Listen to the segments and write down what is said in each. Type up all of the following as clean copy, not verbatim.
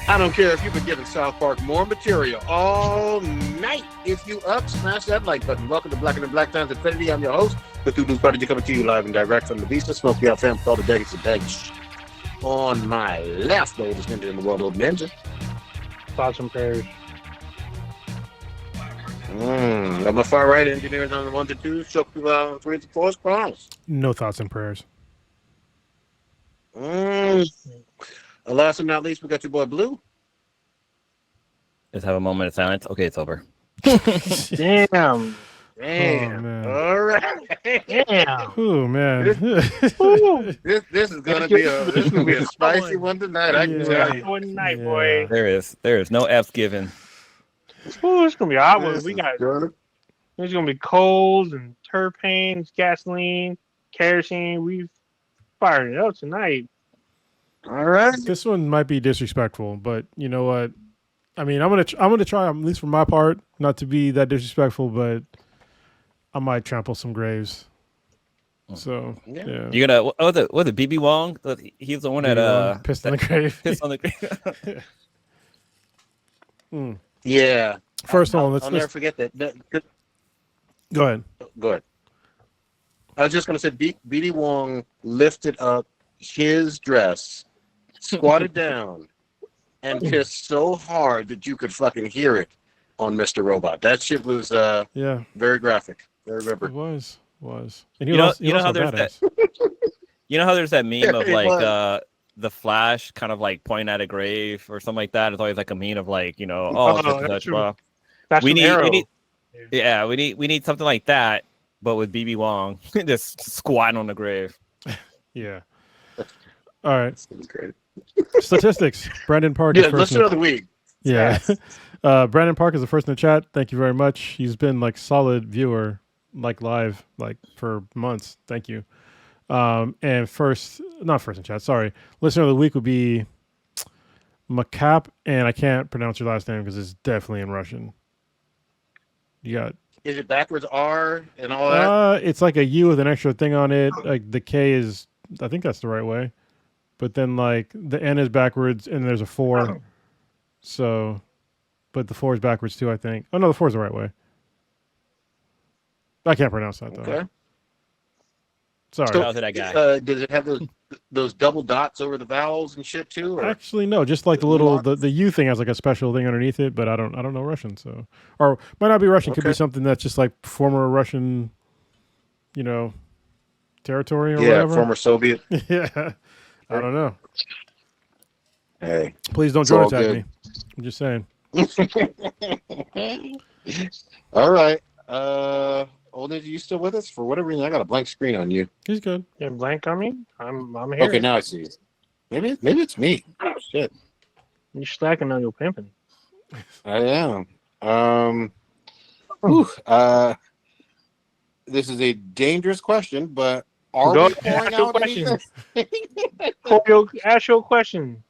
I don't care if you've been giving South Park more material all night. If you up, smash that like button. Welcome to Black and the Black Times Infinity. I'm your host, the News Prodigy, coming to you live and direct from the Beast of Smoke. Out fam, called the Daggers and Daggers. On my left, the oldest ninja in the world, old ninja. Thoughts and prayers. On my far right, engineers on the 1 to 2, show people out on 3 to 4 crowns. No thoughts and prayers. Last but not least, we got your boy Blue. Let's have a moment of silence. Okay, it's over. Damn. Oh, man. All right. Damn. Oh man. This is gonna be a spicy one tonight. I can tell you. One night, boy. There is no F's given. Ooh, it's gonna be a hot one. We got. Good. There's gonna be coals and terpenes, gasoline, kerosene. We've fired it up tonight. All right. This one might be disrespectful, but you know what? I mean, I'm gonna try, at least for my part, not to be that disrespectful, but I might trample some graves. So yeah. You gonna was it BB Wong? He's the one that pissed on the grave. Pissed on the grave. Yeah. First of all, I'll never forget that. Go ahead. Go ahead. I was just gonna say, BD Wong lifted up his dress, squatted down, and pissed so hard that you could fucking hear it on Mr. Robot. That shit was very graphic. Very It was. And you know how there's that meme of like the Flash kind of like pointing at a grave or something like that. It's always like a meme of like, we need something like that, but with BB Wong just squatting on the grave. Yeah. All right. That's great. Statistics. Brandon Park. Yeah, let's do another week. Yeah. Brandon Park is the first in the chat. Thank you very much. He's been like solid viewer, like live, like for months. Thank you. And not first in chat. Sorry. Listener of the week would be Macap, and I can't pronounce your last name because it's definitely in Russian. You got. Is it backwards R and all that? It's like a U with an extra thing on it. Like the K is, I think that's the right way. But then like the N is backwards and there's a 4. So, but the 4 is backwards too, I think. Oh no, the 4 is the right way. I can't pronounce that though. Okay. Sorry. Shout out to that guy. Does it have those double dots over the vowels and shit too? Or? Actually, no. Just like the little the U thing has like a special thing underneath it, but I don't know Russian, so or might not be Russian. Could be something that's just like former Russian, territory or whatever. Former Soviet. Yeah, I don't know. Hey, please don't drone attack me. I'm just saying. All right. Old Ninja, you still with us? For whatever reason, I got a blank screen on you. He's good. You blank on me? I'm here. Okay, now I see you. Maybe it's me. Oh, shit. You're slacking on your pimping. I am. This is a dangerous question, but are we pouring out anything? Ask your question.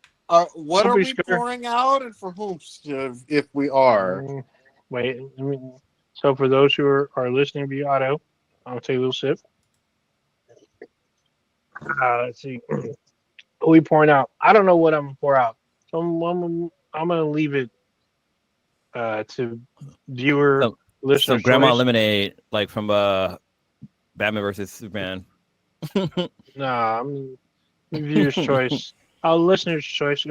What are we pouring out, and for whom, if we are? Wait. So for those who are listening via audio, I'll take a little sip. Let's see. What are we pouring out? I don't know what I'm going to pour out. So I'm going to leave it to viewer, listener. Some Grandma Lemonade, like from Batman versus Superman. Nah, I'm viewer's choice. Listener's choice,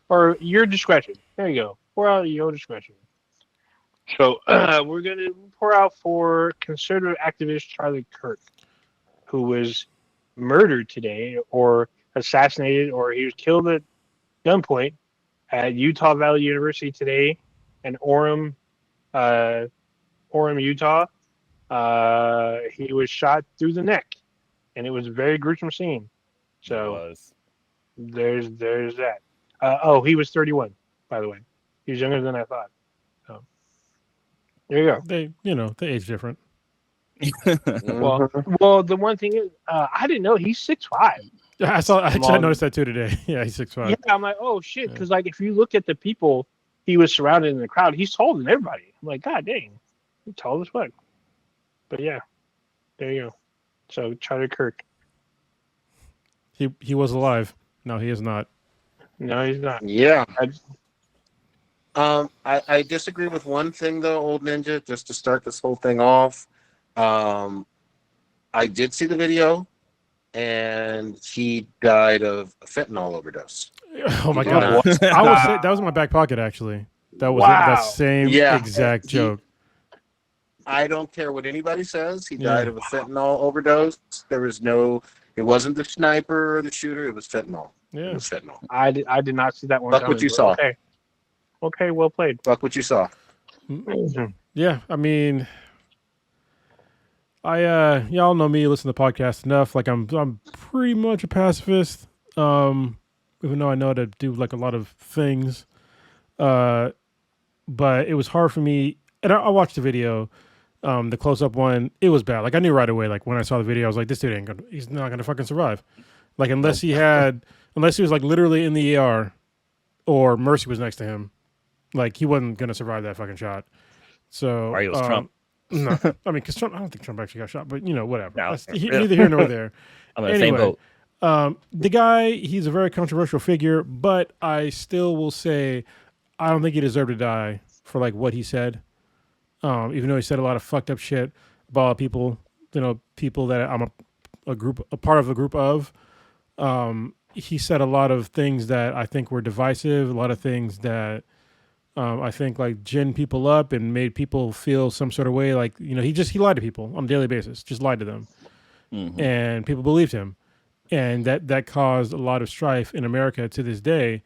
or your discretion. There you go. Pour out your discretion. So we're going to pour out for conservative activist Charlie Kirk, who was murdered today or assassinated, or he was killed at gunpoint at Utah Valley University today in Orem, Utah. He was shot through the neck, and it was a very gruesome scene. So there's that. He was 31, by the way. He was younger than I thought. So there you go. They age different. Well, the one thing is, I didn't know he's 6'5". I noticed that too today. Yeah, he's 6'5". Yeah, I'm like, oh shit, because like if you look at the people he was surrounded in the crowd, he's taller than everybody. I'm like, god dang, he's tall as fuck. But yeah, there you go. So Charlie Kirk. He was alive. No, he is not. No, he's not. Yeah. I, I disagree with one thing though, old ninja. Just to start this whole thing off, I did see the video, and he died of a fentanyl overdose. Oh my did god! not. I was that was in my back pocket actually. That was Wow. that same Yeah. exact joke. I don't care what anybody says. He died of a fentanyl overdose. There was no. It wasn't the sniper or the shooter. It was fentanyl. Yeah. It was fentanyl. I did not see that one. Fuck coming, what you but saw. Okay. Okay, well played. Fuck what you saw. Yeah, I mean, y'all know me, listen to the podcast enough. Like I'm pretty much a pacifist. Even though I know how to do like a lot of things. But it was hard for me, and I watched the video, the close-up one. It was bad. Like I knew right away. Like when I saw the video, I was like, "This dude he's not gonna fucking survive." Like unless he was like literally in the ER, or Mercy was next to him, like he wasn't gonna survive that fucking shot. So, Or he was Trump. No, I mean, because Trump, I don't think Trump actually got shot, but whatever. No, Neither here nor there. I'm in the same boat. The guy, he's a very controversial figure, but I still will say I don't think he deserved to die for like what he said. Even though he said a lot of fucked up shit about people, people that I'm a part of a group of. He said a lot of things that I think were divisive, a lot of things that I think like ginned people up and made people feel some sort of way. Like, he lied to people on a daily basis, just lied to them. Mm-hmm. And people believed him. And that caused a lot of strife in America to this day.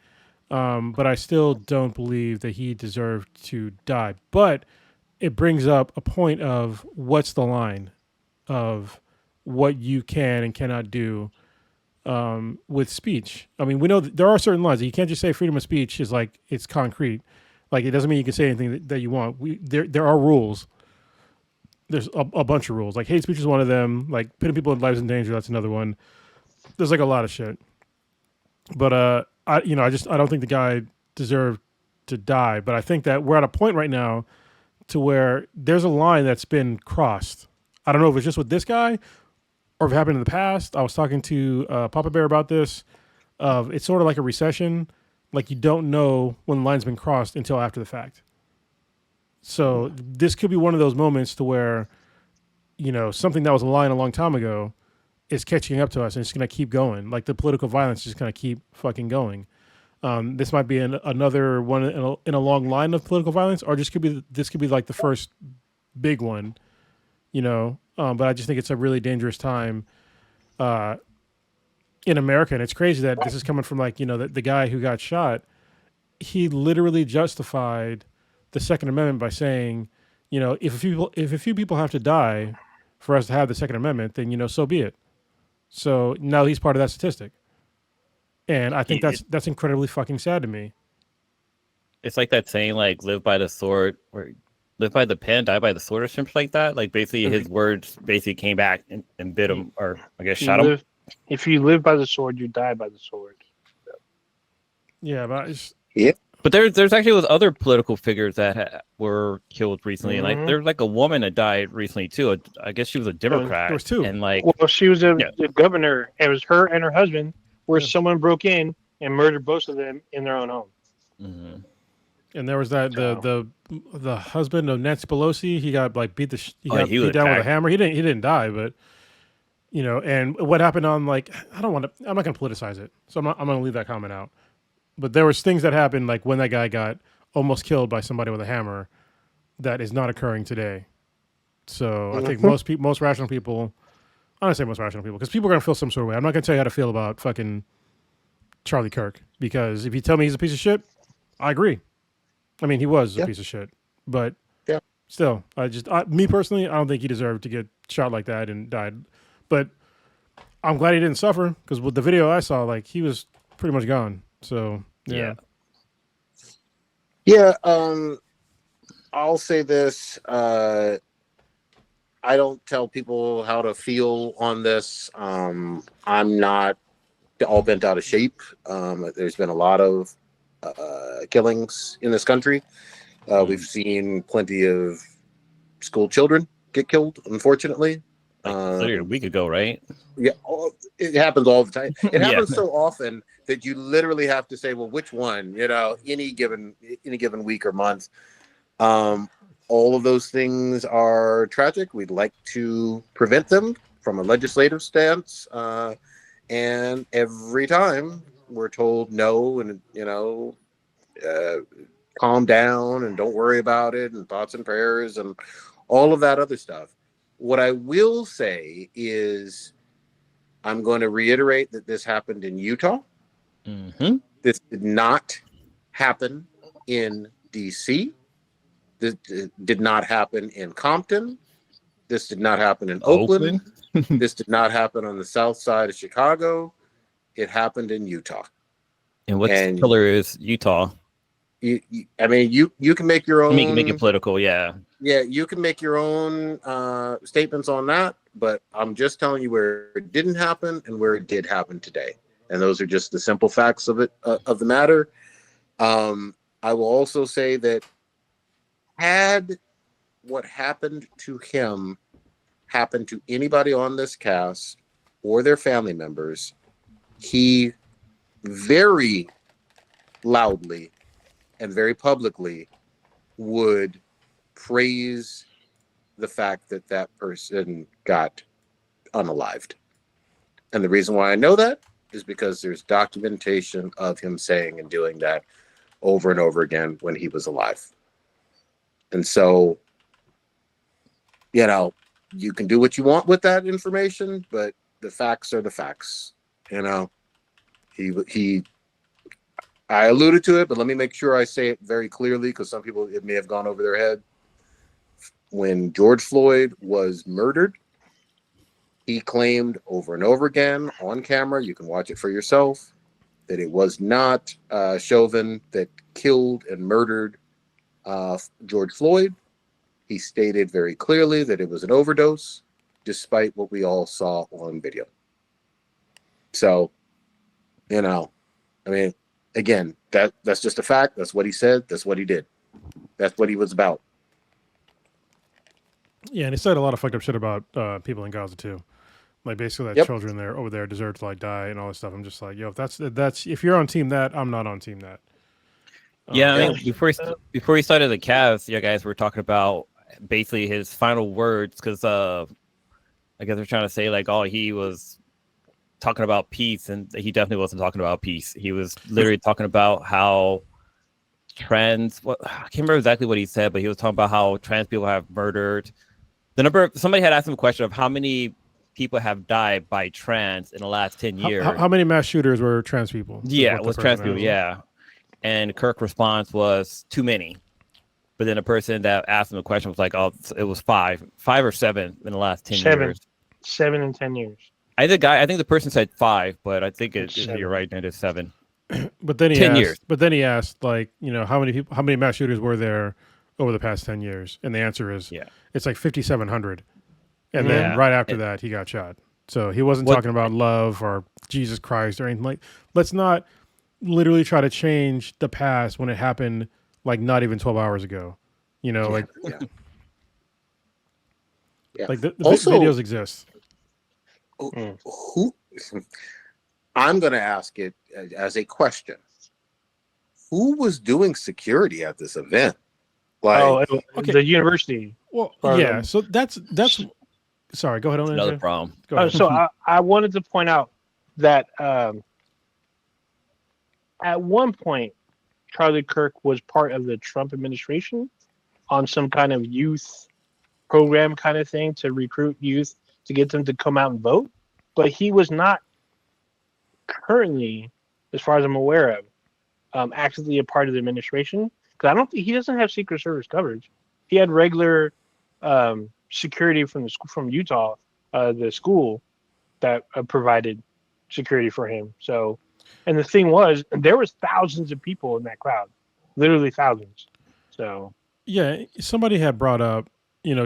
But I still don't believe that he deserved to die. But it brings up a point of what's the line of what you can and cannot do with speech. I mean, we know that there are certain lines. You can't just say freedom of speech is like it's concrete. Like it doesn't mean you can say anything that you want. There are rules. There's a bunch of rules. Like hate speech is one of them. Like putting people in lives in danger, that's another one. There's like a lot of shit. But I don't think the guy deserved to die. But I think that we're at a point right now to where there's a line that's been crossed. I don't know if it's just with this guy or if it happened in the past. I was talking to Papa Bear about this. It's sort of like a recession. Like you don't know when the line's been crossed until after the fact. So this could be one of those moments to where, something that was a line a long time ago is catching up to us and it's going to keep going. Like the political violence is just going to keep fucking going. This might be another one in a long line of political violence, or this could be like the first big one, but I just think it's a really dangerous time in America. And it's crazy that this is coming from like, the guy who got shot. He literally justified the Second Amendment by saying, if a few people have to die for us to have the Second Amendment, then, so be it. So now he's part of that statistic. And I think that's incredibly fucking sad to me. It's like that saying, like, live by the sword, or live by the pen, die by the sword, or something like that. Like, basically, his words basically came back and bit him, or I guess shot him. If you live by the sword, you die by the sword. Yeah, but But there's actually was other political figures that were killed recently. Mm-hmm. And like there's like a woman that died recently too. I guess she was a Democrat. There was two. And like, well, she was the governor. It was her and her husband, where someone broke in and murdered both of them in their own home. Mm-hmm. And there was that the husband of Nancy Pelosi. He got like beat down with a hammer. He didn't die, but and what happened on like I'm not going to politicize it, so I'm going to leave that comment out. But there was things that happened like when that guy got almost killed by somebody with a hammer that is not occurring today. So I think most rational people, I don't say most rational people, because people are going to feel some sort of way. I'm not going to tell you how to feel about fucking Charlie Kirk, because if you tell me he's a piece of shit, I agree. I mean, he was a piece of shit, but still, me personally, I don't think he deserved to get shot like that and died. But I'm glad he didn't suffer, because with the video I saw, like he was pretty much gone. So I'll say this. I don't tell people how to feel on this. I'm not all bent out of shape. There's been a lot of killings in this country. We've seen plenty of school children get killed, unfortunately. literally a week ago, right? Yeah, it happens all the time. It happens Yeah. so often that you literally have to say, well, which one? Any given week or month. All of those things are tragic. We'd like to prevent them from a legislative stance, and every time we're told no, and calm down and don't worry about it, and thoughts and prayers and all of that other stuff. What I will say is, I'm going to reiterate that this happened in Utah. Mm-hmm. This did not happen in DC. This did not happen in Compton. This did not happen in Oakland. This did not happen on the south side of Chicago. It happened in Utah. And what's killer is Utah. You can make your own. Make it political, yeah. Yeah, you can make your own statements on that, but I'm just telling you where it didn't happen and where it did happen today, and those are just the simple facts of it of the matter. I will also say that had what happened to him happened to anybody on this cast or their family members, he very loudly and very publicly would praise the fact that that person got unalived. And the reason why I know that is because there's documentation of him saying and doing that over and over again when he was alive. And so, you can do what you want with that information, but the facts are the facts. I alluded to it, but let me make sure I say it very clearly, because some people, it may have gone over their head. When George Floyd was murdered, he claimed over and over again on camera, you can watch it for yourself, that it was not Chauvin that killed and murdered George Floyd. He stated very clearly that it was an overdose, despite what we all saw on video. So, again, that's just a fact. That's what he said. That's what he did. That's what he was about. Yeah, and he said a lot of fucked up shit about people in Gaza too. Like basically that children over there deserve to die and all this stuff. I'm just like, yo, if you're on team that, I'm not on team that. Yeah, before we started the cast, you guys were talking about basically his final words, because I guess they're trying to say he was talking about peace, and he definitely wasn't talking about peace. He was literally talking about how I can't remember exactly what he said, but he was talking about how trans people have murdered. Somebody had asked him a question of how many people have died by trans in the last 10 years. How many mass shooters were trans people? Yeah, it was trans people, yeah. And Kirk's response was too many. But then the person that asked him the question was like, oh, it was 5 or 7 in the last 10 years. 7 in 10 years. I think the person said 5, but I think you're right, it is 7. But then he 10 asked, years. But then he asked, how many mass shooters were there over the past 10 years? And the answer is, it's like 5,700. And then right after that, he got shot. So he wasn't talking about love or Jesus Christ or anything. Let's not literally try to change the past when it happened not even 12 hours ago. The videos exist. Who? I'm going to ask it as a question. Who was doing security at this event? The university. Well, so that's. Sorry, go ahead. Another problem. So I wanted to point out that at one point, Charlie Kirk was part of the Trump administration on some kind of youth program kind of thing to recruit youth to get them to come out and vote. But he was not currently, as far as I'm aware of, actively a part of the administration. Because I don't think he doesn't have Secret Service coverage. He had regular security from Utah, the school that provided security for him. So, and the thing was, there was thousands of people in that crowd, literally thousands. So, yeah, somebody had brought up,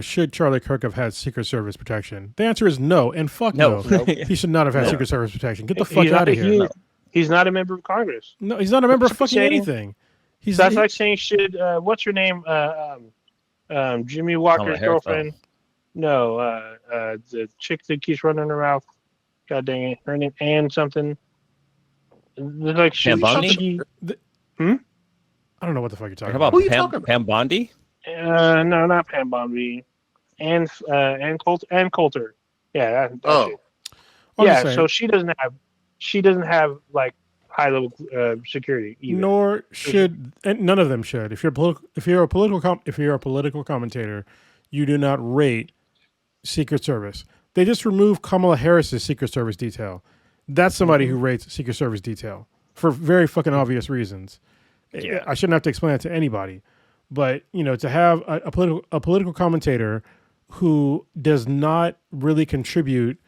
should Charlie Kirk have had Secret Service protection? The answer is no, and fuck no. He should not have had Secret Service protection. Get the fuck out of here. He's not a member of Congress. No, he's not a member of fucking anything. Like saying, should what's her name? Jimmy Walker's girlfriend. No, the chick that keeps running her mouth. God dang it, her name Ann something. Like Pam Bondi? I don't know what the fuck you're talking Talking about. about Who are you talking about? Pam Bondi? No, not Pam Bondi. Ann Coulter. Yeah, that's it. I'm Yeah, just saying, so she doesn't have like high level security either. nor should, and none of them should. If you're a political commentator, you do not rate Secret Service. They just removed Kamala Harris's Secret Service detail. That's somebody who rates Secret Service detail for very fucking obvious reasons. Yeah. I shouldn't have to explain it to anybody, but to have a political commentator who does not really contribute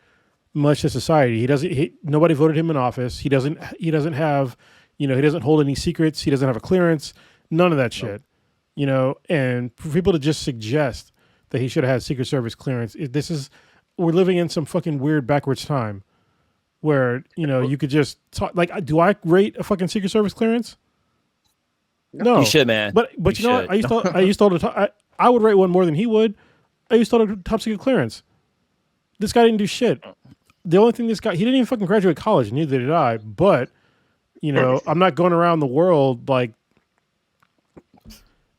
much to society. Nobody voted him in office. He doesn't have, he doesn't hold any secrets. He doesn't have a clearance. None of that shit. And for people to just suggest that he should have had Secret Service clearance, we're living in some fucking weird backwards time where, you could just talk, like, do I rate a fucking Secret Service clearance? No. You should, man. But you know what? I used to talk, I would rate one more than he would. I used to hold a top secret clearance. This guy didn't do shit. The only thing he didn't even fucking graduate college, neither did I. But, I'm not going around the world like,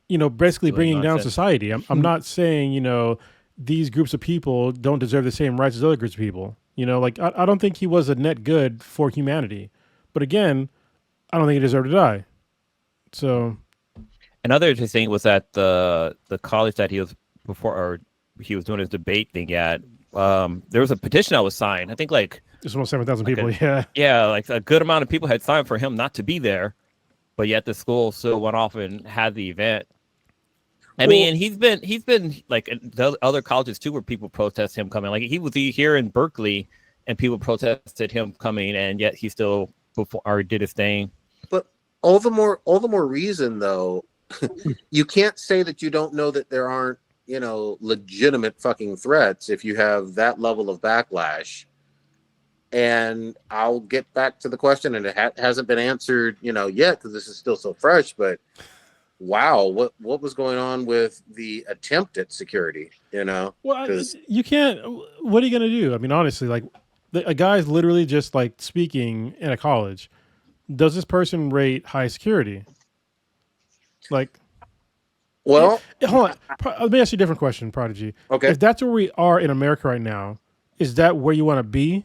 basically bringing down society. I'm not saying, these groups of people don't deserve the same rights as other groups of people. Like I don't think he was a net good for humanity. But again, I don't think he deserved to die. So another interesting thing was that the college that he was doing his debate thing at, there was a petition that was signed. I think like there's almost 7,000 people. Yeah, like a good amount of people had signed for him not to be there, but yet the school still went off and had the event. I mean, he's been like the other colleges too, where people protest him coming. Like he was here in Berkeley, and people protested him coming, and yet he still did his thing. But all the more reason, though, you can't say that you don't know that there aren't legitimate fucking threats if you have that level of backlash. And I'll get back to the question, and it hasn't been answered, yet because this is still so fresh. But wow, what was going on with the attempt at security? Well, you can't. What are you gonna do? I mean, honestly, like a guy's literally just like speaking in a college. Does this person rate high security? Like, well, hold on. Let me ask you a different question, Prodigy. Okay. If that's where we are in America right now, is that where you want to be?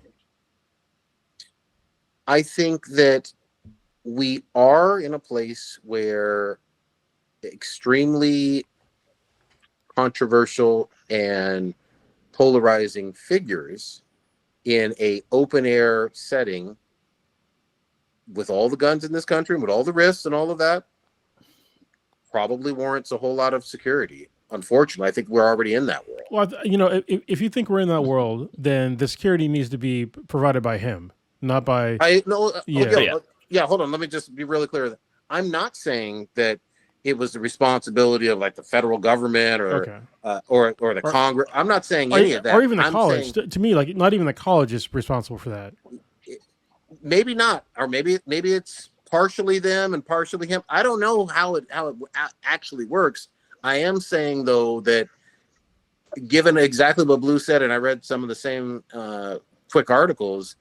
I think that we are in a place where extremely controversial and polarizing figures in a open air setting with all the guns in this country, with all the risks and all of that, probably warrants a whole lot of security. Unfortunately, I think we're already in that world. Well, if you think we're in that world, then the security needs to be provided by him, not by. Yeah. Hold on. Let me just be really clear. I'm not saying that it was the responsibility of like the federal government or the Congress. I'm not saying any of that. Or even the college. To me, like not even the college is responsible for that. Maybe not, or maybe it's partially them and partially him. I don't know how it actually works. I am saying though that given exactly what Blue said, and I read some of the same quick articles,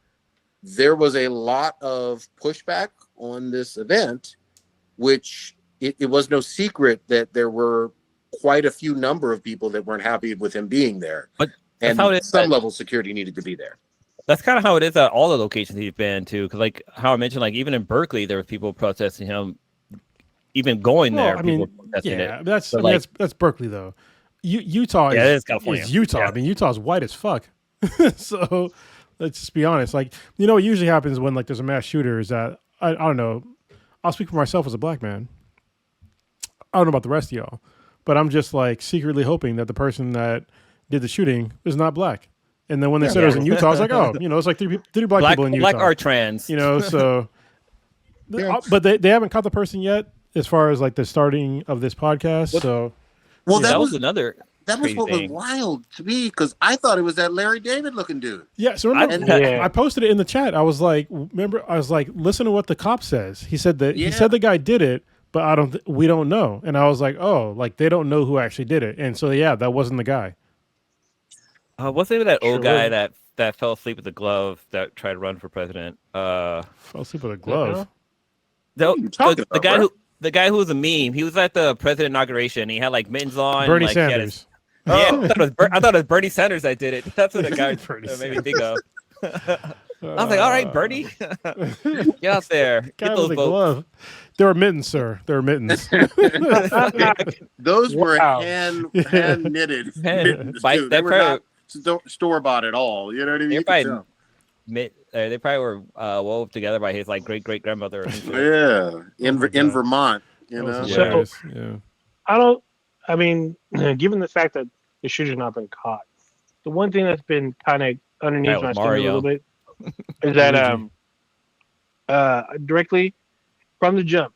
there was a lot of pushback on this event, which it was no secret that there were quite a few number of people that weren't happy with him being there. But and some level of security needed to be there. That's kind of how it is at all the locations he's been to. Because like how I mentioned, like even in Berkeley, there was people protesting him. Even going there, I mean, that's Berkeley though. Utah is California. Is Utah. Yeah. I mean, Utah's white as fuck. So let's just be honest. Like, what usually happens when like there's a mass shooter is that I don't know. I'll speak for myself as a black man. I don't know about the rest of y'all, but I'm just like secretly hoping that the person that did the shooting is not black. And then when they said it was in Utah, I was like, oh, it's like three black people in Utah. Black are trans. So. But they haven't caught the person yet, as far as like the starting of this podcast. So, that was another. That was what was wild to me because I thought it was that Larry David looking dude. Yeah. So remember, I posted it in the chat. I was like, listen to what the cop says. He said that he said the guy did it, but we don't know. And I was like, oh, like they don't know who actually did it. And so that wasn't the guy. What's the name of that old Sure guy was. that fell asleep with a glove that tried to run for president? Fell asleep with a glove. The, What are you talking the about, guy bro? the guy who was a meme. He was at the president inauguration. He had like mittens on. Bernie like, he had his, Sanders. yeah, Oh. I thought it was Bernie Sanders that did it. That's what the guy Bernie made me think of. I was like, all right, Bernie, Uh, get out there, Guy get those with a votes. glove. There are mittens, sir. There are mittens. Those were Wow. hand knitted. By- They that were probably- not store bought at all. You know what I mean? They're You could probably tell. they probably were wove together by his like great grandmother. Yeah, in Oh my in God. Vermont. You That was know. So- hilarious. Yeah. I mean, given the fact that the shooter's not been caught, the one thing that's been kind of underneath That my was skin a little Mario. bit is that Luigi. directly from the jump,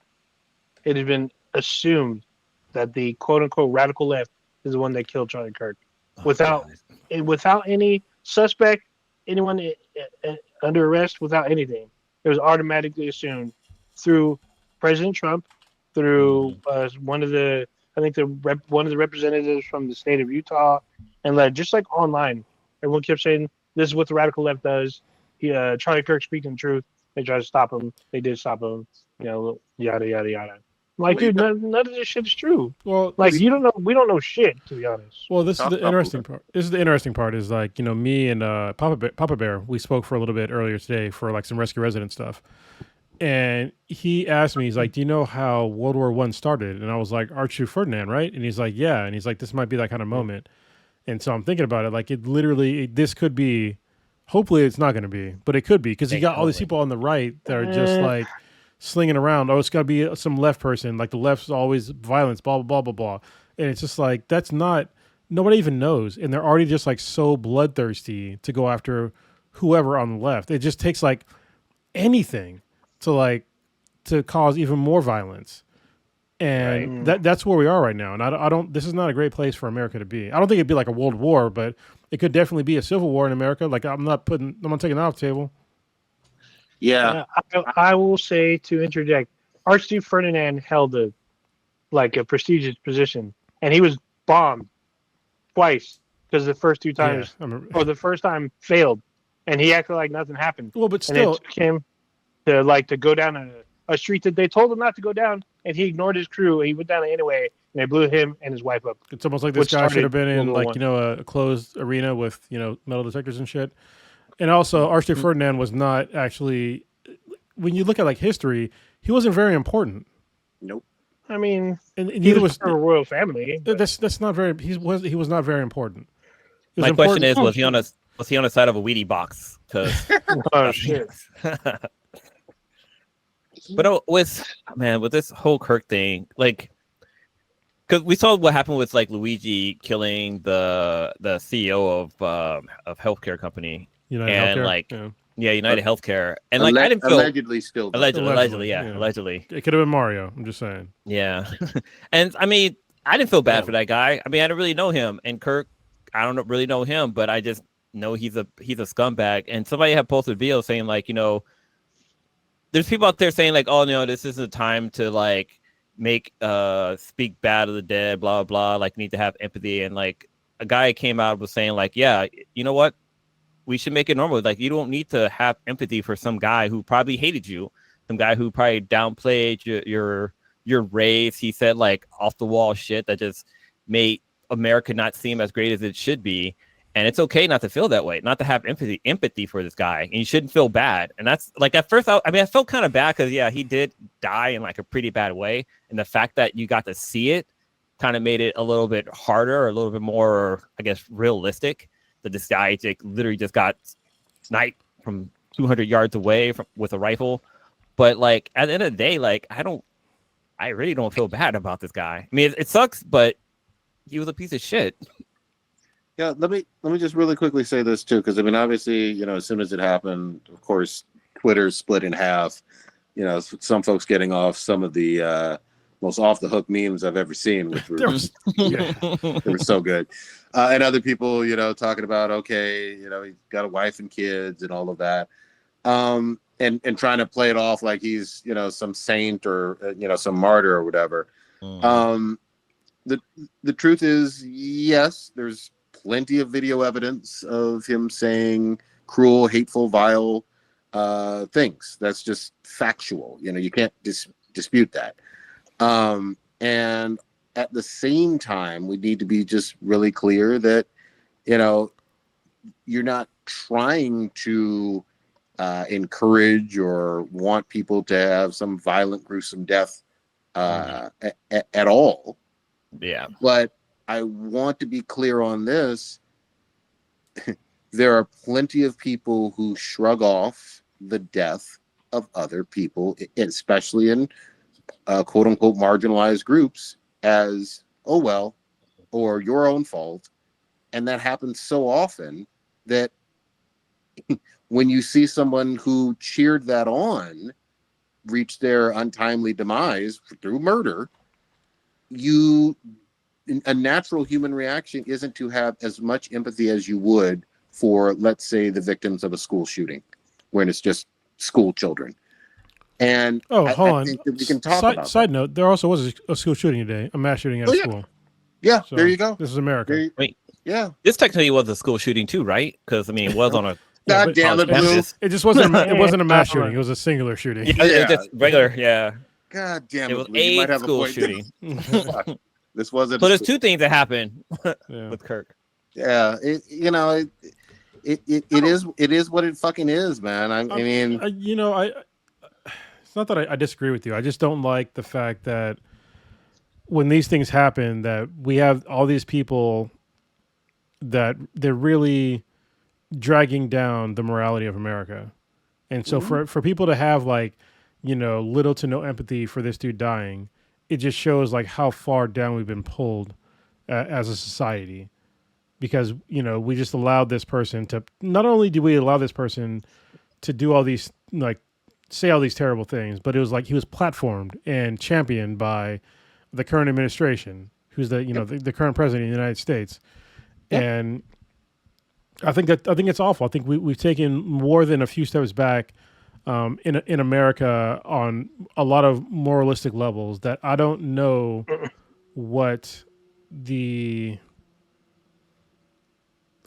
it has been assumed that the quote unquote radical left is the one that killed Charlie Kirk, without any suspect, anyone under arrest, without anything. It was automatically assumed through President Trump, through one of the representatives from the state of Utah, and just like online, everyone kept saying this is what the radical left does. Charlie Kirk speaking the truth. They tried to stop him. They did stop him. Yada yada yada. Like, dude, none of this shit is true. Well, Like, you don't know. We don't know shit, to be honest. well, this is Talk the about interesting it. part. This is the interesting part. Is like, me and Papa Bear. We spoke for a little bit earlier today for like some rescue resident stuff, and he asked me, he's like, "Do you know how World War I started?" And I was like, "Archduke Ferdinand, right?" And he's like, "Yeah." And he's like, "This might be that kind of moment." And so I'm thinking about it. Like, this could be. Hopefully, it's not going to be, but it could be because you got all these people on the right that are just like slinging around. Oh, it's got to be some left person. Like the left's always violence. Blah blah blah blah blah. And it's just like that's not. Nobody even knows, and they're already just like so bloodthirsty to go after whoever on the left. It just takes like anything to cause even more violence. And that's where we are right now. And I don't. This is not a great place for America to be. I don't think it'd be like a world war, but it could definitely be a civil war in America. Like I'm not taking that off the table. Yeah. I will say, to interject, Archduke Ferdinand held a prestigious position, and he was bombed twice because the first two times, Yeah, I remember. or the first time, failed, and he acted like nothing happened. Well, but And still, it took him to go down a street that they told him not to go down, and he ignored his crew. And he went down it anyway, and they blew him and his wife up. it's almost like this which guy should have started been in World War like a closed arena with metal detectors and shit. And also, Archduke Ferdinand was not actually. When you look at like history, he wasn't very important. Nope. I mean, And he neither was was. from a royal family. but- That's not very. He was not very important. It was My question important- is, was he on the side of a Wheatie box? Because Oh shit! But with this whole Kirk thing, like, because we saw what happened with like Luigi killing the CEO of healthcare company, United and Healthcare, like yeah. United Healthcare, and like I didn't feel Allegedly still. allegedly, yeah. allegedly, It could have been Mario. I'm just saying. yeah. And I mean, I didn't feel bad Yeah. for that guy. I mean, I didn't really know him, and Kirk, I don't really know him, but I just know he's a scumbag. And somebody had posted a video saying like, there's people out there saying like, oh no, this isn't a time to like make speak bad of the dead, blah blah blah. Like, need to have empathy. And like a guy came out was saying like, yeah, you know what? We should make it normal. Like, you don't need to have empathy for some guy who probably hated you, some guy who probably downplayed your race. He said like off the wall shit that just made America not seem as great as it should be. And it's okay not to feel that way, not to have empathy for this guy. And you shouldn't feel bad. And that's like, at first, I felt kind of bad because, yeah, he did die in like a pretty bad way. And the fact that you got to see it kind of made it a little bit harder, or a little bit more, I guess, realistic, that this guy literally just got sniped from 200 yards away with a rifle. But like, at the end of the day, like, I really don't feel bad about this guy. I mean, it sucks, but he was a piece of shit. Yeah, let me just really quickly say this too, because I mean, obviously, as soon as it happened, of course, Twitter's split in half. Some folks getting off some of the most off the hook memes I've ever seen, which were they were so good, and other people, talking about okay, he's got a wife and kids and all of that, and trying to play it off like he's some saint or some martyr or whatever. The truth is, yes, there's plenty of video evidence of him saying cruel, hateful, vile things. That's just factual. You can't dispute that. And at the same time, we need to be just really clear that, you're not trying to encourage or want people to have some violent, gruesome death at all. Yeah. But I want to be clear on this. There are plenty of people who shrug off the death of other people, especially in quote unquote marginalized groups, as, oh, well, or your own fault. And that happens so often that when you see someone who cheered that on reach their untimely demise through murder, a natural human reaction isn't to have as much empathy as you would for, let's say, the victims of a school shooting, when it's just school children. And hold on. I think that we can talk about Side note, there also was a school shooting today, a mass shooting at a school. Yeah, So, there you go. This is America. Wait, yeah. this technically was a school shooting too, right? Because it was on a. God damn it, Blue. It just wasn't. It wasn't a mass shooting. It was a singular shooting. Yeah, it was just regular. Yeah. God damn It it, was Blue. You might a have school a point. shooting. Fuck. This wasn't. So there's two things that happened Yeah. with Kirk. Yeah, it is what it fucking is, man. I mean, it's not that I disagree with you. I just don't like the fact that when these things happen, that we have all these people that they're really dragging down the morality of America. And so for people to have little to no empathy for this dude dying, it just shows how far down we've been pulled as a society. Because, we just allowed this person to, not only do we allow this person to do all these, say all these terrible things, but it was he was platformed and championed by the current administration, who's the current president of the United States. Yep. And I think it's awful. I think we've taken more than a few steps back in America on a lot of moralistic levels that I don't know what the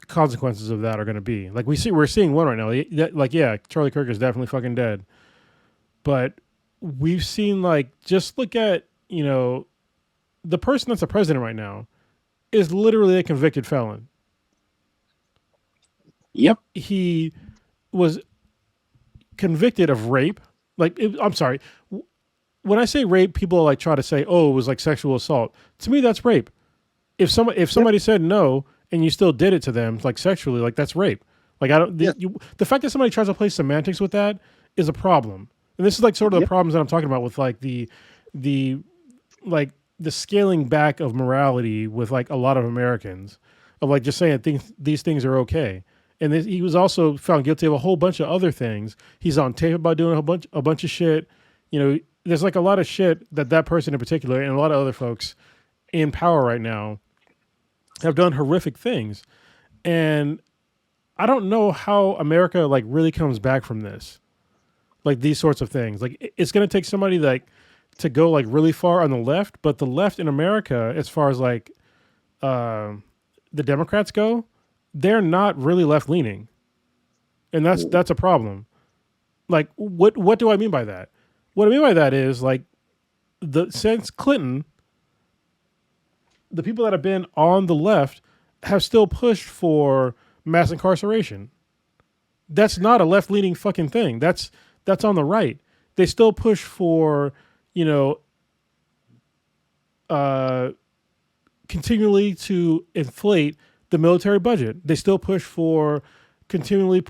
consequences of that are going to be. We're seeing one right now. Charlie Kirk is definitely fucking dead. But we've seen just look at, the person that's the president right now is literally a convicted felon. Yep. He was convicted of rape. I'm sorry. When I say rape, people try to say, "Oh, it was sexual assault." To me, that's rape. If somebody said no and you still did it to them, sexually, that's rape. The fact that somebody tries to play semantics with that is a problem. And this is sort of the problems that I'm talking about with the scaling back of morality with a lot of Americans of just saying these things are okay. And he was also found guilty of a whole bunch of other things. He's on tape about doing a bunch of shit. There's a lot of shit that person in particular and a lot of other folks in power right now have done horrific things. And I don't know how America really comes back from this. These sorts of things. It's going to take somebody to go really far on the left, but the left in America, as far as the Democrats go, they're not really left leaning. And that's a problem. What do I mean by that? What I mean by that is since Clinton, the people that have been on the left have still pushed for mass incarceration. That's not a left leaning fucking thing. That's on the right. They still push for, continually to inflate the military budget. They still push for continually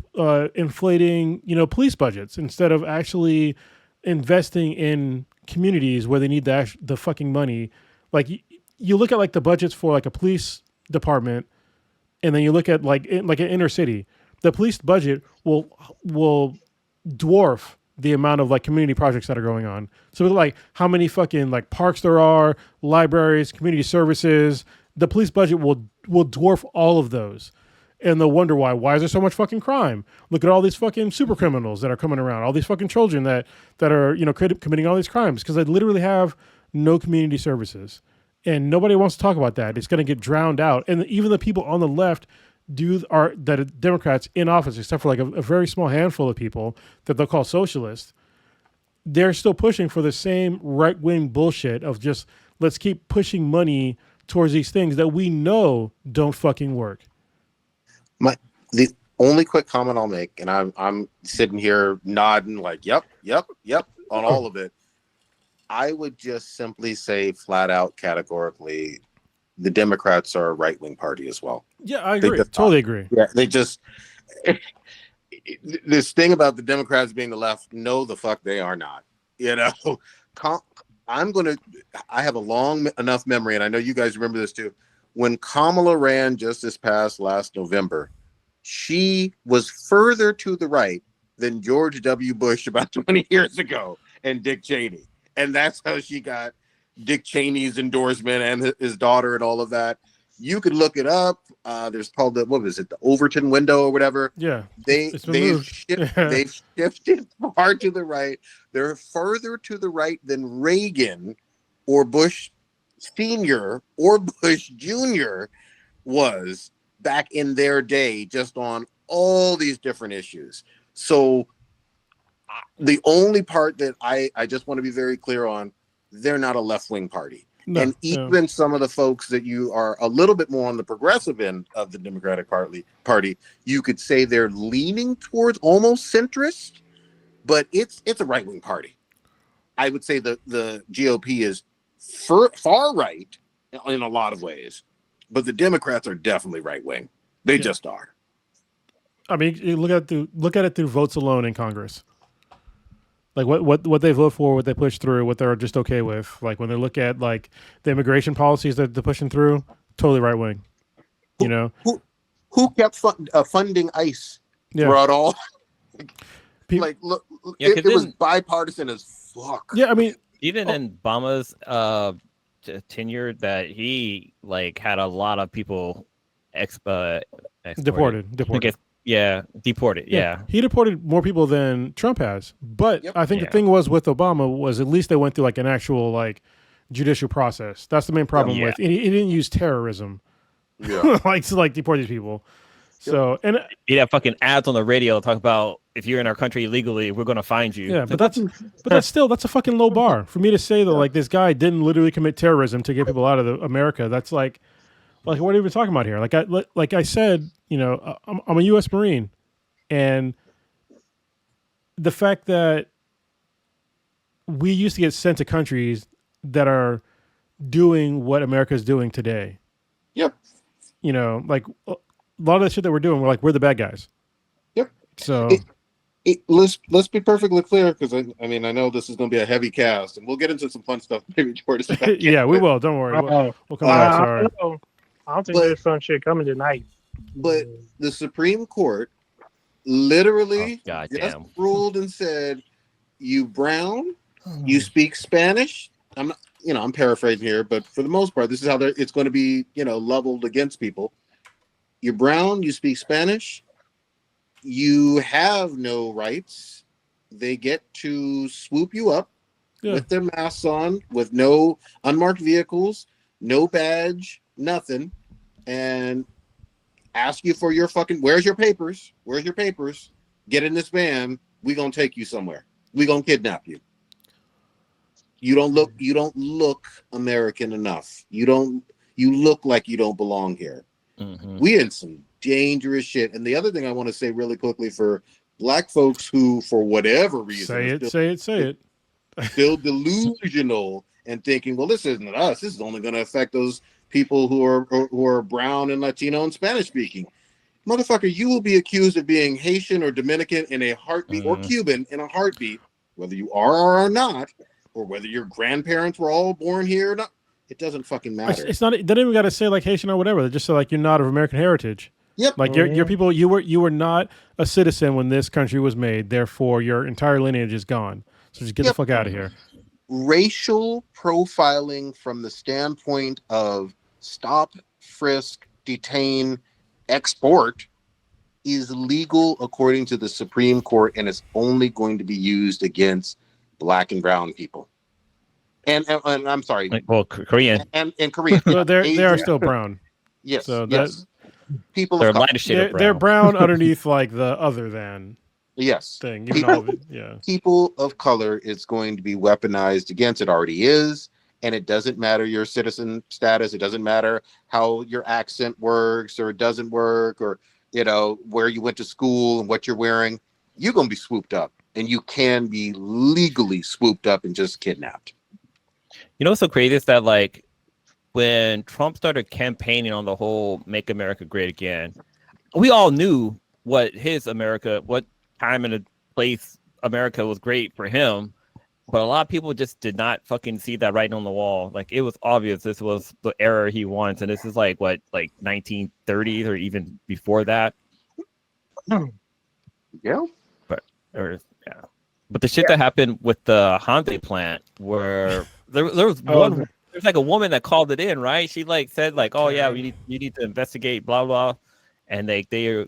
inflating, police budgets instead of actually investing in communities where they need the fucking money. You look at the budgets for a police department, and then you look at an inner city. The police budget will dwarf the amount of community projects that are going on. So how many fucking parks there are, libraries, community services, the police budget will dwarf all of those. And they'll wonder why is there so much fucking crime? Look at all these fucking super criminals that are coming around, all these fucking children that are, committing all these crimes because they literally have no community services. And nobody wants to talk about that. It's going to get drowned out. And even the people on the left that are Democrats in office, except for like a very small handful of people that they'll call socialists, they're still pushing for the same right-wing bullshit of just let's keep pushing money towards these things that we know don't fucking work. The only quick comment I'll make, and I'm sitting here nodding like, yep, on all of it. I would just simply say flat out, categorically, the Democrats are a right-wing party as well. Yeah, I agree. Totally agree. Yeah, they just this thing about the Democrats being the left. No, the fuck they are not. You know, I have a long enough memory, and I know you guys remember this too. When Kamala ran just this past last November, she was further to the right than George W. Bush about 20 years ago and Dick Cheney. And that's how she got Dick Cheney's endorsement and his daughter and all of that. You could look it up. There's called the Overton window or whatever. Yeah. They've shifted far to the right. They're further to the right than Reagan or Bush Sr. or Bush Jr. was back in their day, just on all these different issues. So the only part that I just want to be very clear on, they're not a left-wing party. No, and even some of the folks that you are a little bit more on the progressive end of the Democratic Party, you could say they're leaning towards almost centrist, but it's a right-wing party. I would say the GOP is far right in a lot of ways, but the Democrats are definitely right-wing. They just are. I mean, you look at it through votes alone in Congress. Like what they vote for, what they push through, what they're just okay with. Like when they look at like the immigration policies that they're pushing through, totally right wing. You know, who kept funding ICE throughout all? Like look, it was bipartisan as fuck. Yeah, I mean, even in Obama's tenure, that he like had a lot of people deported. Deported. Yeah. He deported more people than Trump has. But I think the thing was with Obama was at least they went through like an actual like judicial process. That's the main problem with. He didn't use terrorism, to deport these people. So and he'd have fucking ads on the radio talking about if you're in our country illegally, we're going to find you. Yeah, but that's a fucking low bar for me to say that like this guy didn't literally commit terrorism to get people out of America. That's like what are we even talking about here? Like I said, you know, I'm a U.S. Marine, and the fact that we used to get sent to countries that are doing what America's doing today. Yep. You know, like a lot of the shit that we're doing, we're the bad guys. Yep. So let's be perfectly clear, because I know this is going to be a heavy cast, and we'll get into some fun stuff maybe towards the back. Yeah, we will. Don't worry. We'll come back. Sorry. I don't think there's some shit coming tonight. But the Supreme Court literally just ruled and said, "You brown, you speak Spanish." I'm paraphrasing here, but for the most part, this is how it's going to be, leveled against people. You're brown, you speak Spanish, you have no rights. They get to swoop you up with their masks on, with no unmarked vehicles, no badge, nothing, and ask you for your fucking, where's your papers? Get in this van. We gonna take you somewhere. We gonna kidnap you. You don't look American enough. You look like you don't belong here. Mm-hmm. We in some dangerous shit. And the other thing I want to say really quickly for black folks who, for whatever reason, say it. Still delusional and thinking, well, this isn't us. This is only going to affect those people who are brown and Latino and Spanish speaking. Motherfucker, you will be accused of being Haitian or Dominican in a heartbeat, or Cuban in a heartbeat, whether you are or are not, or whether your grandparents were all born here or not. It doesn't fucking matter. It's not. They don't even got to say like Haitian or whatever. They just say like you're not of American heritage. Yep. Like your people, you were not a citizen when this country was made. Therefore, your entire lineage is gone. So just get the fuck out of here. Racial profiling from the standpoint of stop, frisk, detain, export is legal according to the Supreme Court, and it's only going to be used against black and brown people. And I'm sorry, Well, Korean. and Korean. Well, they are Asian- still brown. yes, so yes. People They're of color. lighter shade of brown. They're brown underneath like the other than Yes, thing. Even all of it, yeah. people of color is going to be weaponized against. It already is, and it doesn't matter your citizen status. It doesn't matter how your accent works or it doesn't work, or where you went to school and what you're wearing. You're going to be swooped up, and you can be legally swooped up and just kidnapped. You know what's so crazy is that like when Trump started campaigning on the whole "Make America Great Again," we all knew what time and a place America was great for him, but a lot of people just did not fucking see that writing on the wall. Like it was obvious this was the era he wants, and this is like 1930s or even before that. Yeah. But the shit that happened with the Hyundai plant, where there was one. There's like a woman that called it in, right? She like said like, "Oh yeah, you need to investigate, blah blah," and they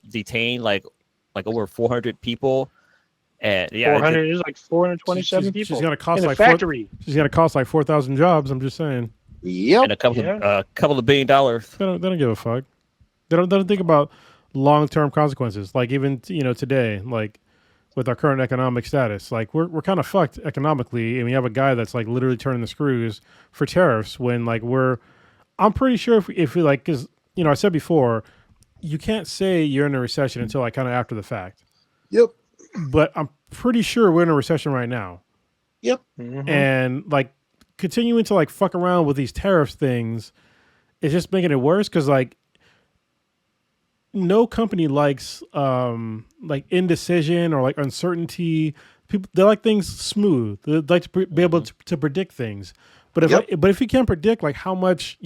detained like over 400 people, and 400 is like 427 people. She's gonna cost in like a factory. She's gonna cost like 4,000 jobs. I'm just saying. Yep. And a couple of $1 billion. They don't give a fuck. They don't think about long-term consequences. Like even today, like with our current economic status, like we're kind of fucked economically, and we have a guy that's like literally turning the screws for tariffs. When like I'm pretty sure if we like, because I said before, you can't say you're in a recession until like kind of after the fact. Yep. But I'm pretty sure we're in a recession right now. Yep. Mm-hmm. And like continuing to like fuck around with these tariffs things is just making it worse, because like no company likes like indecision or like uncertainty. People, they like things smooth. They like to be able to predict things. But if you can't predict like how much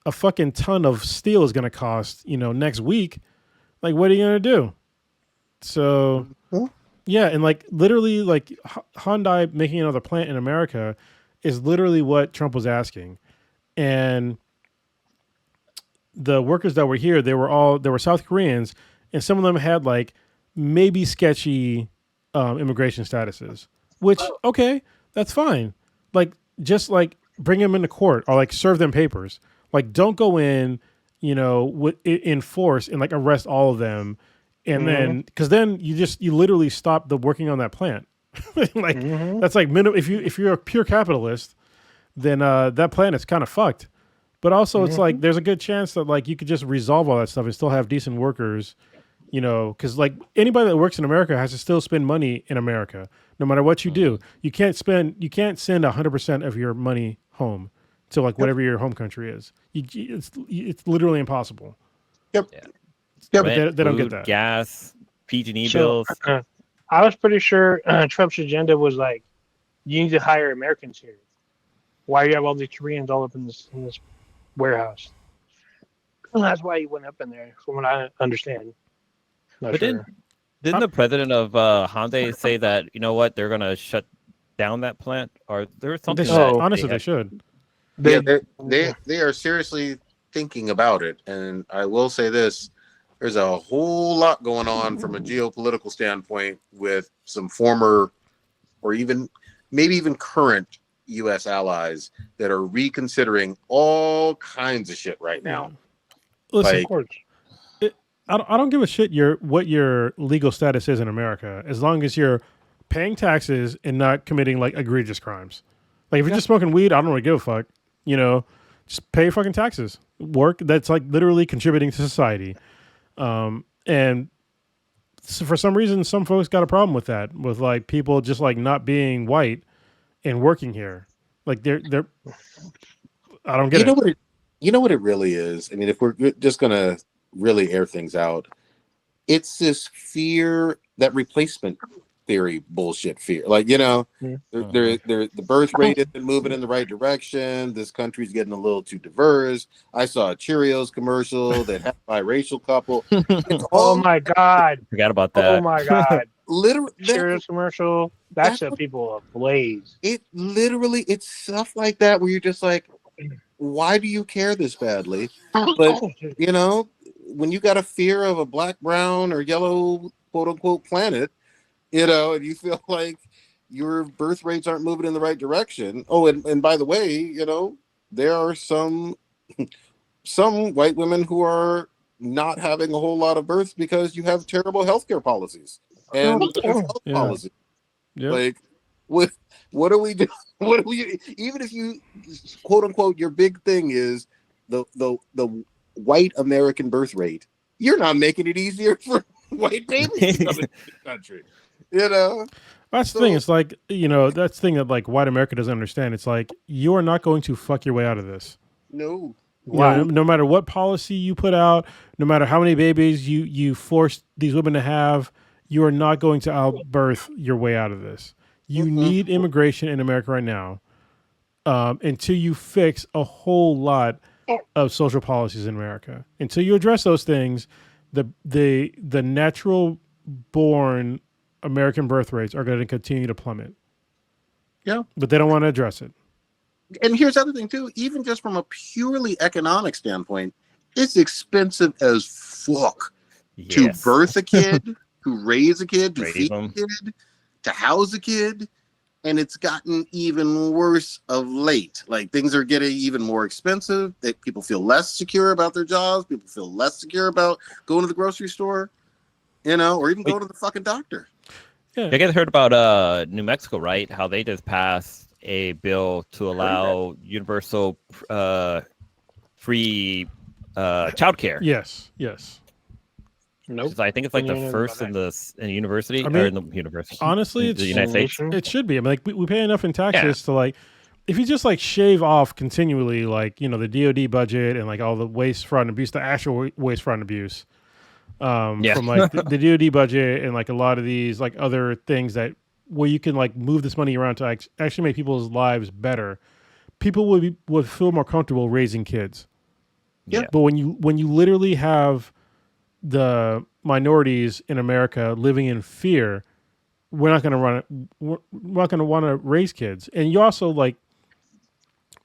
a fucking ton of steel is going to cost next week, like what are you going to do? So yeah, and like literally like Hyundai making another plant in America is literally what Trump was asking. And the workers that were here, they were South Koreans, and some of them had like maybe sketchy immigration statuses, which okay, that's fine. Like just like bring them into court or like serve them papers. Like don't go in, in force and like arrest all of them, and then because then you literally stop the working on that plant. Like that's like minimum. If you're a pure capitalist, then that plant is kind of fucked. But also it's like there's a good chance that like you could just resolve all that stuff and still have decent workers, because like anybody that works in America has to still spend money in America, no matter what you do. You can't send 100% of your money home to like whatever your home country is. It's literally impossible. Yep. Yeah. But they don't get that. Gas, PG&E bills. I was pretty sure Trump's agenda was like, you need to hire Americans here. Why do you have all these Koreans all up in this warehouse? Well, that's why he went up in there, from what I understand. But didn't the president of Hyundai say that they're gonna shut down that plant, or there's something? Honestly, they should. They are seriously thinking about it, and I will say this: there's a whole lot going on from a geopolitical standpoint with some former, or maybe even current U.S. allies that are reconsidering all kinds of shit right now. Listen, Of course. I don't give a shit what your legal status is in America, as long as you're paying taxes and not committing like egregious crimes. Like if you're just smoking weed, I don't really give a fuck. Just pay your fucking taxes. Work that's like literally contributing to society. And so for some reason, some folks got a problem with that, with like people just like not being white and working here. Like they're I don't get it. You know what it really is? I mean, if we're just gonna really air things out, it's this fear, that replacement theory bullshit fear. Like, the birth rate isn't moving in the right direction. This country's getting a little too diverse. I saw a Cheerios commercial that had a biracial couple. Oh my God. Forgot about that. Oh my God. Literally, Cheerios commercial. That set people ablaze. It's stuff like that where you're just like, why do you care this badly? But when you got a fear of a black, brown, or yellow quote unquote planet, and you feel like your birth rates aren't moving in the right direction. Oh, and by the way, you know, there are some white women who are not having a whole lot of births because you have terrible healthcare policies and health Yeah. policies. Yep. Like, what do we do? What do we, even if you, quote unquote, your big thing is the white American birth rate, you're not making it easier for white babies to come into the country. You know? That's the thing. It's like, you know, that's the thing that like white America doesn't understand. It's like, you are not going to fuck your way out of this. No. You know, no matter what policy you put out, no matter how many babies you force these women to have, you are not going to outbirth your way out of this. You need immigration in America right now, until you fix a whole lot of social policies in America. Until you address those things, the natural born American birth rates are going to continue to plummet. Yeah, but they don't want to address it. And here's the other thing too. Even just from a purely economic standpoint, it's expensive as fuck to birth a kid, to raise a kid, to feed a kid, to house a kid. And it's gotten even worse of late. Like, things are getting even more expensive. That people feel less secure about their jobs. People feel less secure about going to the grocery store, you know, or even going to the fucking doctor. Yeah. You guys heard about New Mexico, right? How they just passed a bill to allow universal free childcare. Yes. Nope. I think it's like the first in the university. I mean, or in the university. Honestly, it's the United States. It should be. I mean, like we pay enough in taxes to like, if you just like shave off continually, like, you know, the DoD budget and like all the waste, fraud, and abuse, the actual waste, fraud, and abuse, from like the DoD budget and like a lot of these like other things that where you can like move this money around to actually make people's lives better. People would feel more comfortable raising kids. Yeah. But when you literally have the minorities in America living in fear, we're not going to run it. We're not going to want to raise kids. And you also, like,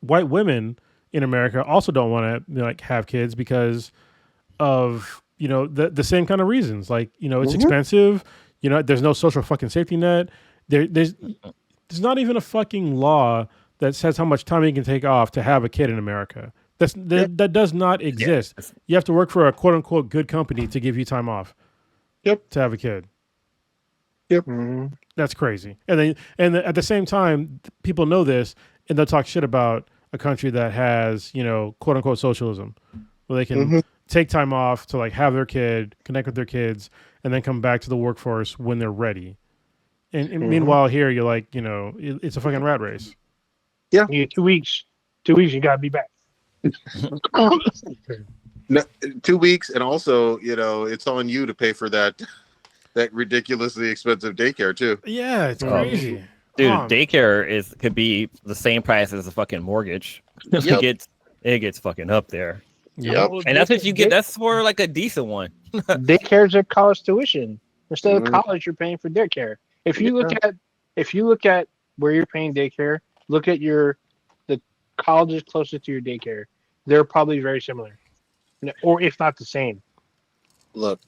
white women in America also don't want to like have kids because of, you know, the same kind of reasons. Like, you know, it's expensive. You know, there's no social fucking safety net. There's not even a fucking law that says how much time you can take off to have a kid in America. That does not exist. Yeah. You have to work for a quote unquote good company to give you time off. To have a kid. That's crazy. And at the same time, people know this and they'll talk shit about a country that has, you know, quote unquote socialism, where they can take time off to like have their kid, connect with their kids, and then come back to the workforce when they're ready. And meanwhile, here you're like, you know, it's a fucking rat race. Yeah, 2 weeks. 2 weeks, you gotta be back. No, 2 weeks, and also, you know, it's on you to pay for that ridiculously expensive daycare too. Yeah, it's crazy, dude. Daycare could be the same price as a fucking mortgage. It gets fucking up there. Yep. And that's what you get. That's for like a decent one. Daycare's a college tuition. Instead of college, you're paying for daycare. If you look at where you're paying daycare, look at the colleges closest to your daycare. They're probably very similar, or if not the same. Look,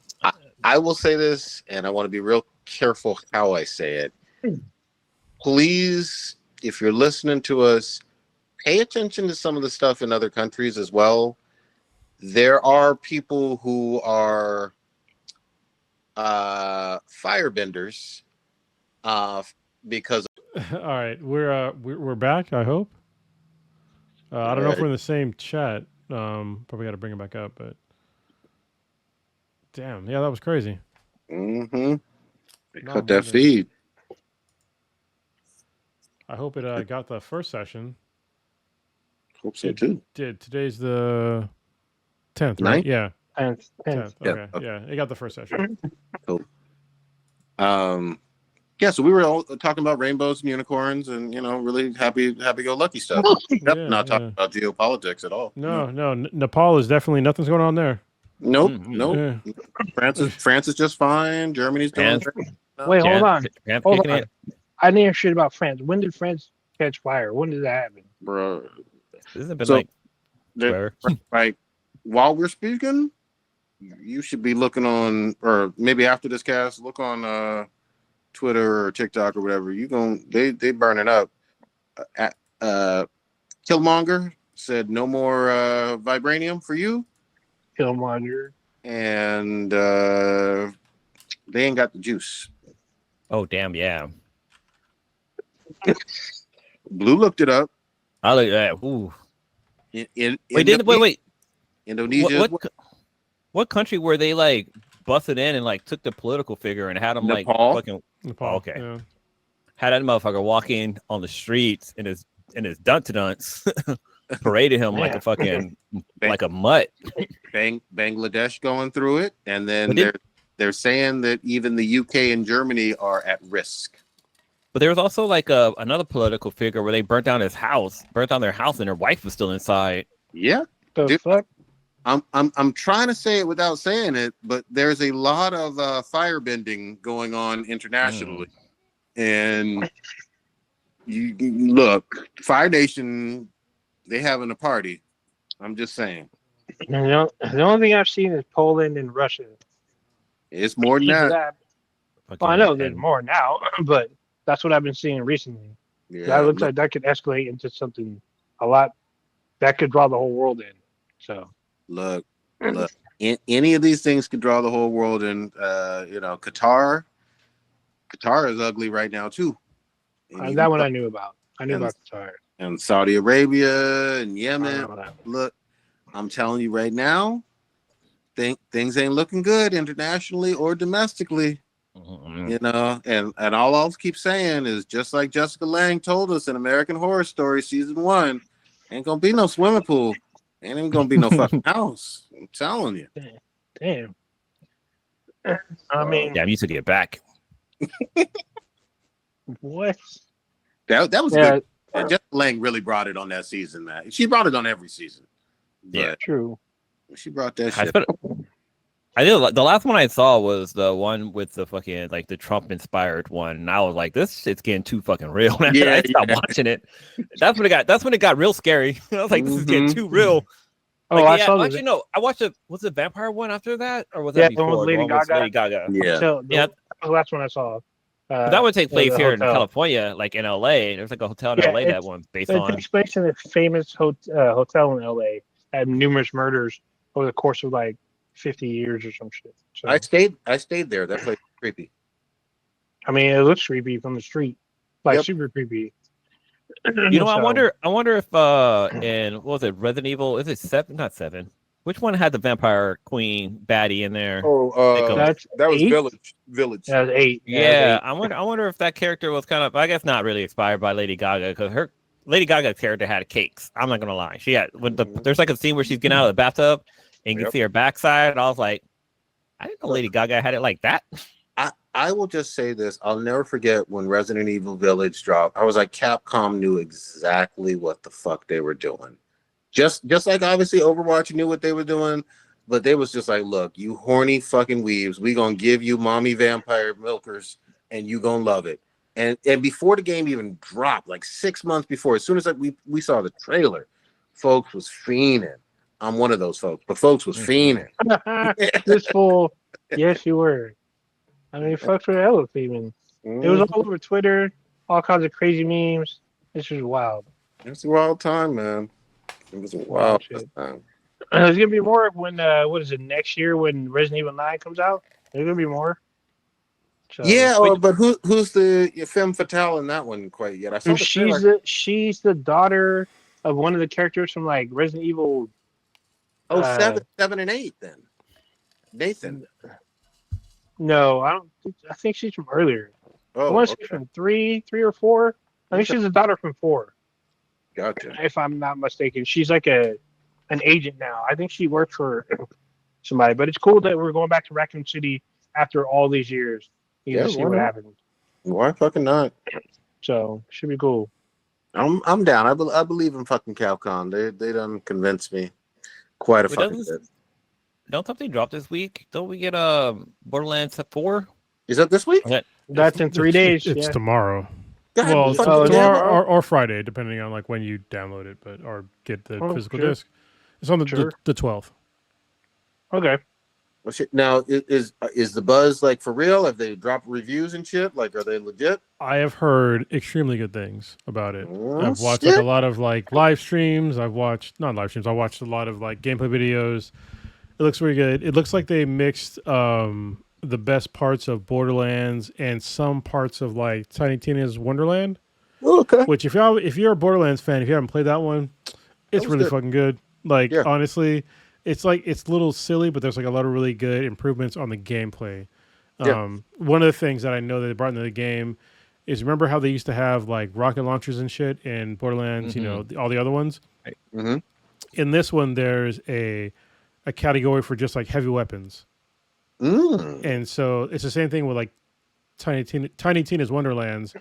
I will say this, and I want to be real careful how I say it. Please, if you're listening to us, pay attention to some of the stuff in other countries as well. There are people who are firebenders because. All right, we're back. I hope. I don't know if we're in the same chat. Probably got to bring it back up, but damn, yeah, that was crazy. They cut that feed. I hope it got the first session. Hope so too. Did today's the 10th, right? 9th? Yeah. 10th. Okay. Yeah, it got the first session. Cool. Yeah, so we were all talking about rainbows and unicorns and, you know, really happy-go-lucky stuff. Not talking about geopolitics at all. No. Nepal is definitely nothing's going on there. Nope. Yeah. France is just fine. Germany's doing great. Wait, hold on. I didn't hear shit about France. When did France catch fire? When did that happen? Bro. This has been like while we're speaking, you should be looking on, or maybe after this cast, look on Twitter or TikTok or whatever, they burning up. Killmonger said no more vibranium for you, Killmonger. and they ain't got the juice. Oh damn, yeah. Blue looked it up. I look at that. Ooh. Wait. Wait. Indonesia. What country were they like busted in and like took the political figure and had him like Nepal? fucking Nepal, okay. Yeah. Had that motherfucker walking on the streets in his dunce paraded him like a fucking like a mutt. Bangladesh going through it, and then But they're saying that even the UK and Germany are at risk. But there was also like another political figure where they burnt down their house, and their wife was still inside. Yeah, The fuck? I'm trying to say it without saying it, but there's a lot of firebending going on internationally, and you look, Fire Nation, they having a party. I'm just saying. The only thing I've seen is Poland and Russia. It's more than that. Well, I know there's more now, but that's what I've been seeing recently. Yeah, That looks like that could escalate into something a lot that could draw the whole world in. So look. Any of these things could draw the whole world in. Qatar is ugly right now too. that one I knew about. I knew about Qatar. And Saudi Arabia and Yemen. Look, I'm telling you right now, things ain't looking good internationally or domestically. And all I'll keep saying is, just like Jessica Lange told us in American Horror Story season 1, ain't gonna be no swimming pool, ain't even gonna be no fucking house. I'm telling you. Damn. I mean, yeah, I used to get back. what? That was good. And Jessica Lange really brought it on that season, man. She brought it on every season. Yeah, true. She brought that shit. I did. The last one I saw was the one with the fucking like the Trump inspired one, and I was like, "This shit's getting too fucking real." I stopped watching it. That's when it got real scary. I was like, "This is getting too real." Oh, like, I saw actually, no. I watched it. Was it Vampire one after that, or was that before? one with Lady Gaga? Lady Gaga. Yeah, that was the last one I saw. That would take place here hotel in California, like in LA. There's like a hotel in LA that one based on. It takes place in a famous hotel in LA. Had numerous murders over the course of like 50 years or some shit. So, I stayed there. That place was creepy. I mean, it looks creepy from the street, super creepy. I wonder if in what was it, Resident Evil? Is it 7? Not 7. Which one had the vampire queen baddie in there? That was 8? Village. That was 8. Yeah, I wonder if that character was kind of, I guess, not really inspired by Lady Gaga, because Lady Gaga's character had cakes. I'm not gonna lie. She had there's like a scene where she's getting out of the bathtub and you can see her backside. I was like, I didn't know Lady Gaga had it like that. I will just say this. I'll never forget when Resident Evil Village dropped. I was like, Capcom knew exactly what the fuck they were doing. Just like obviously Overwatch knew what they were doing, but they was just like, look, you horny fucking weebs, we gonna give you mommy vampire milkers and you gonna love it. And before the game even dropped, like 6 months before, as soon as we saw the trailer, folks was fiending. I'm one of those folks, but folks was fiending. This fool, yes, you were. I mean, folks were hella fiending. It was all over Twitter, all kinds of crazy memes. This was wild. It's a wild time, man. It was a wild time. There's gonna be more when what is it, next year when Resident Evil 9 comes out? There's gonna be more. So, but who's the femme fatale in that one quite yet? I saw she's the daughter of one of the characters from like Resident Evil. 7 and 8 then. Nathan. No, I don't. I think she's from earlier. Oh, I want to say from 3 or 4. I think she's a daughter from 4. Gotcha. If I'm not mistaken, she's like an agent now. I think she works for somebody. But it's cool that we're going back to Raccoon City after all these years. To see what happens. Why fucking not? So should be cool. I'm down. I believe in fucking Capcom. They done convinced me quite a fucking bit. Don't something drop this week? Don't we get Borderlands 4? Is that this week? That's in 3 days. It's tomorrow. God, tomorrow or Friday, depending on like when you download it, or get the physical disc. It's on the 12th. Okay. Well, shit. Now, is the buzz like for real? Have they dropped reviews and shit? Like, are they legit? I have heard extremely good things about it. Oh, I've watched like a shit. lot of like live streams. I've watched not live streams. I watched a lot of like gameplay videos. It looks really good. It looks like they mixed the best parts of Borderlands and some parts of like Tiny Tina's Wonderland. Oh, okay. Which if you're a Borderlands fan, if you haven't played that one, it's really good. fucking good. Like Yeah. honestly, it's like it's a little silly, but there's like a lot of really good improvements on the gameplay. Yeah. One of the things that I know that they brought into the game is remember how they used to have like rocket launchers and shit in Borderlands, you know, all the other ones. Mm-hmm. In this one, there's a category for just like heavy weapons. And so it's the same thing with like Tiny Tina's Wonderlands,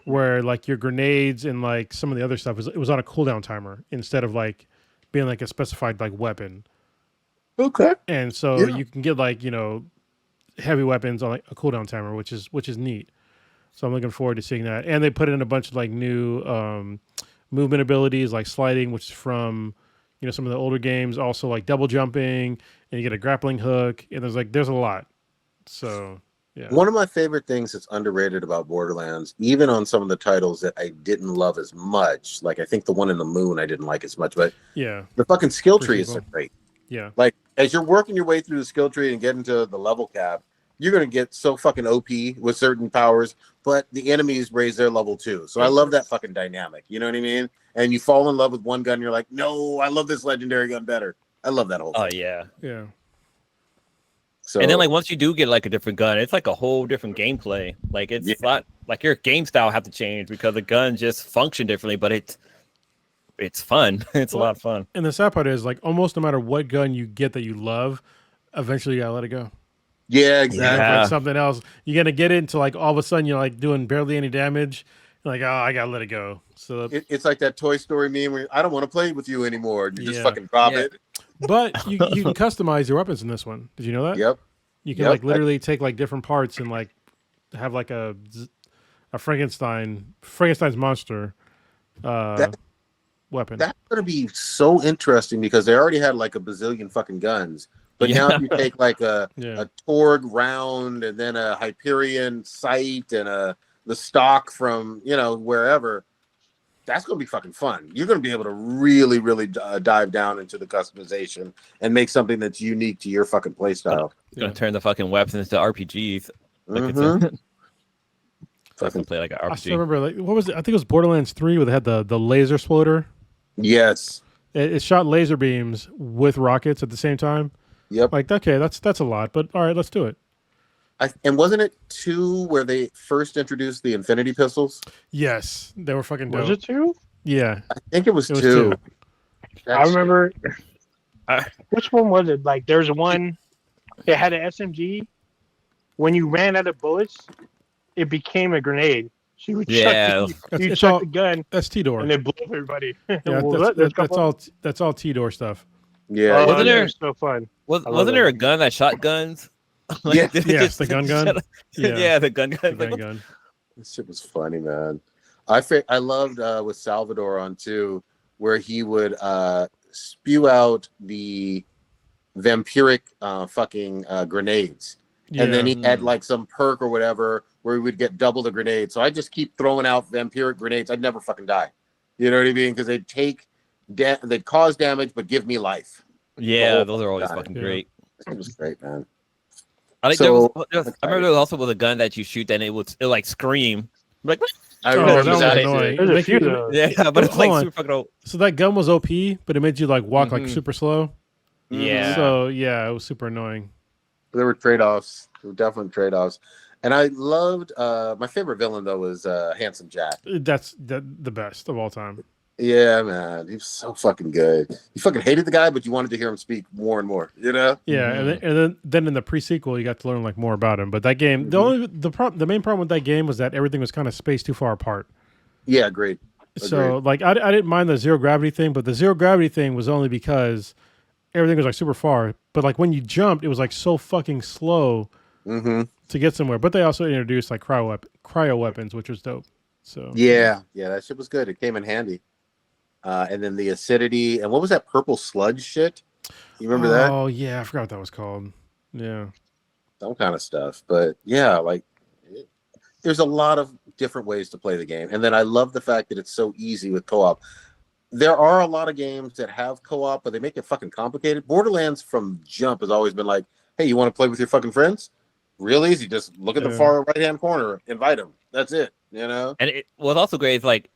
where like your grenades and like some of the other stuff it was on a cooldown timer instead of like being like a specified like weapon. Okay. And so you can get like, you know, heavy weapons on like a cooldown timer, which is neat. So I'm looking forward to seeing that. And they put in a bunch of like new movement abilities like sliding, which is from, you know, some of the older games, also like double jumping, and you get a grappling hook, and there's a lot. So yeah. One of my favorite things that's underrated about Borderlands, even on some of the titles that I didn't love as much, like I think the one in the moon I didn't like as much, but Yeah. the fucking skill tree is so great. Yeah. Like as you're working your way through the skill tree and get into the level cap, you're gonna get so fucking OP with certain powers, but the enemies raise their level too. So I love that fucking dynamic. You know what I mean? And you fall in love with one gun, you're like, no, I love this legendary gun better. I love that whole thing. Oh yeah. Yeah. So And then like once you do get like a different gun, it's like a whole different gameplay. Like it's not like your game style have to change because the guns just function differently, but it's fun. It's a lot of fun. And the sad part is like almost no matter what gun you get that you love, eventually you gotta let it go. yeah, exactly. Like something else. You're gonna get into like all of a sudden you're like doing barely any damage. You're like, oh, I gotta let it go. So It's like that Toy Story meme where I don't want to play with you anymore. You just Yeah. fucking drop it. but you can customize your weapons in this one. Did you know that? Yep. You can like literally take like different parts and like have like a Frankenstein's monster weapon. That's gonna be so interesting because they already had like a bazillion fucking guns. But now if you take like a Torg round and then a Hyperion sight and the stock from, you know, wherever, that's going to be fucking fun. You're going to be able to really, really dive down into the customization and make something that's unique to your fucking playstyle. Gonna turn the fucking weapons into RPGs. Like fucking play like an RPG. I still remember like what was it? I think it was Borderlands 3 where they had the laser exploder. Yes. It shot laser beams with rockets at the same time. Yep. Like okay, that's a lot, but all right, let's do it. And wasn't it 2 where they first introduced the Infinity pistols? Yes, they were fucking dope. Was it 2? Yeah, I think it was 2. 2. I remember. Which one was it? Like, there's one. It had an SMG. When you ran out of bullets, it became a grenade. So you would chuck the gun. That's T-Door. And it blew up everybody. Yeah, that's all T-Door stuff. Yeah. Wasn't there so fun? Wasn't there a gun that shot guns? Like, yes, the gun. Yeah, the gun. The gun. This shit was funny, man. I loved with Salvador on 2, where he would spew out the vampiric fucking grenades. Yeah. And then he had like some perk or whatever where he would get double the grenades. So I just keep throwing out vampiric grenades. I'd never fucking die. You know what I mean? Because they'd cause damage but give me life. Yeah, those are always fucking great. It was great, man. I think I remember there was also was a gun that you shoot and it like scream. Like I remember that was that. annoying. Yeah, but it's like super fucking old. So that gun was OP, but it made you like walk like super slow. Yeah. So yeah, it was super annoying. There were trade-offs. There were definitely trade-offs. And I loved my favorite villain though was Handsome Jack. That's the best of all time. Yeah, man, he was so fucking good. You fucking hated the guy, but you wanted to hear him speak more and more. You know? Yeah, and then in the pre-sequel, you got to learn like more about him. But that game, the main problem with that game was that everything was kind of spaced too far apart. Yeah, agreed. So like I didn't mind the zero gravity thing, but the zero gravity thing was only because everything was like super far. But like when you jumped, it was like so fucking slow to get somewhere. But they also introduced like cryo weapons, which was dope. So yeah, that shit was good. It came in handy. And then the acidity and what was that purple sludge shit? You remember that? Oh yeah, I forgot what that was called. Yeah. some kind of stuff. But yeah, like there's a lot of different ways to play the game, and then I love the fact that it's so easy with co-op. There are a lot of games that have co-op, but they make it fucking complicated. Borderlands from jump has always been like, hey, you want to play with your fucking friends? Real easy. Just look at the far right-hand corner, invite them. That's it, you know? And it was also great is like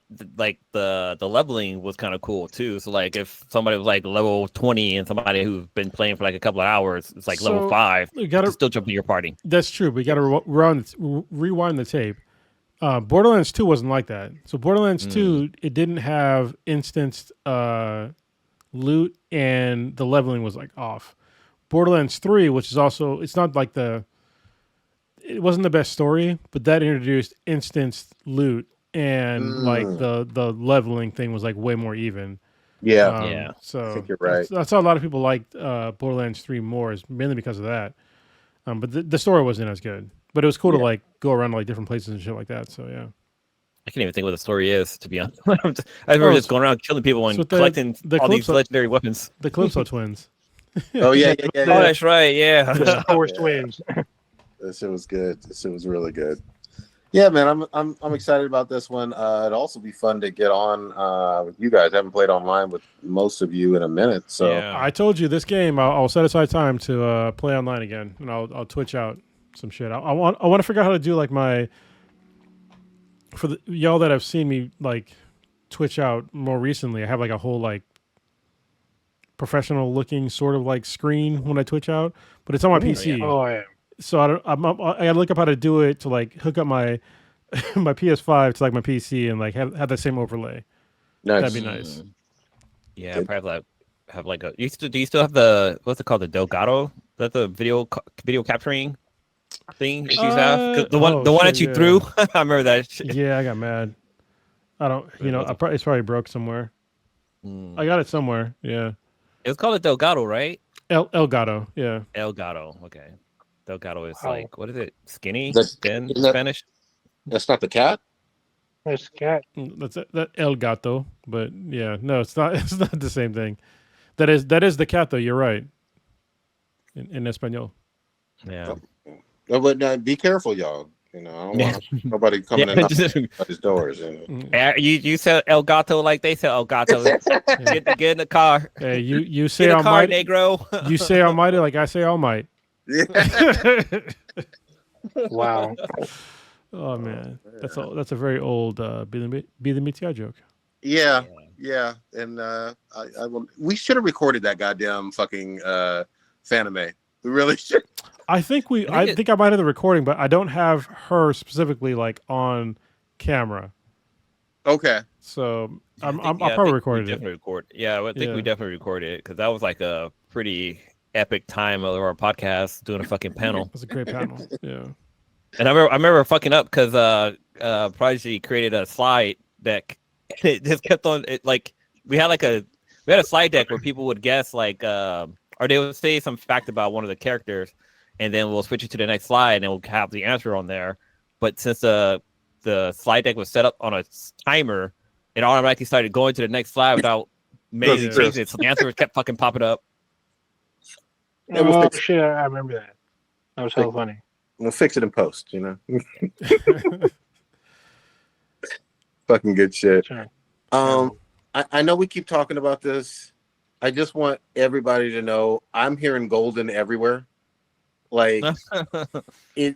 the leveling was kind of cool too. So like if somebody was like level 20 and somebody who's been playing for like a couple of hours, it's like level 5, you gotta still jump in your party. That's true. But you got to rewind the tape. Borderlands 2 wasn't like that. So Borderlands 2, it didn't have instanced loot, and the leveling was like off. Borderlands 3, which is also, it's not like it wasn't the best story, but that introduced instanced loot, and like the leveling thing was like way more even. Yeah. So I think you're right. That's how a lot of people liked Borderlands 3 more, is mainly because of that. But the story wasn't as good. But it was cool to like go around to like different places and shit like that. So yeah. I can't even think what the story is, to be honest. I remember just going around killing people and collecting all these legendary weapons. The Calypso twins. Oh yeah. Oh, that's right. Yeah. The Star Wars twins. This shit was good. This shit was really good. Yeah, man, I'm excited about this one. It'd also be fun to get on with you guys. I haven't played online with most of you in a minute, so Yeah. I told you this game. I'll set aside time to play online again, and I'll Twitch out some shit. I want to figure out how to do like for the y'all that have seen me like Twitch out more recently. I have like a whole like professional looking sort of like screen when I Twitch out, but it's on my PC. Oh yeah. So I gotta look up how to do it to like hook up my my PS5 to like my PC and like have that same overlay. nice. That'd be nice. Yeah, probably have like a. Do you still have the what's it called, the Delgado? That's the video capturing thing that you have. 'Cause the one that you threw, I remember that. Shit. Yeah, I got mad. I don't. It's probably broke somewhere. I got it somewhere. Yeah. It was called a Delgado, right? Gato. Yeah. Elgato. Okay. Delgado is like, what is it? Skinny? That's- Thin? isn't that- Spanish? That's not the cat. There's a cat. That's that El Gato, but yeah, no, it's not. It's not the same thing. That is the cat, though. You're right. In Espanol. Yeah. No, but be careful, y'all. You know, I don't want nobody coming in his doors. You know? You said El Gato like they said El Gato. Get in the car. Hey, you say Get in the car, Almighty. Negro. You say Almighty like I say All Might. Yeah. Wow. Oh man, that's a very old be the Mitya joke. Yeah, and I will. We should have recorded that goddamn fucking Fanime. We really should. I think I might have the recording, but I don't have her specifically like on camera. Okay. So I'll probably record it. Yeah, I think we definitely recorded it because that was like a pretty epic time of our podcast doing a fucking panel. It was a great panel. Yeah. And I remember fucking up because Prodigy created a slide deck. It just kept on it like we had a slide deck where people would guess like or they would say some fact about one of the characters, and then we'll switch it to the next slide and we'll have the answer on there. But since the slide deck was set up on a timer, it automatically started going to the next slide without making changes. So the answer kept fucking popping up. Oh shit! I remember that. That was so funny. We'll fix it in post, you know. Fucking good shit. Sure. I know we keep talking about this. I just want everybody to know I'm hearing golden everywhere. Like it.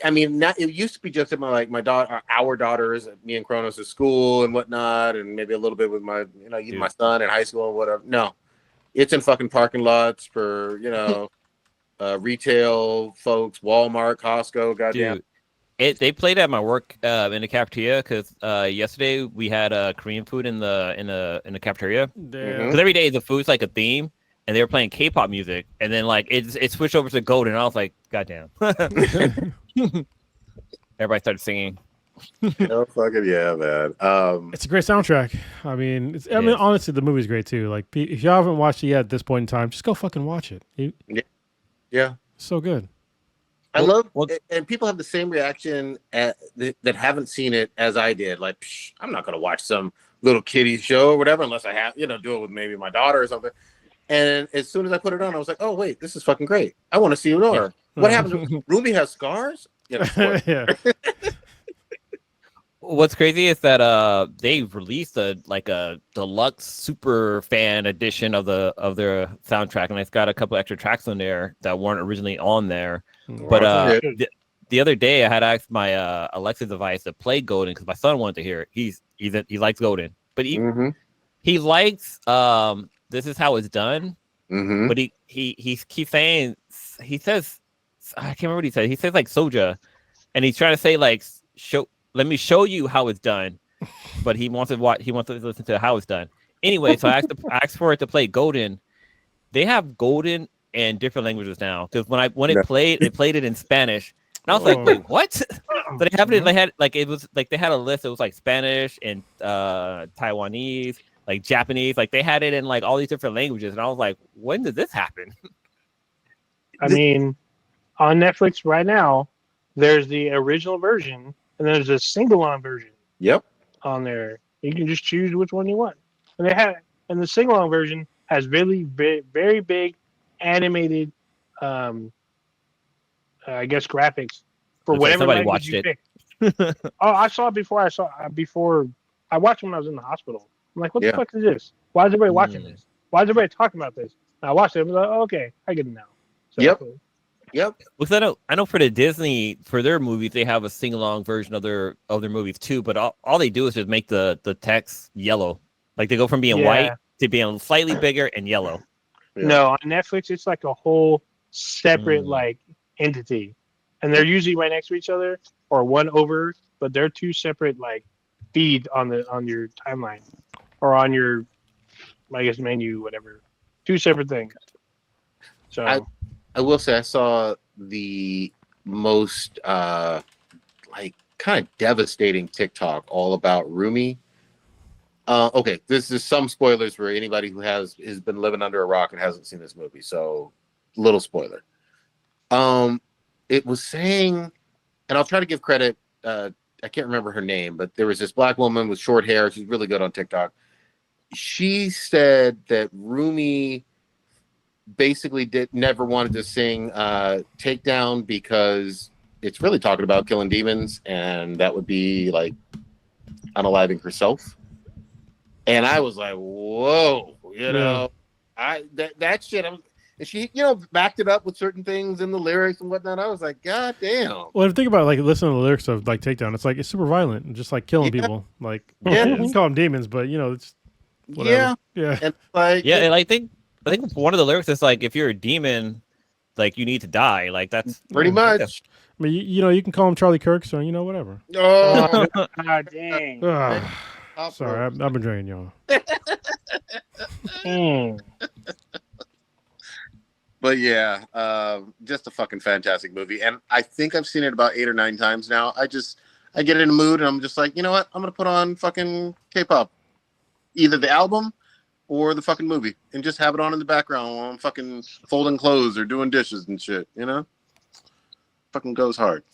I mean, it used to be just at my daughter, our daughters, me and Kronos at school and whatnot, and maybe a little bit with my, my son in high school or whatever. No, it's in fucking parking lots for, retail folks, Walmart, Costco, goddamn. Dude, they played at my work in the cafeteria because yesterday we had Korean food in the cafeteria. Because every day the food's like a theme, and they were playing K-pop music, and then like it switched over to gold, and I was like, goddamn. Everybody started singing. Oh fucking yeah, man! It's a great soundtrack. I mean, honestly, the movie's great too. Like, if you haven't watched it yet at this point in time, just go fucking watch it. Yeah, so good. I love, and people have the same reaction that haven't seen it as I did. Like, I'm not gonna watch some little kiddie show or whatever unless I have, do it with maybe my daughter or something. And as soon as I put it on, I was like, "Oh wait, this is fucking great! I want to see more. What happened? Ruby has scars." Yeah, Yeah. What's crazy is that they released a deluxe super fan edition of their soundtrack, and it's got a couple extra tracks on there that weren't originally on there. But Wow. the other day I had asked my Alexa device to play Golden because my son wanted to hear it. He likes Golden, but he likes This Is How It's Done. But he keeps saying, he says, I can't remember what he said. He says like Soja, and he's trying to say like let me show you how it's done, but he wants to listen to how it's done. Anyway, so I asked for it to play Golden. They have Golden in different languages now because when it played it in Spanish, and I was like, wait, what? So they have it. They had they had a list. It was like Spanish and Taiwanese, like Japanese. Like they had it in like all these different languages, and I was like, when did this happen? I mean, on Netflix right now, there's the original version, and there's a sing-along version. Yep. On there, you can just choose which one you want. And the sing-along version has very big animated, I guess, graphics for whatever language you pick. Oh, I saw it before. I watched it when I was in the hospital. I'm like, what the fuck is this? Why is everybody watching this? Why is everybody talking about this? And I watched it. I was like, oh, okay, I get it now. So, Yep. Because I know for the Disney, for their movies, they have a sing-along version of their movies too. But all they do is just make the text yellow. Like they go from being white to being slightly bigger and yellow. Yeah. No, on Netflix, it's like a whole separate like entity, and they're usually right next to each other or one over, but they're two separate like feeds on your timeline or on your, I guess, menu, whatever. Two separate things. So I will say I saw the most like kind of devastating TikTok all about Rumi. Okay, this is some spoilers for anybody who has been living under a rock and hasn't seen this movie. So, little spoiler. It was saying, and I'll try to give credit. I can't remember her name, but there was this black woman with short hair. She's really good on TikTok. She said that Rumi basically never wanted to sing Takedown because it's really talking about killing demons, and that would be like unaliving herself. And I was like, whoa, that shit. And she, backed it up with certain things in the lyrics and whatnot. I was like, God damn. Well, if you think about like listening to the lyrics of like Takedown, it's like it's super violent and just like killing people. Like, you call them demons, but it's whatever. Yeah. And like, and I think one of the lyrics is like, if you're a demon, like you need to die. Like that's pretty much. I mean, you can call him Charlie Kirk, so whatever. Oh, God dang. Sorry, I've been drinking, y'all. But yeah, just a fucking fantastic movie, and I think I've seen it about 8 or 9 times now. I get in a mood, and I'm just like, you know what? I'm gonna put on fucking K-pop, either the album or the fucking movie, and just have it on in the background while I'm fucking folding clothes or doing dishes and shit. Fucking goes hard.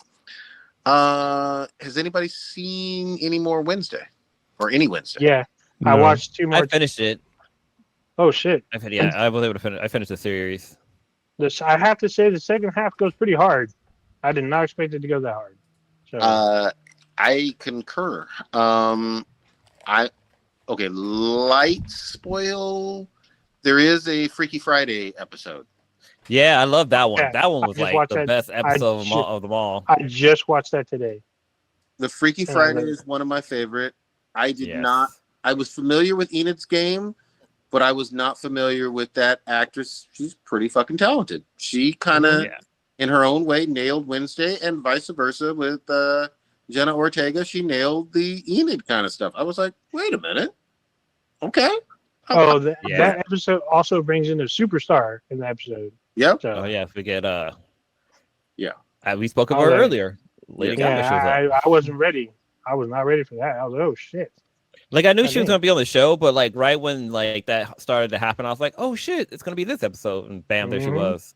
Has anybody seen any more Wednesday? Or any Wednesday? Yeah, No. I watched 2 more. I finished it. Oh shit! I was able to finish. I finished the series. I have to say the second half goes pretty hard. I did not expect it to go that hard. So. I concur. Light spoil. There is a Freaky Friday episode. Yeah, I love that one. Yeah, That one was like the best episode of them all. I just watched that today. The Freaky Friday is one of my favorite. I did not. I was familiar with Enid's Game, but I was not familiar with that actress. She's pretty fucking talented. She kind of, in her own way, nailed Wednesday, and vice versa with Jenna Ortega. She nailed the Enid kind of stuff. I was like, wait a minute. Okay. That episode also brings in a superstar in the episode. Yep. So, we get we spoke about her earlier. Lady Gaga shows up. I wasn't ready. I was not ready for that. I was like, oh shit. Like I knew she was gonna be on the show, but like right when like that started to happen, I was like, oh shit, it's gonna be this episode, and bam, there she was.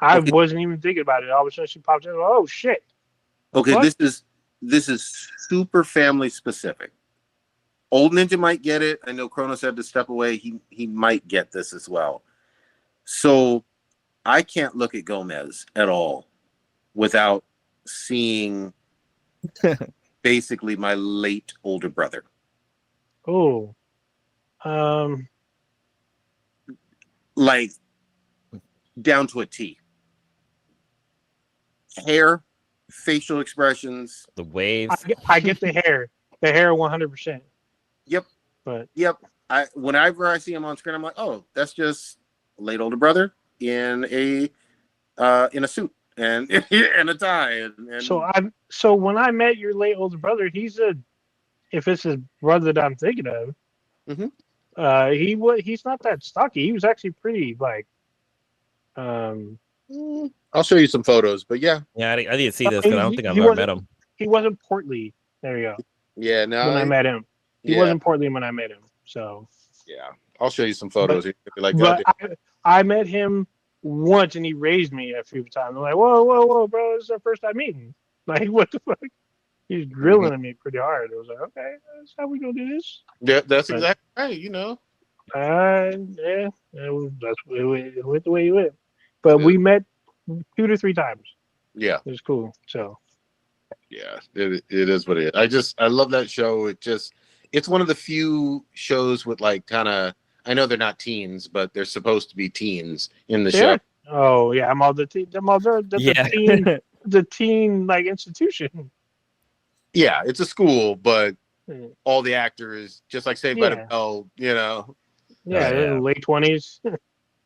I wasn't even thinking about it. All of a sudden she popped in. Oh shit. Okay, what? This is super family specific. Old Ninja might get it. I know Kronos had to step away. He might get this as well. So I can't look at Gomez at all without seeing basically my late older brother. Oh, Like down to a T. Hair, facial expressions. The waves. I get the hair 100%. Yep. But Whenever I see him on screen, I'm like, oh, that's just late older brother in a suit and and a tie. And so when I met your late older brother, if it's his brother that I'm thinking of, he's not that stocky. He was actually pretty like. I'll show you some photos, but yeah. Yeah, I didn't see this because I don't think I've ever met him. He wasn't portly. There you go. Yeah, no. When I met him, he wasn't portly when I met him. So yeah, I'll show you some photos. But I met him once, and he raised me a few times. I'm like, whoa, bro, this is our first time meeting. Like, what the fuck? He's drilling at me pretty hard. I was like, okay, that's how we gonna do this. Yeah, that's exactly right. You know. Yeah, that's it went the way it went. But we met 2 to 3 times. Yeah, it was cool. So. Yeah, it is what it is. I love that show. It's one of the few shows with like kind of, I know they're not teens, but they're supposed to be teens in the show. Oh yeah, I'm all the teen like institution. Yeah, it's a school, but all the actors, just like Saved by the Bell, you know. Yeah, late 20s.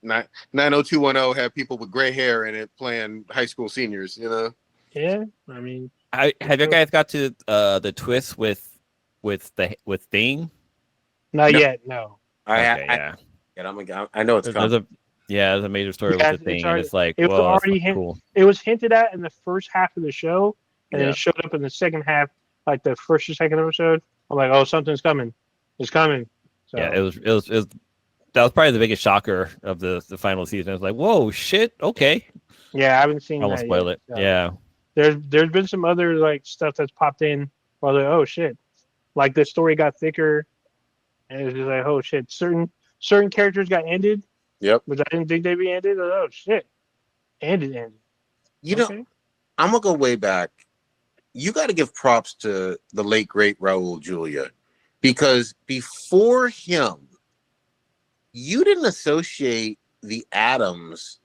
90210 had people with gray hair in it playing high school seniors, you know. Yeah, I mean, have you guys got to the twist with Thing? Not yet, no. I know it's coming. There's a major story with the Thing, and it's like, it was already cool. It was hinted at in the first half of the show, and then it showed up in the second half, like the first or second episode. I'm like, oh, something's coming. It's coming. So. Yeah, it was. That was probably the biggest shocker of the final season. I was like, whoa, shit, okay. Yeah, I haven't seen. I won't spoil it. So. Yeah. There's been some other like stuff that's popped in. Where like, oh shit, like the story got thicker, and it's just like, oh shit, certain characters got ended. Yep. Which I didn't think they'd be ended. Oh shit, ended. You know, I'm gonna go way back. You got to give props to the late great Raul Julia, because before him, you didn't associate the Addams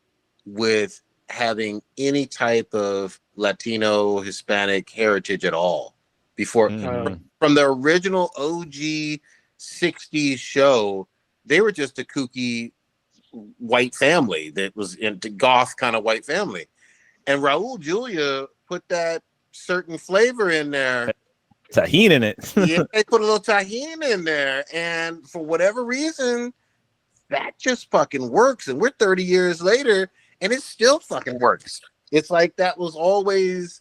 with having any type of Latino, Hispanic heritage at all. Before, from the original OG 60s show, they were just a kooky white family that was into goth kind of white family. And Raul Julia put that certain flavor in there. Tahini in it. Yeah, they put a little tahini in there. And for whatever reason, that just fucking works. And we're 30 years later, and it still fucking works. It's like that was always,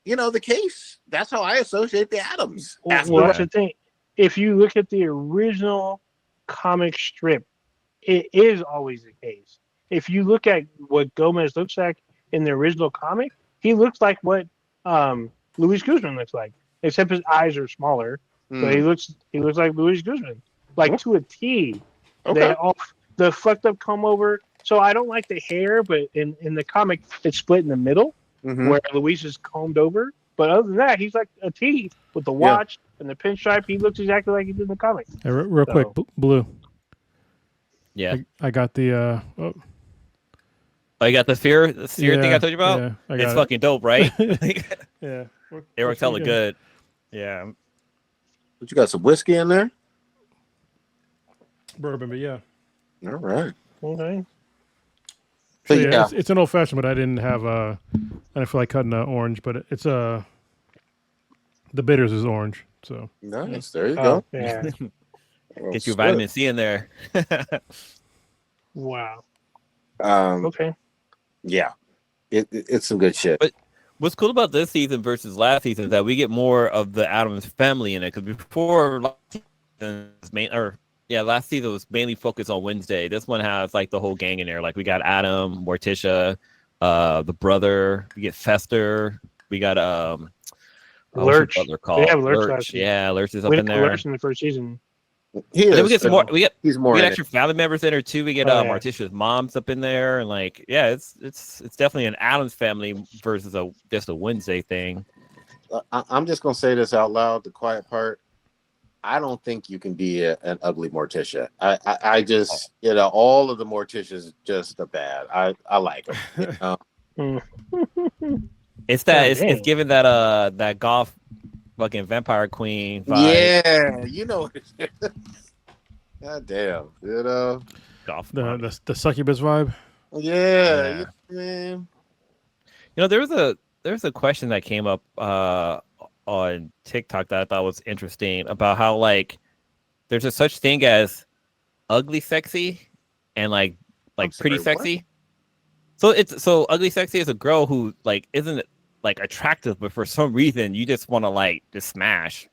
the case. That's how I associate the Addams. Well, that's the thing. If you look at the original comic strip, it is always the case. If you look at what Gomez looks like in the original comic, he looks like what Luis Guzman looks like, except his eyes are smaller. So he looks like Luis Guzman, like to a T. Okay. The fucked up comb over. So I don't like the hair, but in the comic, it's split in the middle, where Luis is combed over. But other than that, he's like a T with the watch and the pinstripe. He looks exactly like he did in the comic. Hey, real quick, Blue. Yeah, I got the. I got the fear thing I told you about. Yeah, it's fucking dope, right? Yeah, they worked hella good. Yeah. But you got some whiskey in there? Bourbon, but yeah. All right. Okay. So yeah, it's an old fashioned, but I didn't feel like cutting orange, but it's the bitters is orange. So nice. There you go. Yeah. Get your vitamin C in there. Wow. Okay. Yeah. It's some good shit. But what's cool about this season versus last season is that we get more of the Addams family in it. Because before last season was mainly focused on Wednesday. This one has like the whole gang in there. Like we got Adam, Morticia, the brother. We get Fester. We got Lurch. They have Lurch. Yeah, Lurch is up in there. Lurch in the first season. He And then is. we get some more. He's more We in get it. extra family members in there too. We get Oh, yeah. Morticia's mom's up in there, and like, yeah, it's definitely an Adams family versus just a Wednesday thing. I'm just gonna say this out loud. The quiet part. I don't think you can be an ugly Morticia. I just, all of the Morticias just are bad. I like them. It's that God it's damn. given that that golf fucking vampire queen vibe. Yeah, God damn, Golf. The succubus vibe. Yeah, man. There's a question that came up on TikTok that I thought was interesting about how like there's a such thing as ugly sexy and like pretty sexy. So ugly sexy is a girl who like isn't like attractive, but for some reason you just want to like just smash.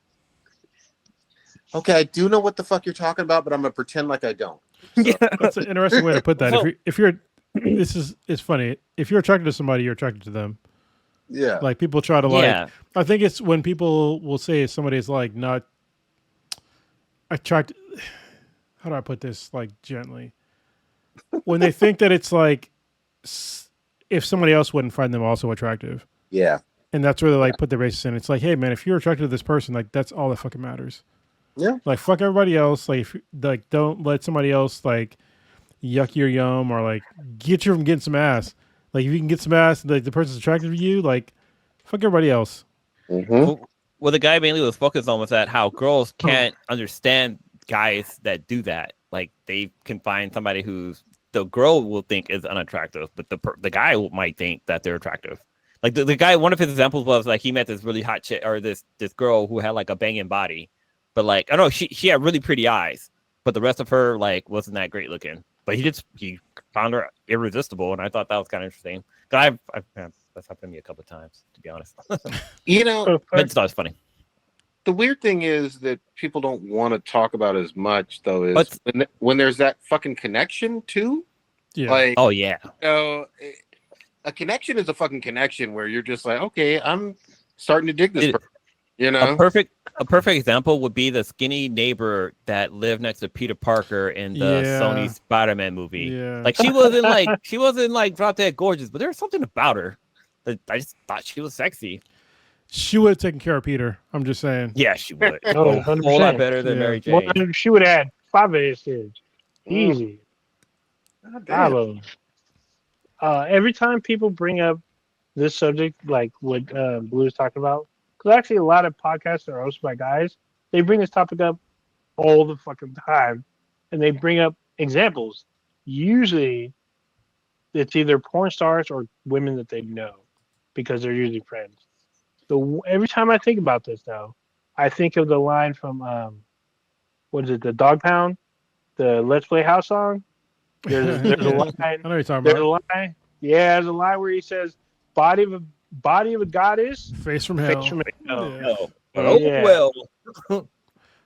Okay, I do know what the fuck you're talking about, but I'm gonna pretend like I don't. Yeah. That's an interesting way to put that. So- if you're it's funny. If you're attracted to somebody, you're attracted to them. Yeah. Like people try to like. Yeah. I think it's when people will say somebody is like not attracted. How do I put this like gently? When they think that it's like if somebody else wouldn't find them also attractive. Yeah. And that's where they like put their basis in. It's like, hey man, if you're attracted to this person, like that's all that fucking matters. Yeah. Like fuck everybody else. Like like don't let somebody else like yuck your yum or like get you from getting some ass. Like if you can get some ass, like the person's attracted to you, like fuck everybody else. Mm-hmm. Well, the guy mainly was focused on was that how girls can't understand guys that do that. Like they can find somebody who's the girl will think is unattractive, but the guy might think that they're attractive. Like the guy, one of his examples was like he met this really hot chick or this girl who had like a banging body, but like I don't know, she had really pretty eyes, but the rest of her like wasn't that great looking. But he found her irresistible, and I thought that was kind of interesting. Cause that's happened to me a couple of times, to be honest. But But it's not as funny. the weird thing is that people don't want to talk about as much, though, is when there's that fucking connection too. Yeah. Like, Oh yeah. A connection is a fucking connection where you're just like, okay, I'm starting to dig this person. A perfect example would be the skinny neighbor that lived next to Peter Parker in the Sony Spider-Man movie. Yeah. Like she wasn't like drop dead gorgeous, but there was something about her that I just thought she was sexy. She would have taken care of Peter. I'm just saying. Yeah, she would. Oh, A whole lot better than Mary Jane. Well, she would have had 5 of his kids. Easy. I love them. Every time people bring up this subject, like what Blue is talking about, because actually a lot of podcasts are hosted by guys, they bring this topic up all the fucking time, and they bring up examples. Usually, it's either porn stars or women that they know, because they're usually friends. So every time I think about this now, I think of the line from what is it, the Dog Pound, the Let's Play House song. There's a line. I know what you're talking There's about. a line. Yeah, there's a line where he says, "Body of a goddess, Face from hell. face from hell." Yeah. Oh Yeah. well.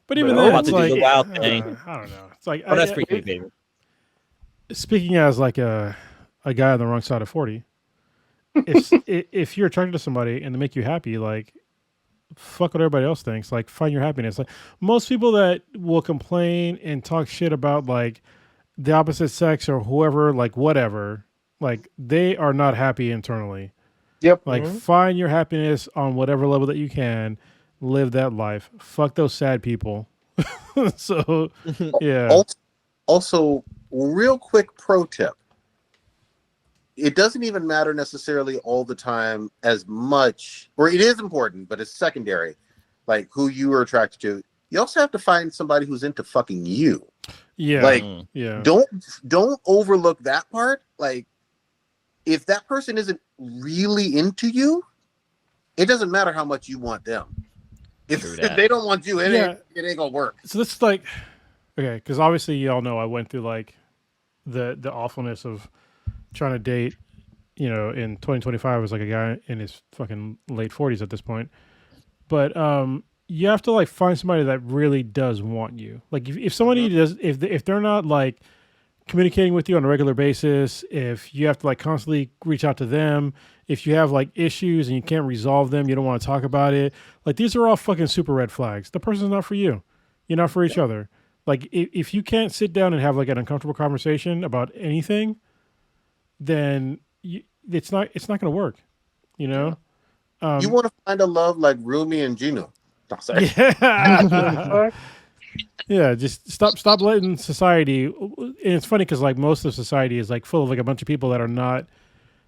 But even But then, I'm it's about to do like the wild thing. I don't know. It's like Oh, that's pretty baby. speaking as like a guy on the wrong side of 40. If you're attracted to somebody and they make you happy, like fuck what everybody else thinks. Like find your happiness. Like most people that will complain and talk shit about like the opposite sex or whoever, like whatever, like they are not happy internally. Yep. Like find your happiness on whatever level that you can. Live that life. Fuck those sad people. So yeah. Also, real quick pro tip. It doesn't even matter necessarily all the time as much, or it is important, but it's secondary, like who you are attracted to. You also have to find somebody who's into fucking you. Yeah. Like, yeah. Don't overlook that part. Like, if that person isn't really into you, it doesn't matter how much you want them. If they don't want you, it ain't gonna work. So this is like, okay, because obviously y'all know I went through like the awfulness of trying to date, in 2025 I was like a guy in his fucking late 40s at this point. But you have to like find somebody that really does want you. Like if somebody does, if they're not like communicating with you on a regular basis, if you have to like constantly reach out to them, if you have like issues and you can't resolve them, you don't want to talk about it. Like these are all fucking super red flags. The person's not for you. You're not for each other. Like if you can't sit down and have like an uncomfortable conversation about anything, then it's not going to work. You know. You want to find a love like Rumi and Gino. Yeah. Yeah, just stop letting society. And it's funny because like most of society is like full of like a bunch of people that are not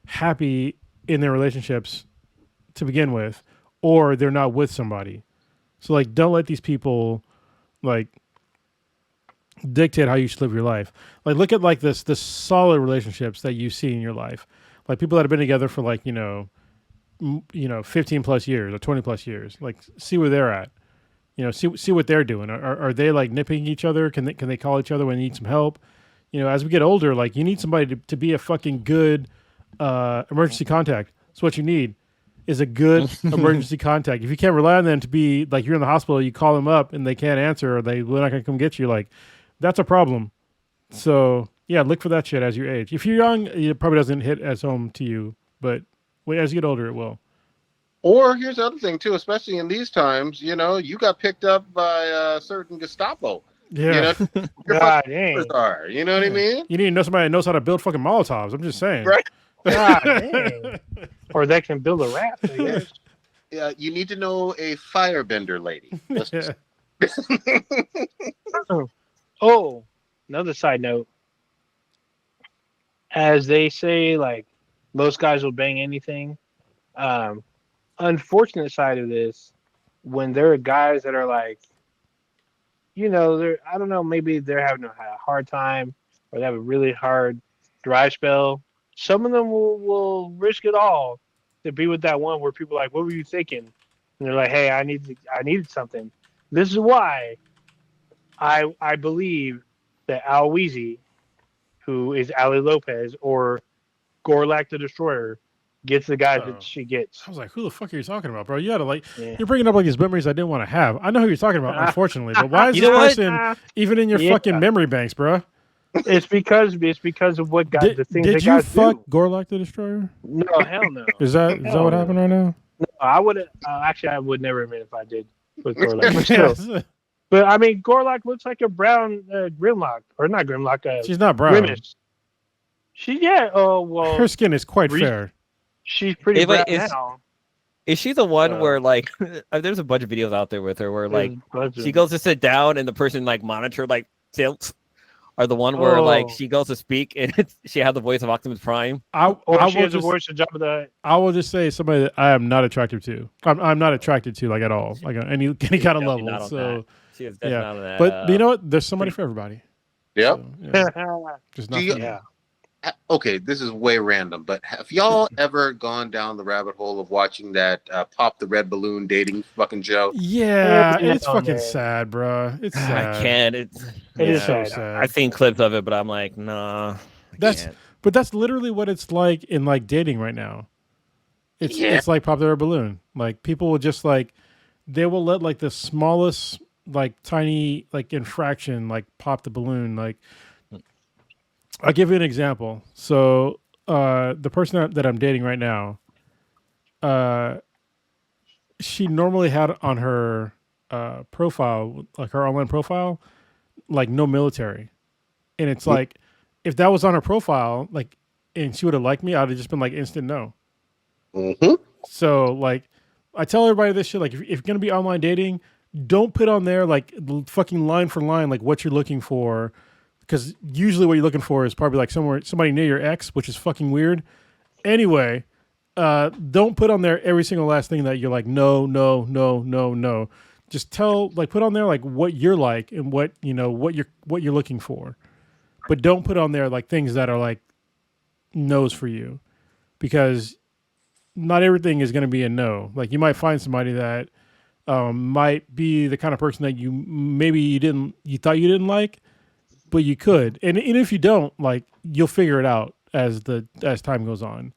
happy in their relationships to begin with, or they're not with somebody. So like, don't let these people like dictate how you should live your life. Like, look at like this solid relationships that you see in your life, like people that have been together for like 15 plus years or 20 plus years. Like, see where they're at. See what they're doing. Are they like nipping each other? Can they call each other when they need some help? As we get older, like you need somebody to be a fucking good emergency contact. That's what you need is a good emergency contact. If you can't rely on them to be like you're in the hospital, you call them up and they can't answer or they're not going to come get you. Like that's a problem. So yeah, look for that shit as you age. If you're young, it probably doesn't hit as home to you, but as you get older, it will. Or here's the other thing too, especially in these times, you got picked up by a certain Gestapo. Yeah. God dang. You know what I mean? You need to know somebody that knows how to build fucking Molotovs. I'm just saying. Right. God dang. Or they can build a raft, I guess. Yeah, you need to know a firebender lady. Oh, another side note. As they say, like, most guys will bang anything. Unfortunate side of this, when there are guys that are like, I don't know, maybe they're having a hard time or they have a really hard dry spell. Some of them will risk it all to be with that one where people are like, what were you thinking? And they're like, hey, I needed something. This is why I believe that Al Weezy, who is Ali Lopez or Gorlak the Destroyer, gets the guys that she gets. I was like, who the fuck are you talking about, bro? You gotta you're bringing up like these memories I didn't want to have. I know who you're talking about, unfortunately, but why is this person even in your fucking memory banks, bro? It's because of what guys the things did that you guys fuck do. Gorlak the Destroyer? No, hell no. Is that what happened right now? No, I would actually I would never admit if I did with Gorlak. But still. But I mean, Gorlak looks like a brown Grimlock, or not Grimlock. She's not brown. Grimace. Oh well. Her skin is quite fair. She's pretty brown now. Is she the one where like there's a bunch of videos out there with her where like she goes to sit down and the person like monitor like tilts? Or the one where like she goes to speak and she has the voice of Optimus Prime? She has the voice of Jabba the Hutt. I will just say somebody that I am not attracted to. I'm not attracted to like at all, like any kind of level. So she is definitely not on that. But you know what? There's somebody for everybody. Yep. So, just not. Okay, this is way random, but have y'all ever gone down the rabbit hole of watching that Pop the Red Balloon dating fucking show? Yeah, it's fucking sad, bro. It's sad. I can't. It is so sad. I've seen clips of it, but I'm like, nah. But that's literally what it's like in like dating right now. It's like Pop the Red Balloon. Like people will just like they will let like the smallest like tiny like infraction like pop the balloon like. I'll give you an example. So the person that I'm dating right now, she normally had on her profile, like her online profile, like no military. And it's like, if that was on her profile, like, and she would have liked me, I'd have just been like instant no. Mm-hmm. So like, I tell everybody this shit, like if you're going to be online dating, don't put on there like fucking line for line, like what you're looking for. Because usually what you're looking for is probably like somebody near your ex, which is fucking weird. Anyway, don't put on there every single last thing that you're like, no. Just put on there like what you're like and what you're looking for. But don't put on there like things that are like no's for you. Because not everything is going to be a no. Like you might find somebody that might be the kind of person that you thought you didn't like. But you could, and if you don't, like you'll figure it out as time goes on.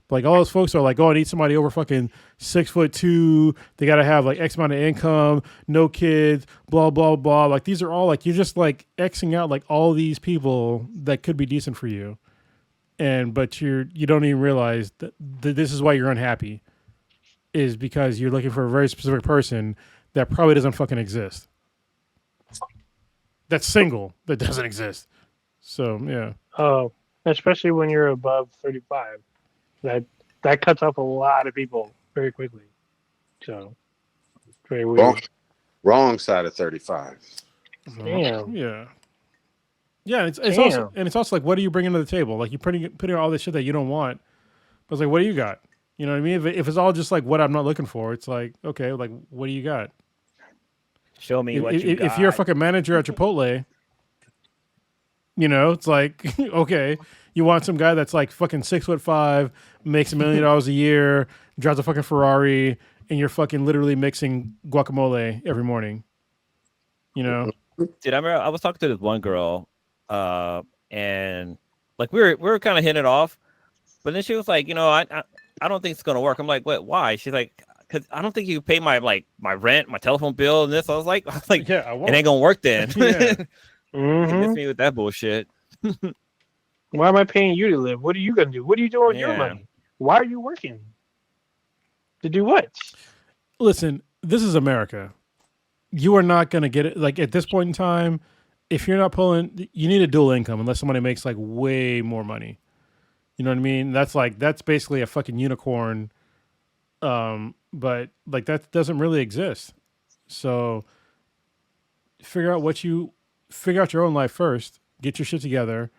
Like all those folks are like, oh, I need somebody over fucking 6'2". They got to have like X amount of income, no kids, blah blah blah. Like these are all like you're just like Xing out like all these people that could be decent for you, but you don't even realize that this is why you're unhappy, is because you're looking for a very specific person that probably doesn't fucking exist. that's single that doesn't exist. So yeah. Oh, especially when you're above 35, that cuts off a lot of people very quickly. So it's very weird. Wrong side of 35. Damn. Yeah. Yeah, it's Damn. also like, what do you bring into the table? Like, you putting all this shit that you don't want. But it's like, what do you got? You know what I mean? If it's all just like what I'm not looking for, it's like, okay, like, what do you got? Show me what you got. If you're a fucking manager at Chipotle, you know, it's like, okay, you want some guy that's like fucking 6'5", makes $1 million a year, drives a fucking Ferrari, and you're fucking literally mixing guacamole every morning. You know? Dude, I remember I was talking to this one girl, and like we were kind of hitting it off, but then she was like, you know, I don't think it's gonna work. I'm like, what? Why? She's like, because I don't think you pay my rent, my telephone bill, and this. I was like, yeah, I won't. It ain't gonna work then. Yeah. Mm-hmm. Miss me with that bullshit. Why am I paying you to live? What are you gonna do? What are you doing with your money? Why are you working? To do what? Listen, this is America. You are not going to get it. Like, at this point in time, if you're not pulling, you need a dual income unless somebody makes like way more money. You know what I mean? That's basically a fucking unicorn. But like that doesn't really exist. So figure out your own life first, get your shit together,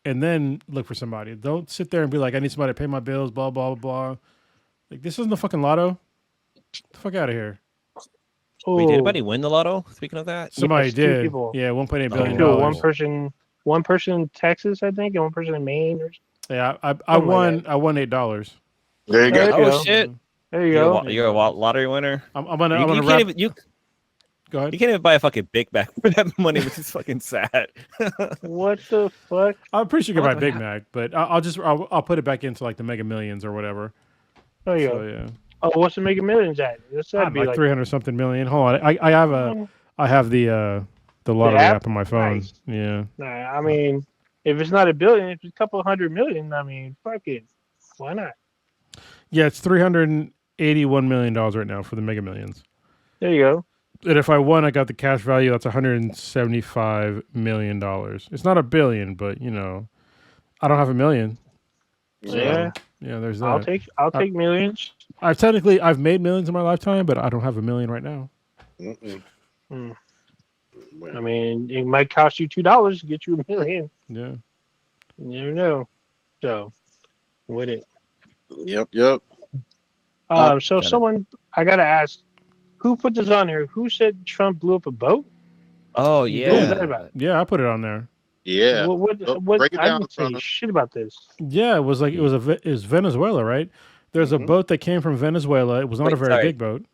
and then look for somebody. Don't sit there and be like, I need somebody to pay my bills, blah, blah, blah. Like, this isn't the fucking lotto. Get the fuck out of here. Wait, did anybody win the lotto? Speaking of that, Somebody Yes, did. people. Yeah, $1.8 billion. One person in Texas, I think, and one person in Maine. Yeah, I won. I won $8. There you go. oh shit! There you go. You're a lottery winner. I'm gonna You wrap. can't even, Go ahead. you can't even buy a fucking Big Mac for that money, which is fucking sad. What the fuck? I'm pretty sure you can buy Big Mac, but I'll put it back into like the Mega Millions or whatever. There you So go. yeah, Oh, what's the Mega Millions at? That's gotta be like 300 something million. Hold on, I have the lottery app? app on my phone. Nice. Yeah. Nah, I mean, if it's not a billion, if it's a couple hundred million, I mean, fuck it. Why not? Yeah, it's $381 million right now for the Mega Millions. There you go. And if I won, I got the cash value. That's $175 million. It's not a billion, but you know, I don't have a million. So, Yeah. yeah, there's that. I'll take millions. I've made millions in my lifetime, but I don't have a million right now. I mean, it might cost you $2 to get you a million. Yeah. You never know. So, with it. Yep. So someone, I gotta ask, who put this on here? Who said Trump blew up a boat? Oh What was yeah. that about? Yeah, I put it on there. Yeah. What break it I down, didn't say brother. shit about this. Yeah, it was Venezuela, right? There's a boat that came from Venezuela. It was not Wait, a very sorry. big boat.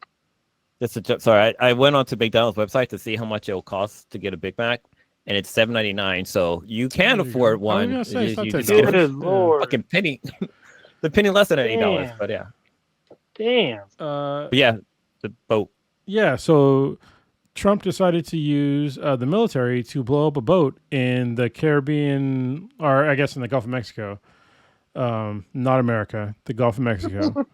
Sorry, I went on to McDonald's website to see how much it'll cost to get a Big Mac, and it's $7.99. So you can There you afford go. I was one. gonna say, it's not You that just cheap. get Good a Lord. fucking penny, the penny less than $8. Damn. But yeah, Damn. but yeah, the boat. Yeah, so Trump decided to use the military to blow up a boat in the Caribbean, or I guess in the Gulf of Mexico. Not America, the Gulf of Mexico.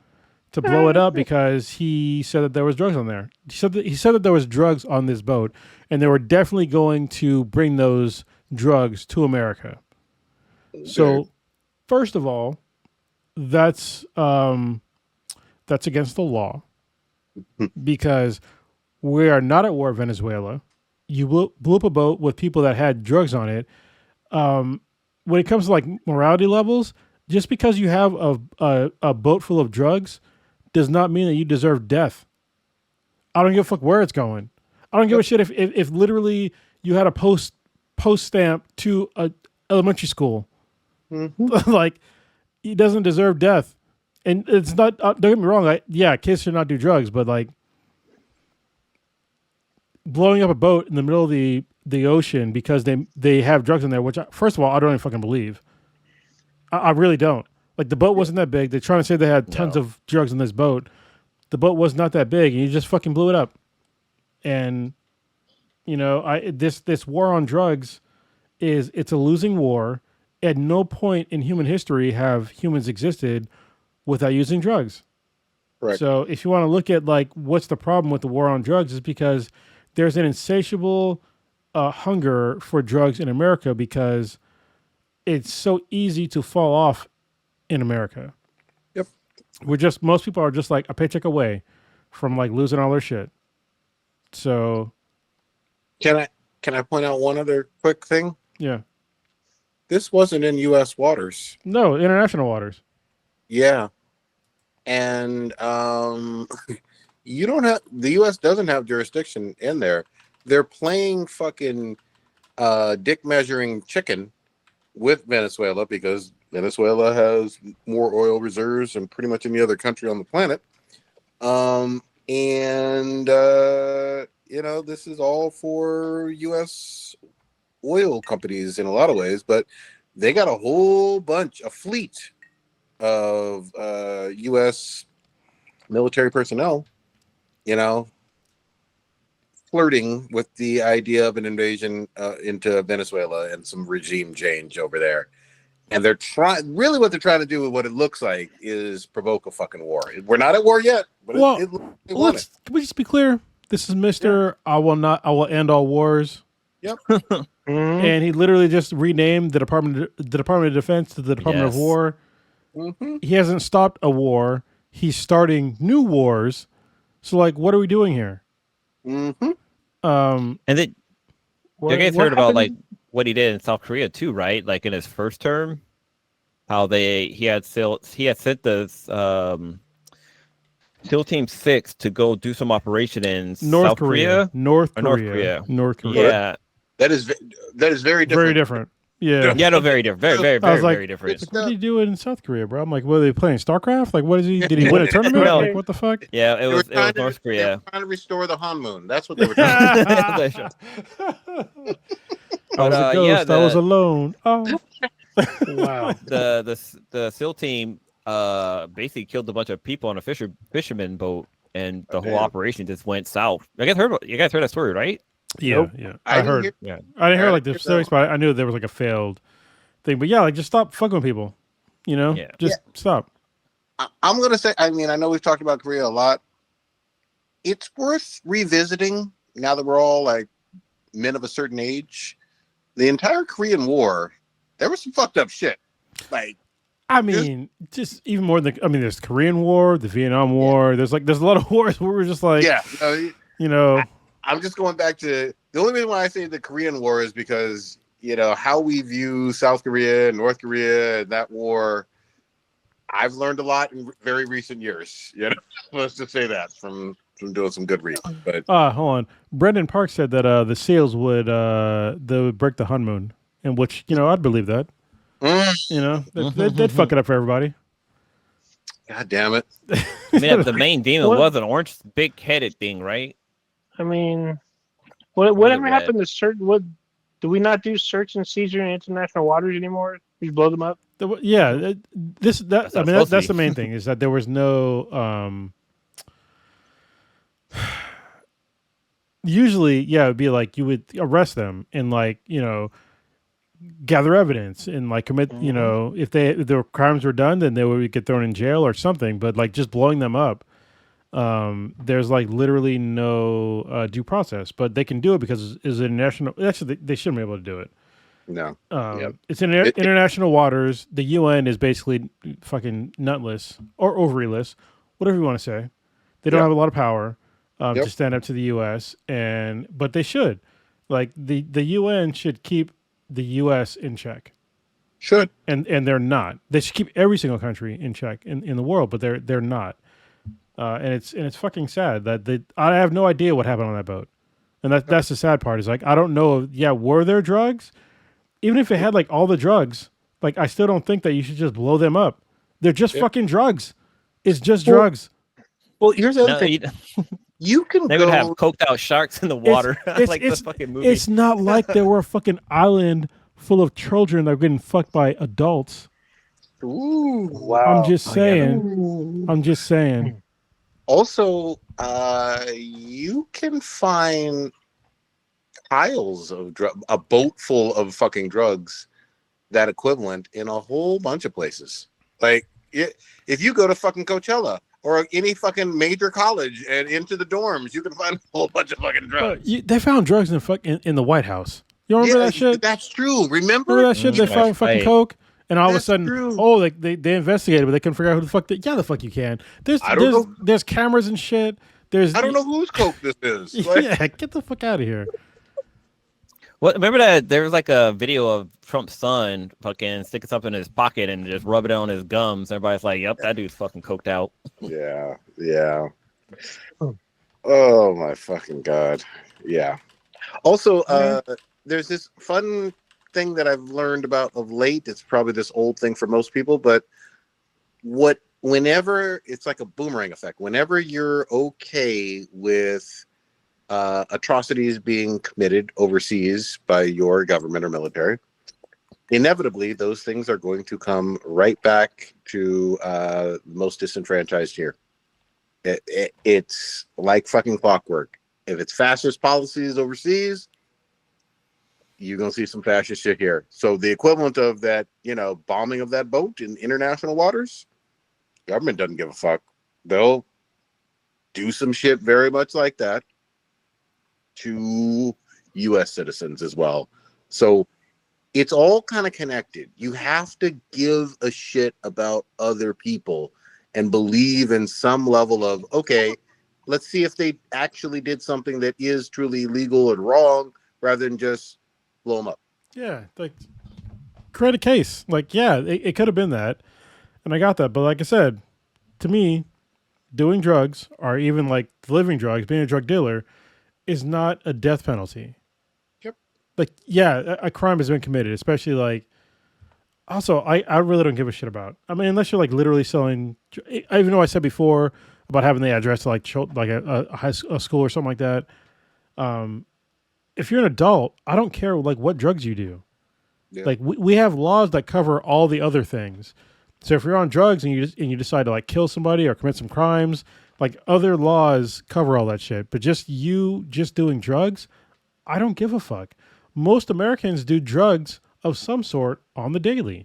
To blow it up because he said that there was drugs on there. He said that there was drugs on this boat, and they were definitely going to bring those drugs to America. So, first of all, that's against the law because we are not at war with Venezuela. You blew up a boat with people that had drugs on it. When it comes to like morality levels, just because you have a boat full of drugs does not mean that you deserve death. I don't give a fuck where it's going. I don't give a shit if literally you had a post stamp to a elementary school. Like, he doesn't deserve death. And it's not, don't get me wrong, kids should not do drugs, but like blowing up a boat in the middle of the ocean because they have drugs in there, which first of all, I don't even fucking believe. I really don't. Like, the boat wasn't that big. They're trying to say they had tons of drugs in this boat. The boat was not that big, and you just fucking blew it up. And, you know, this war on drugs it's a losing war. At no point in human history have humans existed without using drugs. Correct. So if you want to look at like what's the problem with the war on drugs, is because there's an insatiable hunger for drugs in America because it's so easy to fall off in America. Yep. Most people are just like a paycheck away from like losing all their shit. So Can I point out one other quick thing? yeah. This wasn't in U.S. waters. No, international waters. Yeah. And you don't have the U.S. doesn't have jurisdiction in there. They're playing fucking dick measuring chicken with Venezuela because Venezuela has more oil reserves than pretty much any other country on the planet. This is all for U.S. oil companies in a lot of ways, but they got a fleet of U.S. military personnel, flirting with the idea of an invasion into Venezuela and some regime change over there. And they're really what they're trying to do with what it looks like is provoke a fucking war. We're not at war yet, but can we just be clear? This is Mr. I will end all wars. Yep. And he literally just renamed the Department of Defense to the Department of War. Mm-hmm. He hasn't stopped a war. He's starting new wars. So like, what are we doing here? Mm-hmm. And then you guys heard about like what he did in South Korea too, right? Like in his first term, how he had sent this SEAL Team 6 to go do some operation in North Korea. North Korea. Yeah, that is very different. Very different. Yeah. Yeah, no, very different. Very different. What did he do in South Korea, bro? I'm like, were they playing StarCraft? Like, what is he? Did he win a tournament? No. Like, what the fuck? Yeah, it was North Korea. They were trying to restore the Hanmoon. That's what they were trying to do. I was a ghost. I was alone. Oh. Wow. The SEAL team basically killed a bunch of people on a fisherman boat, and the whole operation just went south. You guys heard that story, right? Yeah, Nope. yeah. I heard. I didn't hear like the stories, but I knew there was like a failed thing. But yeah, like just stop fucking with people. Just stop. I'm gonna say. I mean, I know we've talked about Korea a lot. It's worth revisiting now that we're all like men of a certain age. The entire Korean War, there was some fucked up shit. Like, just even more than there's the Korean War, the Vietnam War. There's a lot of wars where we're just like, I'm just going back to the only reason why I say the Korean War is because how we view South Korea and North Korea and that war. I've learned a lot in very recent years. Let's just say that from doing some good reading. But hold on, Brendan Park said that the SEALs would break the Hanmoon, and which I'd believe that. They'd fuck it up for everybody. God damn it! The main demon was an orange, big-headed thing, right? I mean, whatever happened to certain? Do we not do search and seizure in international waters anymore? We blow them up. That's the main thing is that there was no. Usually, it'd be like you would arrest them and gather evidence and commit. If their crimes were done, then they would get thrown in jail or something. But just blowing them up. There's literally no due process, but they can do it because it's international. Actually, they shouldn't be able to do it. No, it's in international waters. The UN is basically fucking nutless or overless, whatever you want to say. They don't have a lot of power to stand up to the US, but they should. The UN should keep the US in check. Should and they're not. They should keep every single country in check in the world, but they're not. And it's fucking sad that I have no idea what happened on that boat, and that's the sad part. Is I don't know. Were there drugs? Even if it had all the drugs, I still don't think that you should just blow them up. They're just fucking drugs. It's just drugs. Well, here's the other thing. You can. They would have coked out sharks in the water, the fucking movie. It's not like there were a fucking island full of children that were getting fucked by adults. Ooh, wow! I'm just saying. Also, you can find piles of a boat full of fucking drugs, that equivalent in a whole bunch of places. If you go to fucking Coachella, or any fucking major college and into the dorms, you can find a whole bunch of fucking drugs. They found drugs in the White House. You remember that shit? That's true. Remember that shit? They found fucking right. coke, and all of a That's sudden, true. they investigated, but they couldn't figure out who the fuck. Yeah, the fuck you can. I don't know. There's cameras and shit. I don't know whose coke this is. Like, Yeah, get the fuck out of here. Well, remember that there was like a video of Trump's son fucking sticking something in his pocket and just rub it on his gums. Everybody's like, "Yep, that dude's fucking coked out." yeah. Oh my fucking god. Yeah. Also, there's this fun thing that I've learned about of late. It's probably this old thing for most people, but whenever it's like a boomerang effect, whenever you're okay with atrocities being committed overseas by your government or military, inevitably those things are going to come right back to the most disenfranchised here. It's like fucking clockwork. If it's fascist policies overseas, you're gonna see some fascist shit here. So the equivalent of that, bombing of that boat in international waters, government doesn't give a fuck. They'll do some shit very much like that to U.S. citizens as well. So it's all kind of connected. You have to give a shit about other people and believe in some level of, okay, let's see if they actually did something that is truly illegal and wrong, rather than just blow them up. Yeah, like create a case. Like, yeah, it could have been that, and I got that. But like I said, to me, doing drugs or even like delivering drugs, being a drug dealer, is not a death penalty. Yep. Like, yeah, a crime has been committed, especially like. Also, I really don't give a shit about. I mean, unless you're like literally selling. I even know I said before about having the address to like a school or something like that. If you're an adult, I don't care like what drugs you do. Yeah. Like we have laws that cover all the other things. So if you're on drugs and you decide to like kill somebody or commit some crimes, like other laws cover all that shit. But just doing drugs, I don't give a fuck. Most Americans do drugs of some sort on the daily.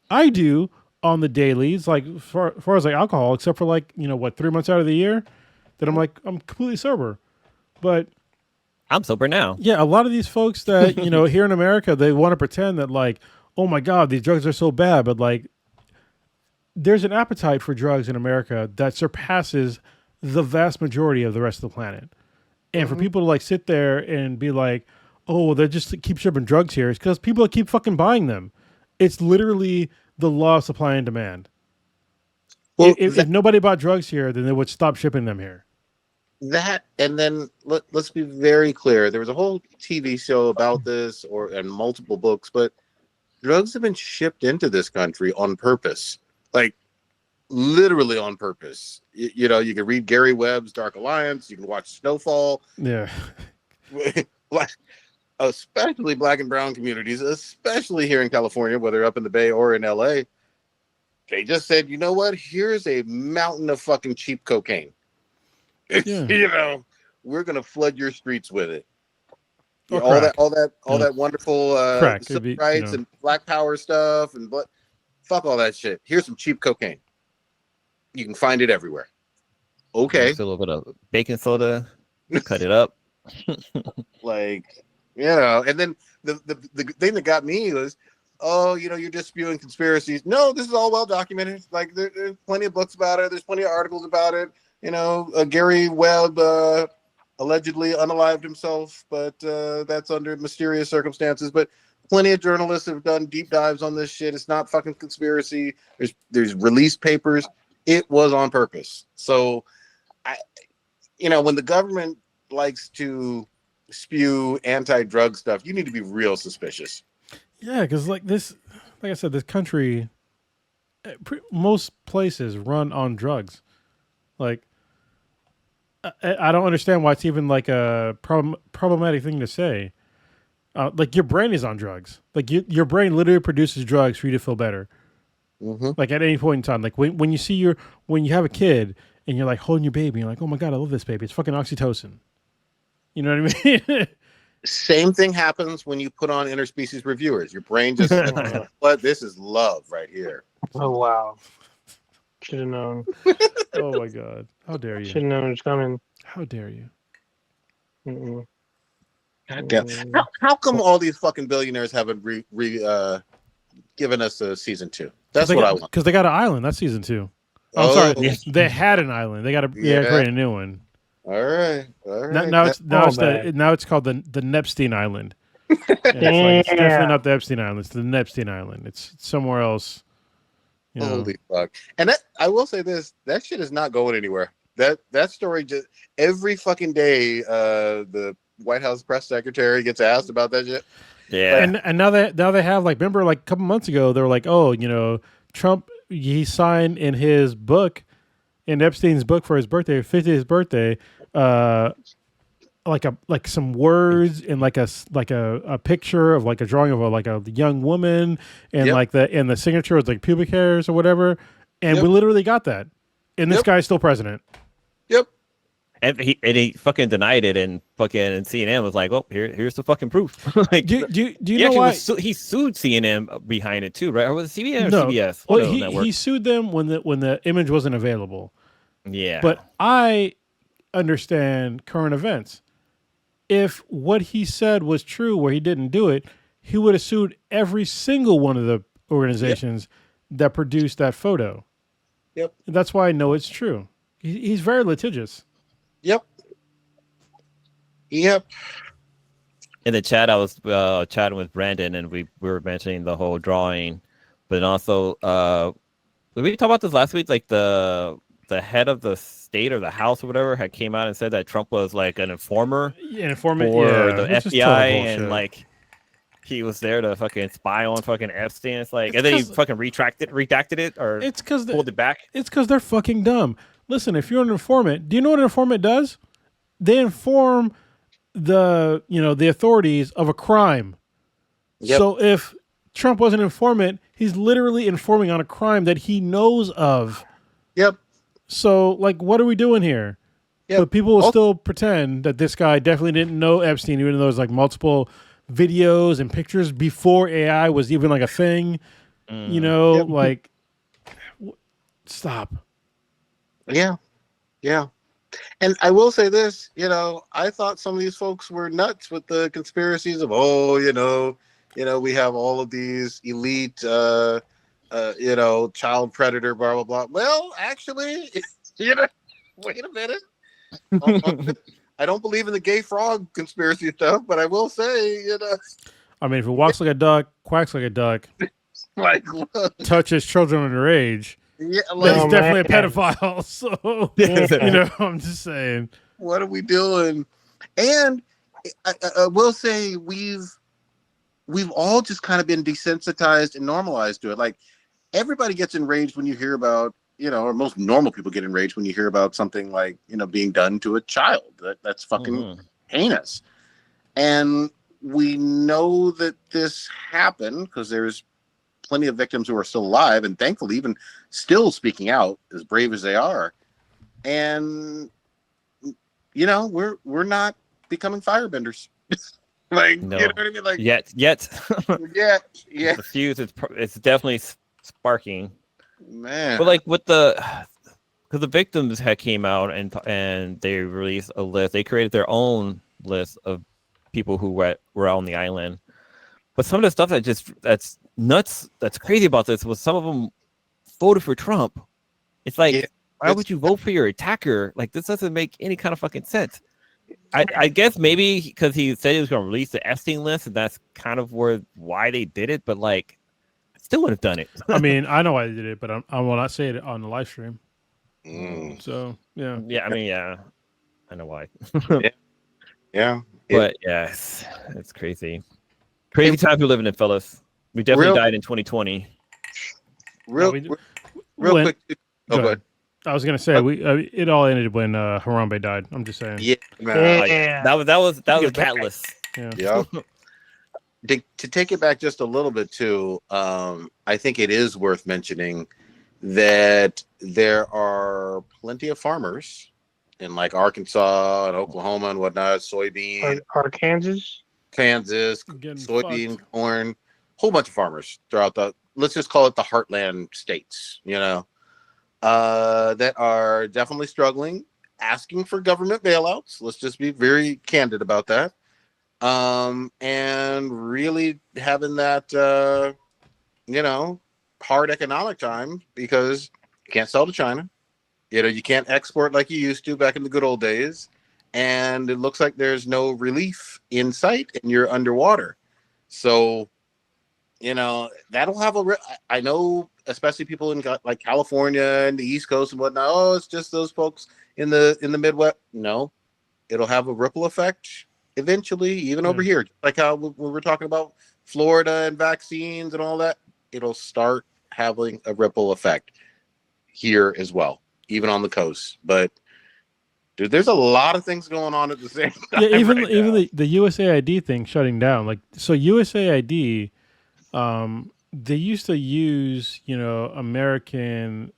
I do on the dailies, like as far as like alcohol, except for like 3 months out of the year, that I'm completely sober. But I'm sober now. Yeah, a lot of these folks that here in America, they want to pretend that like, oh my god, these drugs are so bad, but like, there's an appetite for drugs in America that surpasses the vast majority of the rest of the planet. And for people to like sit there and be like, oh, they just keep shipping drugs here, it's because people keep fucking buying them. It's literally the law of supply and demand. Well, if nobody bought drugs here, then they would stop shipping them here. That, and then let's be very clear. There was a whole TV show about this, and multiple books, but drugs have been shipped into this country on purpose, like literally on purpose. You can read Gary Webb's Dark Alliance. You can watch Snowfall. Yeah, especially Black and brown communities, especially here in California, whether up in the Bay or in LA. They just said, you know what? Here's a mountain of fucking cheap cocaine. Yeah. We're gonna flood your streets with it. All that wonderful civil rights and Black Power stuff and fuck all that shit. Here's some cheap cocaine. You can find it everywhere. Okay. Just a little bit of baking soda, cut it up. And then the thing that got me was, you're just spewing conspiracies. No, this is all well documented. Like there's plenty of books about it. There's plenty of articles about it. Gary Webb allegedly unalived himself, but that's under mysterious circumstances. But plenty of journalists have done deep dives on this shit. It's not fucking conspiracy. There's released papers. It was on purpose. So, when the government likes to spew anti-drug stuff, you need to be real suspicious. Yeah, because like I said, this country, most places run on drugs. Like, I don't understand why it's even like a problematic thing to say. Like your brain is on drugs. Like your brain literally produces drugs for you to feel better. Mm-hmm. Like at any point in time, like when you have a kid and you're like holding your baby, you're like, oh my god, I love this baby. It's fucking oxytocin. You know what I mean? Same thing happens when you put on interspecies reviewers. Your brain just, but this is love right here. Oh wow. Should have known. Oh my god! How dare Should you? have known it's coming. How dare you? Mm-mm. God damn. How come all these fucking billionaires haven't given us a season 2? That's what I want. Because they got an island. That's season 2. I'm Oh, sorry. Yeah. They had an island. They got to create a new one. All right. Now it's called the Epstein Island. And it's definitely not the Epstein Island. It's the Epstein Island. It's somewhere else. You know. Holy fuck! And that I will say this: that shit is not going anywhere. That story just every fucking day. The White House press secretary gets asked about that shit. Yeah. And now they have like, remember like a couple months ago they were like, oh, Trump, he signed in his book, in Epstein's book for his birthday, 50th birthday, like some words and like a picture of like a drawing of a young woman, and the signature was like pubic hairs or whatever, and we literally got that, and this guy's still president. Yep. And he fucking denied it, and CNN was like, "Oh, here's the fucking proof." Like, do you know why he sued CNN behind it too, right? Or was it CBS or no. CBS? Well, he sued them when the image wasn't available. Yeah, but I understand current events. If what he said was true, where he didn't do it, he would have sued every single one of the organizations that produced that photo. Yep. That's why I know it's true. He's very litigious. Yep. In the chat, I was chatting with Brandon, and we were mentioning the whole drawing, but also did we talk about this last week? Like the head of the state or the House or whatever had came out and said that Trump was like an informer for the FBI, and like he was there to fucking spy on fucking Epstein. It's like, and then he fucking redacted it, or it's because pulled it back. It's because they're fucking dumb. Listen, if you're an informant, do you know what an informant does? They inform the authorities of a crime. Yep. So if Trump was an informant, he's literally informing on a crime that he knows of. Yep. So, like, what are we doing here? Yep. But people will still pretend that this guy definitely didn't know Epstein, even though there's like multiple videos and pictures before AI was even like a thing. Like, stop. Yeah. And I will say this, I thought some of these folks were nuts with the conspiracies of, we have all of these elite, child predator, blah, blah, blah. Well, actually, wait a minute. I don't believe in the gay frog conspiracy stuff, but I will say, I mean, if it walks like a duck, quacks like a duck, touches children underage, that's definitely a pedophile. So, I'm just saying. What are we doing? And I will say we've all just kind of been desensitized and normalized to it. Like, everybody gets enraged when you hear about, or most normal people get enraged when you hear about something like, being done to a child. That's fucking heinous. And we know that this happened because there's plenty of victims who are still alive, and thankfully even still speaking out, as brave as they are. And we're not becoming firebenders. Like, no. You know what I mean? Like, yet. Yeah. The fuse, it's definitely sparking. Man. But like because the victims had came out and they released a list. They created their own list of people who were on the island. But some of the stuff that's nuts, that's crazy about this was some of them voted for Trump. It's like, why would you vote for your attacker? Like, this doesn't make any kind of fucking sense. I guess maybe because he said he was going to release the Epstein list, and that's kind of why they did it. But like, I still would have done it. I mean, I know why they did it, but I will not say it on the live stream. So yeah. I mean, yeah, I know why. Yeah. But yeah, it's crazy. Crazy times we're living in, fellas. We definitely died in 2020. Real quick. Go ahead. I was gonna say it all ended when Harambe died. I'm just saying. Yeah, man. Yeah. That was a catalyst. Yeah. To take it back just a little bit too, I think it is worth mentioning that there are plenty of farmers in like Arkansas and Oklahoma and whatnot, soybean, Kansas, soybean, corn, whole bunch of farmers throughout let's just call it the heartland states, that are definitely struggling, asking for government bailouts. Let's just be very candid about that. And really having that, hard economic time because you can't sell to China. You can't export like you used to back in the good old days. And it looks like there's no relief in sight and you're underwater. So, that'll have I know, especially people in like California and the East Coast and whatnot. Oh, it's just those folks in the Midwest. No, it'll have a ripple effect eventually, even over here. Like how we were talking about Florida and vaccines and all that, it'll start having a ripple effect here as well, even on the coast. But dude, there's a lot of things going on at the same time. Yeah, even the USAID thing shutting down. Like, so USAID, they used to use American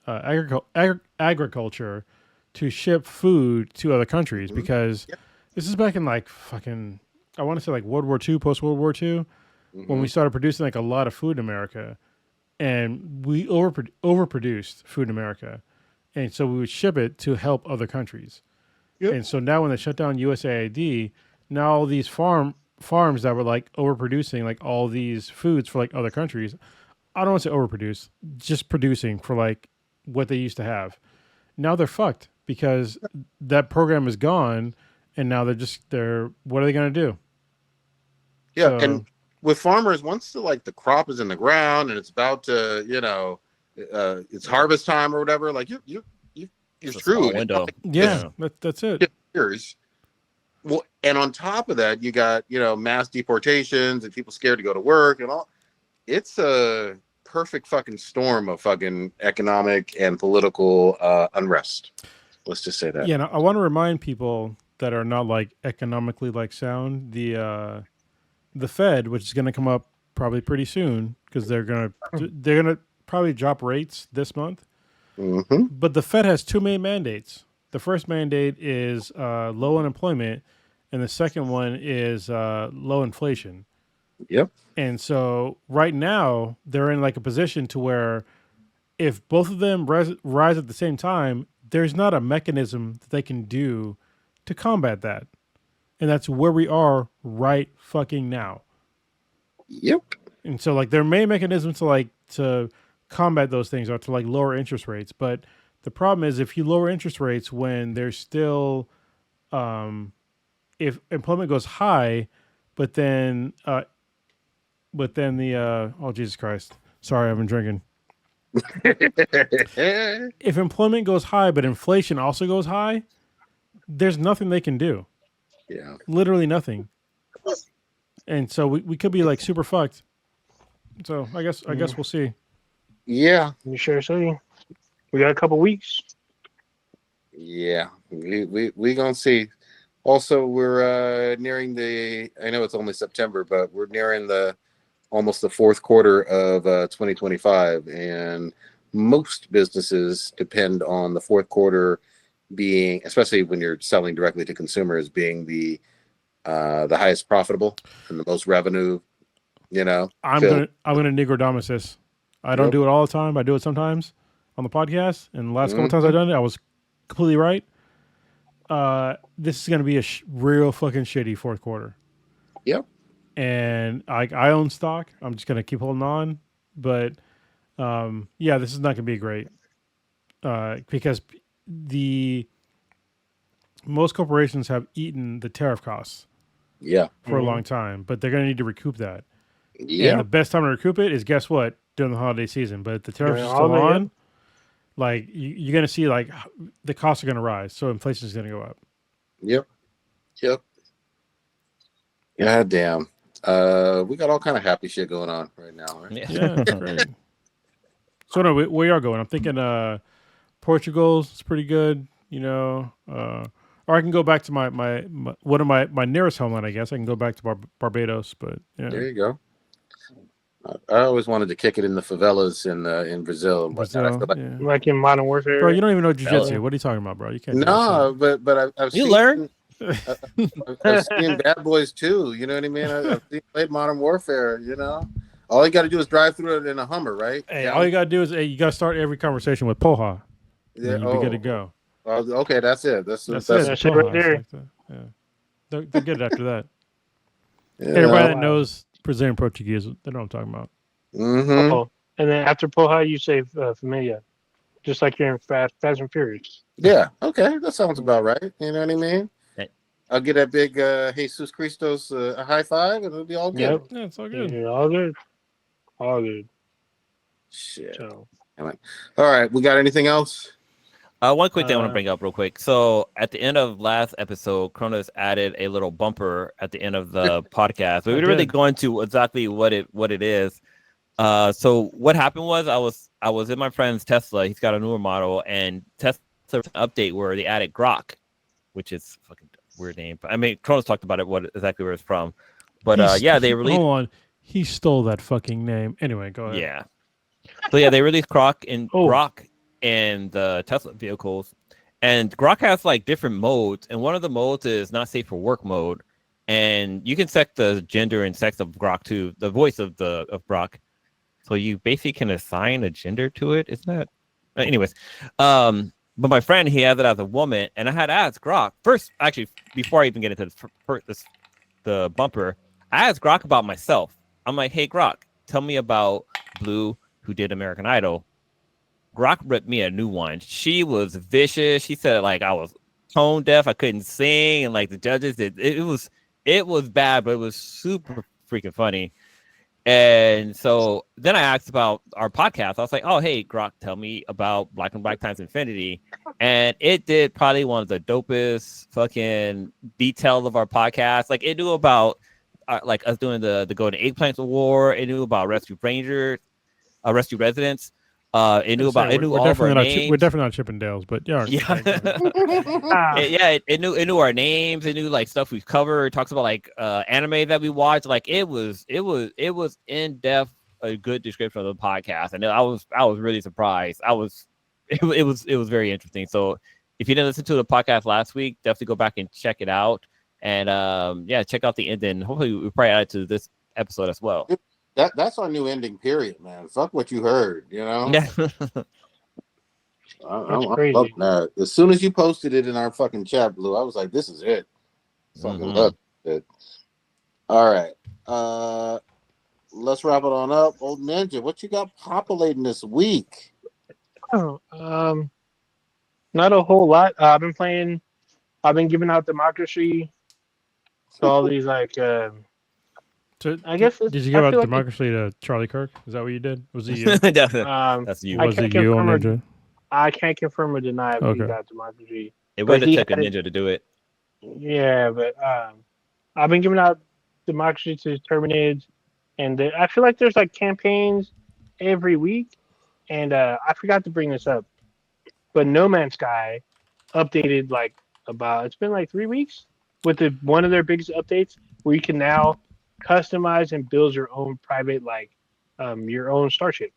agriculture to ship food to other countries because this is back in like fucking, I want to say like World War II, post World War II, when we started producing like a lot of food in America, and we overproduced food in America, and so we would ship it to help other countries. Yep. And so now when they shut down USAID, now all these farms that were like overproducing like all these foods for like other countries, I don't want to say overproduce, just producing for like what they used to have. Now they're fucked because that program is gone, and now they're what are they going to do? Yeah, and with farmers, once the crop is in the ground and it's about to, it's harvest time or whatever, like you're screwed. Window. Yeah, that's it. Years. Well, and on top of that, you got mass deportations and people scared to go to work and all. It's a perfect fucking storm of fucking economic and political unrest. Let's just say that. Yeah, and I want to remind people that are not like economically like sound, the Fed, which is going to come up probably pretty soon because they're gonna probably drop rates this month. Mm-hmm. But the Fed has two main mandates. The first mandate is low unemployment, and the second one is low inflation. Yep. And so right now they're in like a position to where if both of them rise at the same time, there's not a mechanism that they can do to combat that. And that's where we are right fucking now. Yep. And so like their main mechanism to combat those things are to like lower interest rates. But the problem is if you lower interest rates when there's still if employment goes high, but then the oh Jesus Christ. Sorry, I've been drinking. If employment goes high, but inflation also goes high, there's nothing they can do. Yeah. Literally nothing. And so we could be like super fucked. So I guess we'll see. Yeah. You sure see? We got a couple weeks. Yeah. We gonna see. Also, we're nearing I know it's only September, but we're nearing almost the fourth quarter of 2025, and most businesses depend on the fourth quarter being, especially when you're selling directly to consumers, being the highest profitable and the most revenue. I'm gonna Nigrodamus this. I don't do it all the time. I do it sometimes on the podcast, and the last couple times I've done it, I was completely right. This is gonna be a real fucking shitty fourth quarter. Yep. And I own stock. I'm just gonna keep holding on, but this is not gonna be great because most corporations have eaten the tariff costs. Yeah. For a long time, but they're gonna need to recoup that. Yeah. And the best time to recoup it is guess what? During the holiday season. But if the tariffs are still on, like you're gonna see like the costs are gonna rise, so inflation is gonna go up. Yep. God damn. We got all kind of happy shit going on right now, right? Yeah, great. So no, where y'all going? I'm thinking Portugal's pretty good, or I can go back to my one of my nearest homeland. I guess I can go back to Barbados, but yeah. There you go. I always wanted to kick it in the favelas in Brazil and whatnot. Like in Modern Warfare. Bro, you don't even know jiu-jitsu. What are you talking about, bro? You can't. No, but I've you seen, learn. I've seen Bad Boys too. You know what I mean? I've played Modern Warfare. All you got to do is drive through it in a Hummer, right? Hey, all you got to do is you got to start every conversation with Poha. Yeah. then you'd be good to go. Okay, that's it. That's That's that's it. That's the it right Poha, there. like yeah. They're good after that. yeah. Everybody that knows Brazilian Portuguese, they know what I'm talking about. Mm-hmm. Oh, and then after Poha, you say Familia, just like you're in Fast and Furious. Yeah. Okay, that sounds about right. You know what I mean? Okay. I'll get that big Jesus Christos a high five, and it'll be all good. Yep. Yeah, it's all good. Yeah, all good. All good. Shit. So, All right, we got anything else? One quick thing I want to bring up real quick. So at the end of last episode, Cronus added a little bumper at the end of the podcast. We didn't really go into exactly what it is. So what happened was I was in my friend's Tesla. He's got a newer model, and Tesla update where they added Grok, which is a fucking weird name. But I mean, Cronus talked about it, exactly where it's from. But they released. Hold on, he stole that fucking name. Anyway, go ahead. Yeah. So yeah, they released Grok in the Tesla vehicles, and Grok has like different modes, and one of the modes is not safe for work mode, and you can set the gender and sex of Grok to the voice of Grok, so you basically can assign a gender to it. Isn't that? Anyways, but my friend, he has it as a woman, and I had asked Grok first. Actually, before I even get into the bumper, I asked Grok about myself. I'm like, hey Grok, tell me about Blue, who did American Idol. Grok ripped me a new one. She was vicious. She said like I was tone deaf, I couldn't sing, and like the judges it was bad, but it was super freaking funny. And so then I asked about our podcast. I was like, oh hey Grok, tell me about Black and Black times Infinity. And it did probably one of the dopest fucking details of our podcast. Like it knew about like us doing the Golden Eggplant Award. It knew about Rescue Rangers, Rescue Residents. It knew all of our names. We're definitely not Chippendales, but yeah. It knew our names. It knew like stuff we've covered. It talks about like anime that we watched. Like it was in depth, a good description of the podcast, and I was really surprised. It was very interesting. So if you didn't listen to the podcast last week, definitely go back and check it out. And check out the end, and hopefully we'll probably add it to this episode as well. That's our new ending period, man. Fuck what you heard, you know? Yeah. I'm loving that. As soon as you posted it in our fucking chat, Blue, I was like, this is it. Fucking love it. All right. Let's wrap it on up. Old Ninja, what you got populating this week? not a whole lot. I've been giving out Democracy to all these like I guess did you give out Democracy to Charlie Kirk? Is that what you did? Was he that's you? Was it you on Ninja? I can't confirm or deny if he got Democracy. It would have taken a Ninja to do it. Yeah, but I've been giving out Democracy to Terminated, and I feel like there's like campaigns every week, and I forgot to bring this up, but No Man's Sky updated like it's been like 3 weeks with one of their biggest updates where you can now customize and build your own private your own starship.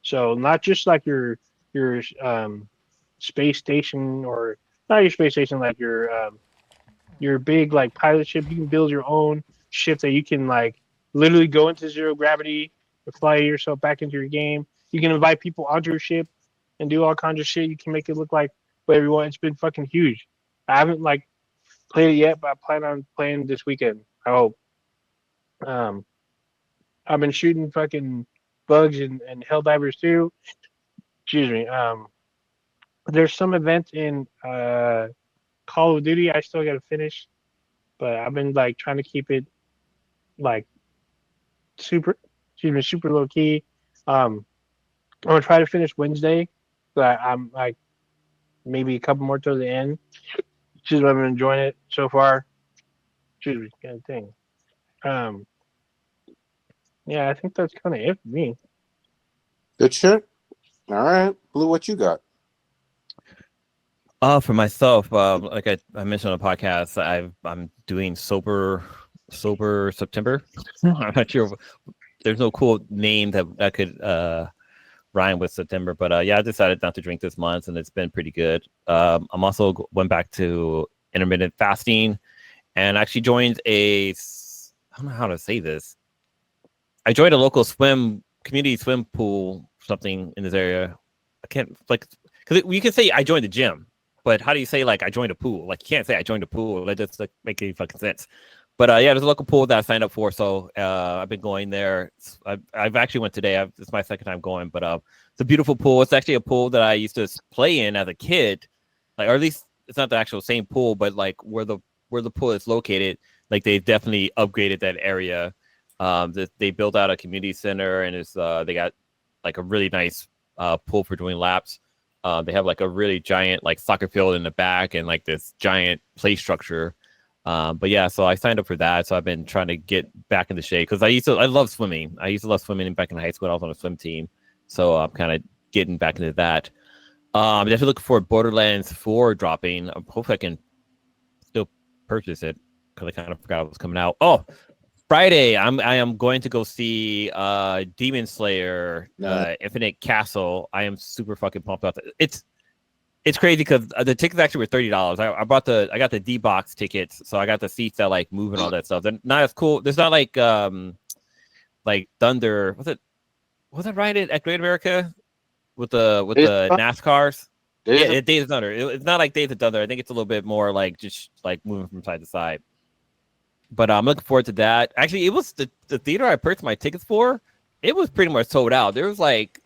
So not just like your space station, or not your space station, like your big like pilot ship. You can build your own ship that you can like literally go into zero gravity and fly yourself back into your game. You can invite people onto your ship and do all kinds of shit. You can make it look like whatever you want. It's been fucking huge. I haven't like played it yet, but I plan on playing this weekend, I hope. I've been shooting fucking bugs and Helldivers too. Excuse me. There's some event in Call of Duty I still gotta finish, but I've been like trying to keep it like super low key. I'm gonna try to finish Wednesday, but I'm like maybe a couple more to the end. Just I've been enjoying it so far. Excuse me, kind of thing. Yeah, I think that's kind of it for me. Good shit. All right, Blue, what you got? For myself, like I mentioned on the podcast, I'm doing sober September. I'm not sure. There's no cool name that could rhyme with September, but I decided not to drink this month, and it's been pretty good. I'm also went back to intermittent fasting, and actually joined I don't know how to say this. I joined a local community swim pool, something in this area. I can't because you can say I joined the gym, but how do you say like I joined a pool? Like you can't say I joined a pool. That just like make any fucking sense. But yeah, there's a local pool that I signed up for, so I've been going there. I've actually went today. It's my second time going, but it's a beautiful pool. It's actually a pool that I used to play in as a kid, like, or at least it's not the actual same pool, but like where the pool is located, like they've definitely upgraded that area. They built out a community center, and it's they got like a really nice pool for doing laps. They have like a really giant like soccer field in the back and like this giant play structure. But yeah, so I signed up for that. So I've been trying to get back in the shade because I love swimming. I used to love swimming back in high school. I was on a swim team. So I'm kind of getting back into that. I'm definitely looking for Borderlands 4 dropping. Hopefully I can still purchase it because I kind of forgot it was coming out. Oh, Friday, I am going to go see Demon Slayer Infinite Castle. I am super fucking pumped about that. It's crazy because the tickets actually were $30. I got the D box tickets, so I got the seats that like move and all that stuff. They're not as cool. There's not like Thunder. Was it right at Great America with the NASCARs? Yeah, Days of Thunder. It's not like Days of Thunder. I think it's a little bit more like just like moving from side to side. But I'm looking forward to that. Actually, it was the theater I purchased my tickets for. It was pretty much sold out. There was like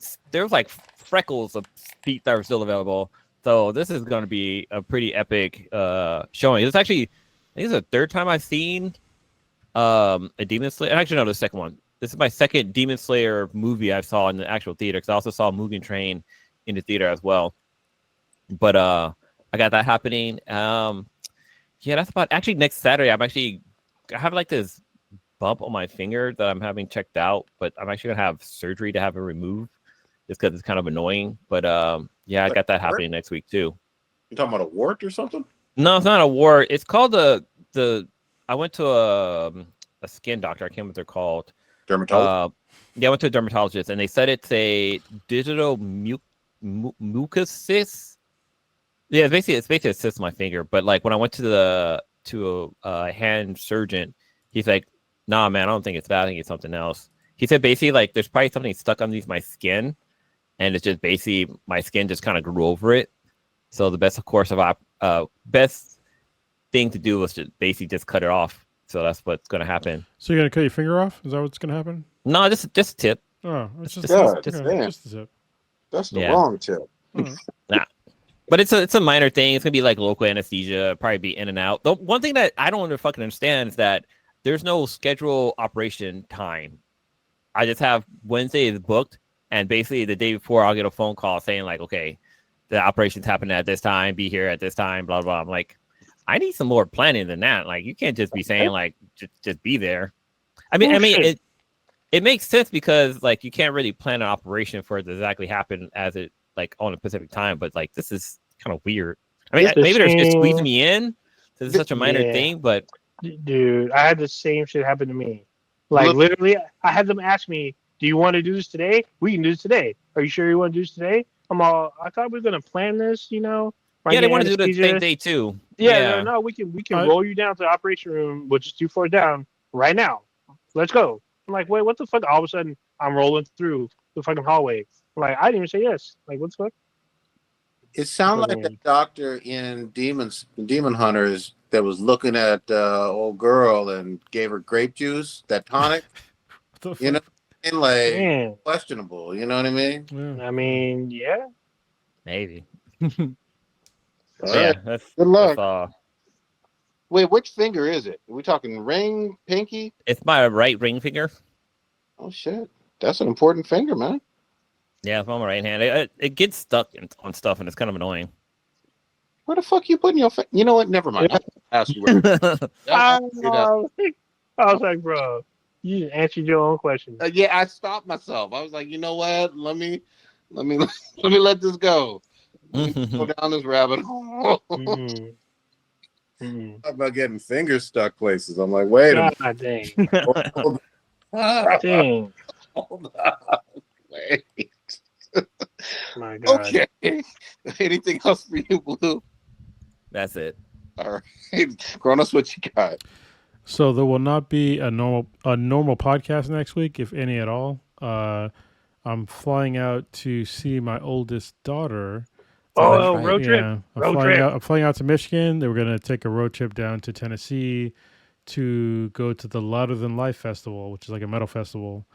freckles of seats that were still available. So this is going to be a pretty epic showing. It's actually, I think it's the third time I've seen a Demon Slayer. Actually, no, the second one. This is my second Demon Slayer movie I saw in the actual theater because I also saw Mugen Train in the theater as well. But I got that happening. Yeah, that's about. Actually, next Saturday, I have like this bump on my finger that I'm having checked out, but I'm actually gonna have surgery to have it removed. Just because it's kind of annoying, but yeah, I got that happening next week too. You talking about a wart or something? No, it's not a wart. It's called the. I went to a skin doctor. I can't remember what they're called. Dermatologist. Yeah, I went to a dermatologist, and they said it's a digital mucus cyst. Yeah, it's basically a cyst on my finger. But like when I went to a hand surgeon, he's like, "Nah, man, I don't think it's that. I think it's something else." He said basically like there's probably something stuck underneath my skin. And it's just basically my skin just kind of grew over it. So the best thing to do was to basically just cut it off. So that's what's going to happen. So you're gonna cut your finger off? Is that what's gonna happen? No, just a tip. Oh, it's just just a tip. That's the wrong tip. Nah, but it's a minor thing. It's gonna be like local anesthesia, probably be in and out. The one thing that I don't fucking understand is that there's no schedule operation time. I just have Wednesday is booked. And basically, the day before, I'll get a phone call saying, like, okay, the operation's happening at this time, be here at this time, blah, blah. I'm like, I need some more planning than that. Like, you can't just be saying, like, just be there. I mean, it makes sense because, like, you can't really plan an operation for it to exactly happen as it, like, on a specific time. But, like, this is kind of weird. I mean, maybe they're just squeezing me in. This is such a minor thing, but. Dude, I had the same shit happen to me. Like, literally, I had them ask me, do you want to do this today? We can do this today. Are you sure you want to do this today? I thought we were gonna plan this, you know. Yeah, they want to do it the same day too. Yeah. No, we can roll you down to the operation room, which is 2 floors down, right now. Let's go. I'm like, wait, what the fuck? All of a sudden, I'm rolling through the fucking hallway. I'm like, I didn't even say yes. Like, what the fuck? It sounded like the doctor in Demon Hunters that was looking at old girl and gave her grape juice, that tonic. You know. And like questionable, you know what I mean? Yeah. I mean, yeah, maybe. Yeah, that's good luck. That's, wait, which finger is it? Are we talking ring, pinky? It's my right ring finger. Oh shit, that's an important finger, man. Yeah, it's on my right hand. It gets stuck on stuff, and it's kind of annoying. Where the fuck you putting your finger? You know what? Never mind. I ask you where. I was like, bro. You answered your own question. Yeah, I stopped myself. I was like, you know what? Let me let this go. Let me go down this rabbit hole. How about getting fingers stuck places? I'm like, wait a minute. Dang. Hold on. Dang. Hold on. Wait. My God. Okay. Anything else for you, Blue? That's it. All right. Kronos, what you got? So there will not be a normal podcast next week, if any at all. I'm flying out to see my oldest daughter Oh, right. road trip. Yeah, Road trip. I'm flying out to Michigan. Then we're gonna take a road trip down to Tennessee to go to the Louder Than Life festival, which is like a metal festival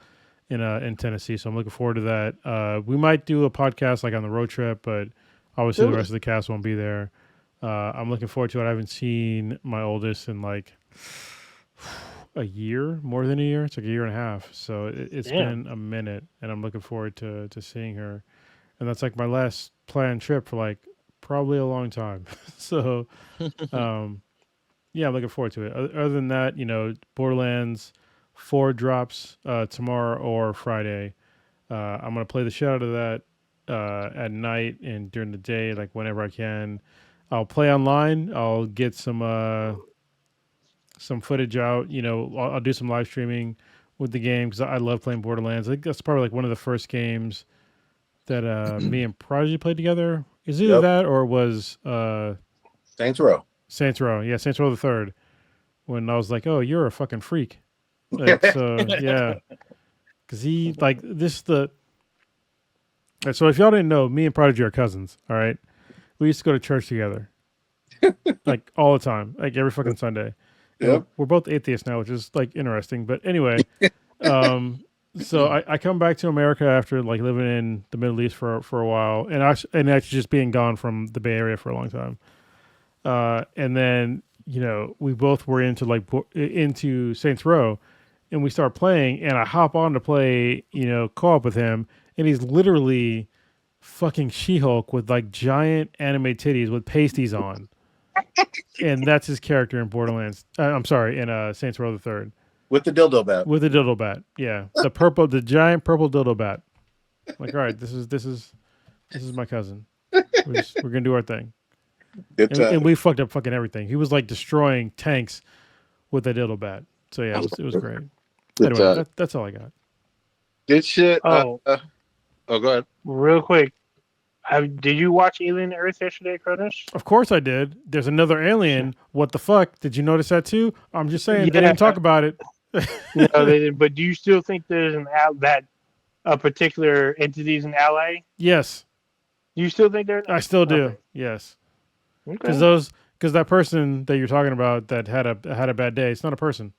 in Tennessee. So I'm looking forward to that. We might do a podcast like on the road trip, but obviously the rest of the cast won't be there. I'm looking forward to it. I haven't seen my oldest in like a year, more than a year. It's like a year and a half. So it's Damn. been a minute, and I'm looking forward to seeing her. And that's like my last planned trip for like probably a long time. So, yeah, I'm looking forward to it. Other than that, Borderlands 4 drops tomorrow or Friday. I'm gonna play the shit out of that at night and during the day, like whenever I can. I'll play online. I'll get some footage out. I'll do some live streaming with the game because I love playing Borderlands. I think that's probably like one of the first games that me and Prodigy played together. Is either that or it was Saints Row. Saints Row. Yeah, Saints Row the Third. When I was like, "Oh, you're a fucking freak." Like, so yeah, because he like this the. So if y'all didn't know, me and Prodigy are cousins. All right, we used to go to church together, like all the time, like every fucking Sunday. We're both atheists now, which is like interesting. But anyway, so I come back to America after like living in the Middle East for a while, and actually just being gone from the Bay Area for a long time. And then we both were into Saints Row, and we start playing, and I hop on to play co-op with him, and he's literally fucking She-Hulk with like giant anime titties with pasties on. And that's his character in Borderlands. I'm sorry, in Saints Row the Third. With the dildo bat. With the dildo bat, yeah, the giant purple dildo bat. Like, all right, this is my cousin. We're gonna do our thing. And we fucked up fucking everything. He was like destroying tanks with a dildo bat. So yeah, it was great. Anyway, that's all I got. Good shit. Oh, go ahead. Real quick. Did you watch Alien Earth yesterday, Cronus? Of course I did. There's another alien. What the fuck? Did you notice that too? I'm just saying they didn't talk about it. No, they didn't. But do you still think there's a particular entity's an ally? Yes. Do you still think I still do. Okay. Yes. Okay. Because that person that you're talking about that had a bad day, it's not a person.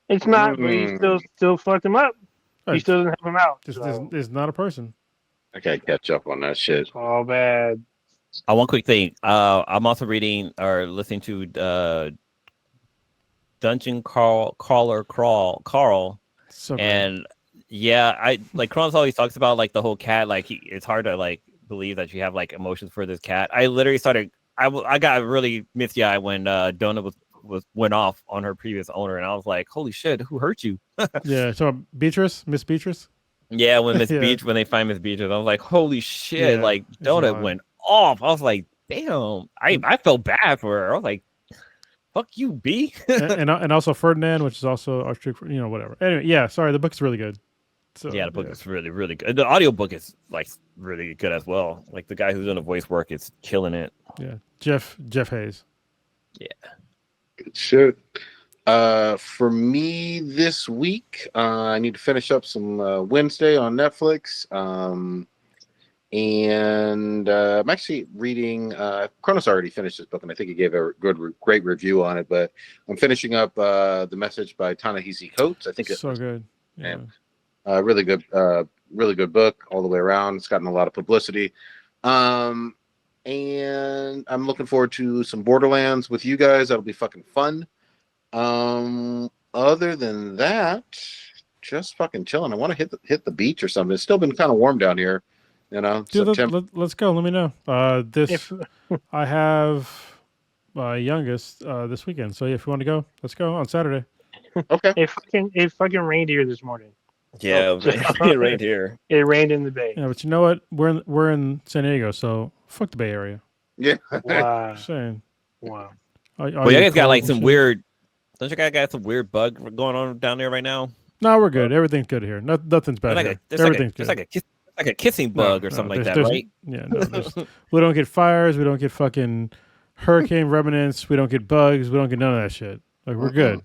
It's not, but he still fucked him up. He still doesn't help him out. It's not a person. I gotta catch up on that shit. Oh, bad. One quick thing. I'm also reading or listening to Dungeon Carl. So And yeah, I like Kronos always talks about like the whole cat. Like it's hard to like believe that you have like emotions for this cat. I literally started. I got really misty eyed when Donna went off on her previous owner, and I was like, "Holy shit, who hurt you?" Yeah. So Miss Beatrice. Yeah, when when they find Miss Beatrice, I was like, "Holy shit!" Yeah, like Donut went off. I was like, "Damn!" I felt bad for her. I was like, "Fuck you, B." and also Ferdinand, which is also our strict, whatever. Anyway, yeah. Sorry, the book's really good. So, yeah, the book is really, really good. The audiobook is like really good as well. Like the guy who's doing the voice work is killing it. Yeah, Jeff Hayes. Yeah. Good shit. For me this week, I need to finish up some Wednesday on Netflix. And I'm actually reading. Kronos already finished this book, and I think he gave a great review on it. But I'm finishing up The Message by Ta-Nehisi Coates. I think it's so good. Yeah. Really good book all the way around. It's gotten a lot of publicity. And I'm looking forward to some Borderlands with you guys. That'll be fucking fun. Other than that, just fucking chilling. I want to hit the beach or something. It's still been kind of warm down here. Dude, let's go. Let me know. I have my youngest this weekend. So if you want to go, let's go on Saturday. Okay. It fucking rained here this morning. Yeah, it rained here. It rained in the Bay. Yeah, but you know what? We're in San Diego, so fuck the Bay Area. Yeah. Wow. Just saying. Wow. Well, you guys got like some weird. Don't you guys got some weird bug going on down there right now? No, we're good. Everything's good here. Nothing's bad here. Everything's good. Like a kissing bug or something like that, right? Yeah, no. We don't get fires. We don't get fucking hurricane remnants. We don't get bugs. We don't get none of that shit. Like, we're good.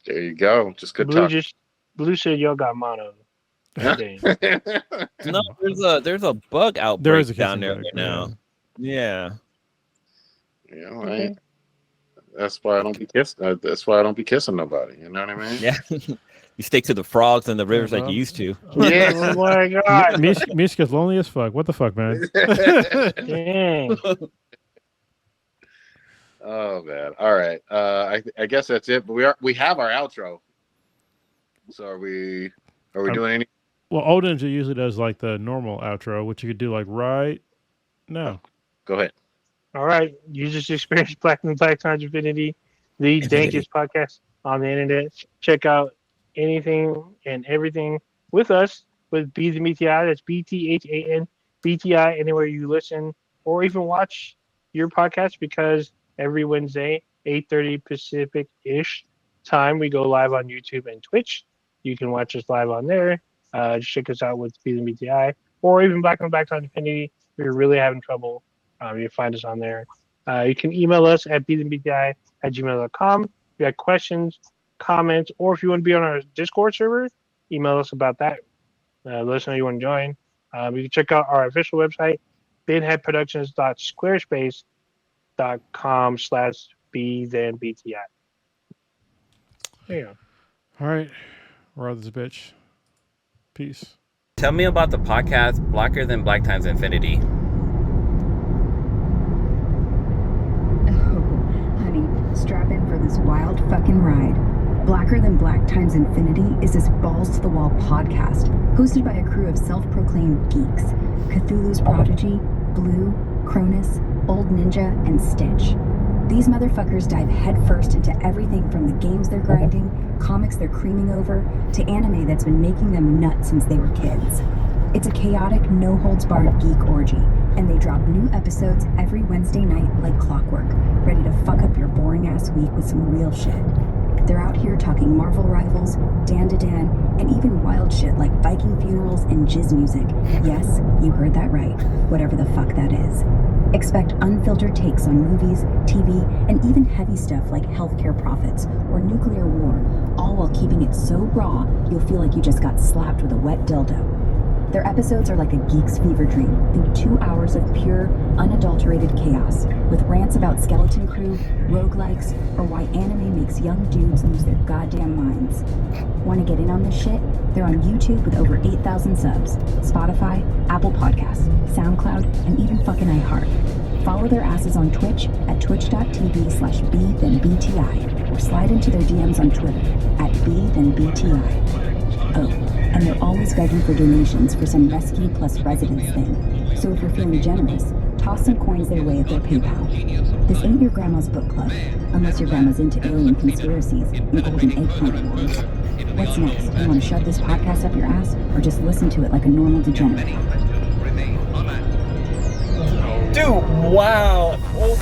There you go. Just good talk. Blue said y'all got mono. Dang. No, there's a bug outbreak There is a down kissing there bug, right now. Yeah. Yeah, right. That's why I don't be kissing. That's why I don't be kissing nobody. You know what I mean? Yeah. You stick to the frogs and the rivers like bro. you used to. Yeah. Oh my god. Mishka's lonely as fuck. What the fuck, man? Dang. Oh man. All right. I guess that's it. But we have our outro. So are we doing any? Well, Old Ninja usually does like the normal outro, which you could do like right now. Go ahead. All right. You just experienced Black and Black Times Infinity, the dankest podcast on the internet. Check out anything and everything with us with Be the BTI. That's BTHAN BTI anywhere you listen or even watch your podcast, because every Wednesday, 8:30 Pacific-ish time, we go live on YouTube and Twitch. You can watch us live on there. Just check us out with Be the BTI or even Black and Black Times Infinity. If you're really having trouble, you find us on there. You can email us at bethebti@gmail.com. If you have questions, comments, or if you want to be on our Discord server, email us about that. Let us know you want to join. You can check out our official website, binheadproductions.squarespace.com/be-then-bti. There you go. All right. We're out of this bitch. Peace. Tell me about the podcast Blacker Than Black Times Infinity. Strap in for this wild fucking ride. Blacker Than Black Times Infinity is this balls-to-the-wall podcast hosted by a crew of self-proclaimed geeks. Cthulhu's Prodigy, Blue, Cronus, Old Ninja, and Stitch. These motherfuckers dive headfirst into everything from the games they're grinding, comics they're creaming over, to anime that's been making them nuts since they were kids. It's a chaotic, no-holds-barred geek orgy, and they drop new episodes every Wednesday night like clockwork, ready to fuck up your boring-ass week with some real shit. They're out here talking Marvel rivals, Dan to Dan, and even wild shit like Viking funerals and jizz music. Yes, you heard that right, whatever the fuck that is. Expect unfiltered takes on movies, TV, and even heavy stuff like healthcare profits or nuclear war, all while keeping it so raw you'll feel like you just got slapped with a wet dildo. Their episodes are like a geek's fever dream. Think 2 hours of pure, unadulterated chaos, with rants about Skeleton Crew, roguelikes, or why anime makes young dudes lose their goddamn minds. Want to get in on this shit? They're on YouTube with over 8,000 subs, Spotify, Apple Podcasts, SoundCloud, and even fucking iHeart. Follow their asses on Twitch at twitch.tv/be-then-bti, or slide into their DMs on Twitter at be-then-bti. Oh, and they're always begging for donations for some rescue plus residence thing. So if you're feeling generous, toss some coins their way at their PayPal. This ain't your grandma's book club, unless your grandma's into alien conspiracies and golden eggplant wars. What's next? You want to shove this podcast up your ass, or just listen to it like a normal degenerate? Dude, wow. Oh.